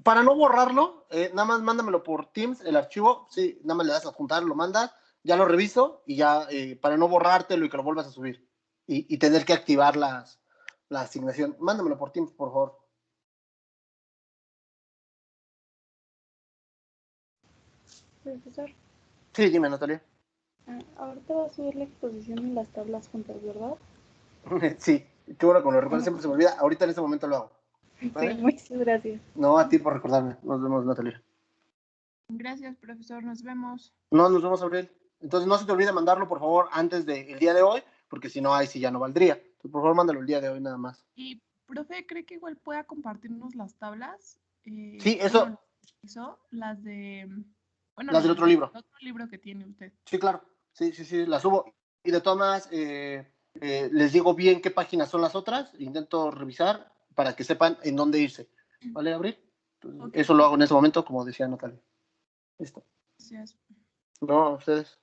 Para no borrarlo, nada más mándamelo por Teams, el archivo. Sí, nada más le das a adjuntar, lo mandas, ya lo reviso y ya, para no borrártelo y que lo vuelvas a subir. Y tener que activar la asignación. Mándamelo por Teams, por favor. Profesor, Sí, dime, Natalia. ahorita va a subir la exposición y las tablas juntas, ¿verdad? Sí, qué bueno, con lo recuerdo, siempre se me olvida. Ahorita en este momento lo hago. ¿Vale? Sí, muchas gracias. No, a ti por recordarme. Nos vemos, Natalia. Gracias, profesor. Nos vemos. No, nos vemos, Abril. Entonces, no se te olvide mandarlo, por favor, antes del día de hoy, porque si no, ahí sí ya no valdría. Entonces, por favor, mándalo el día de hoy nada más. Y, profe, ¿cree que igual pueda compartirnos las tablas? Sí, eso. Bueno, las de... Bueno, Las del otro libro. El otro libro que tiene usted. Sí, claro. Sí, las subo. Y de todas maneras, les digo bien qué páginas son las otras. Intento revisar para que sepan en dónde irse. ¿Vale, Abril? Entonces, okay. Eso lo hago en ese momento, como decía Natalia. Listo. Gracias. No, a ustedes.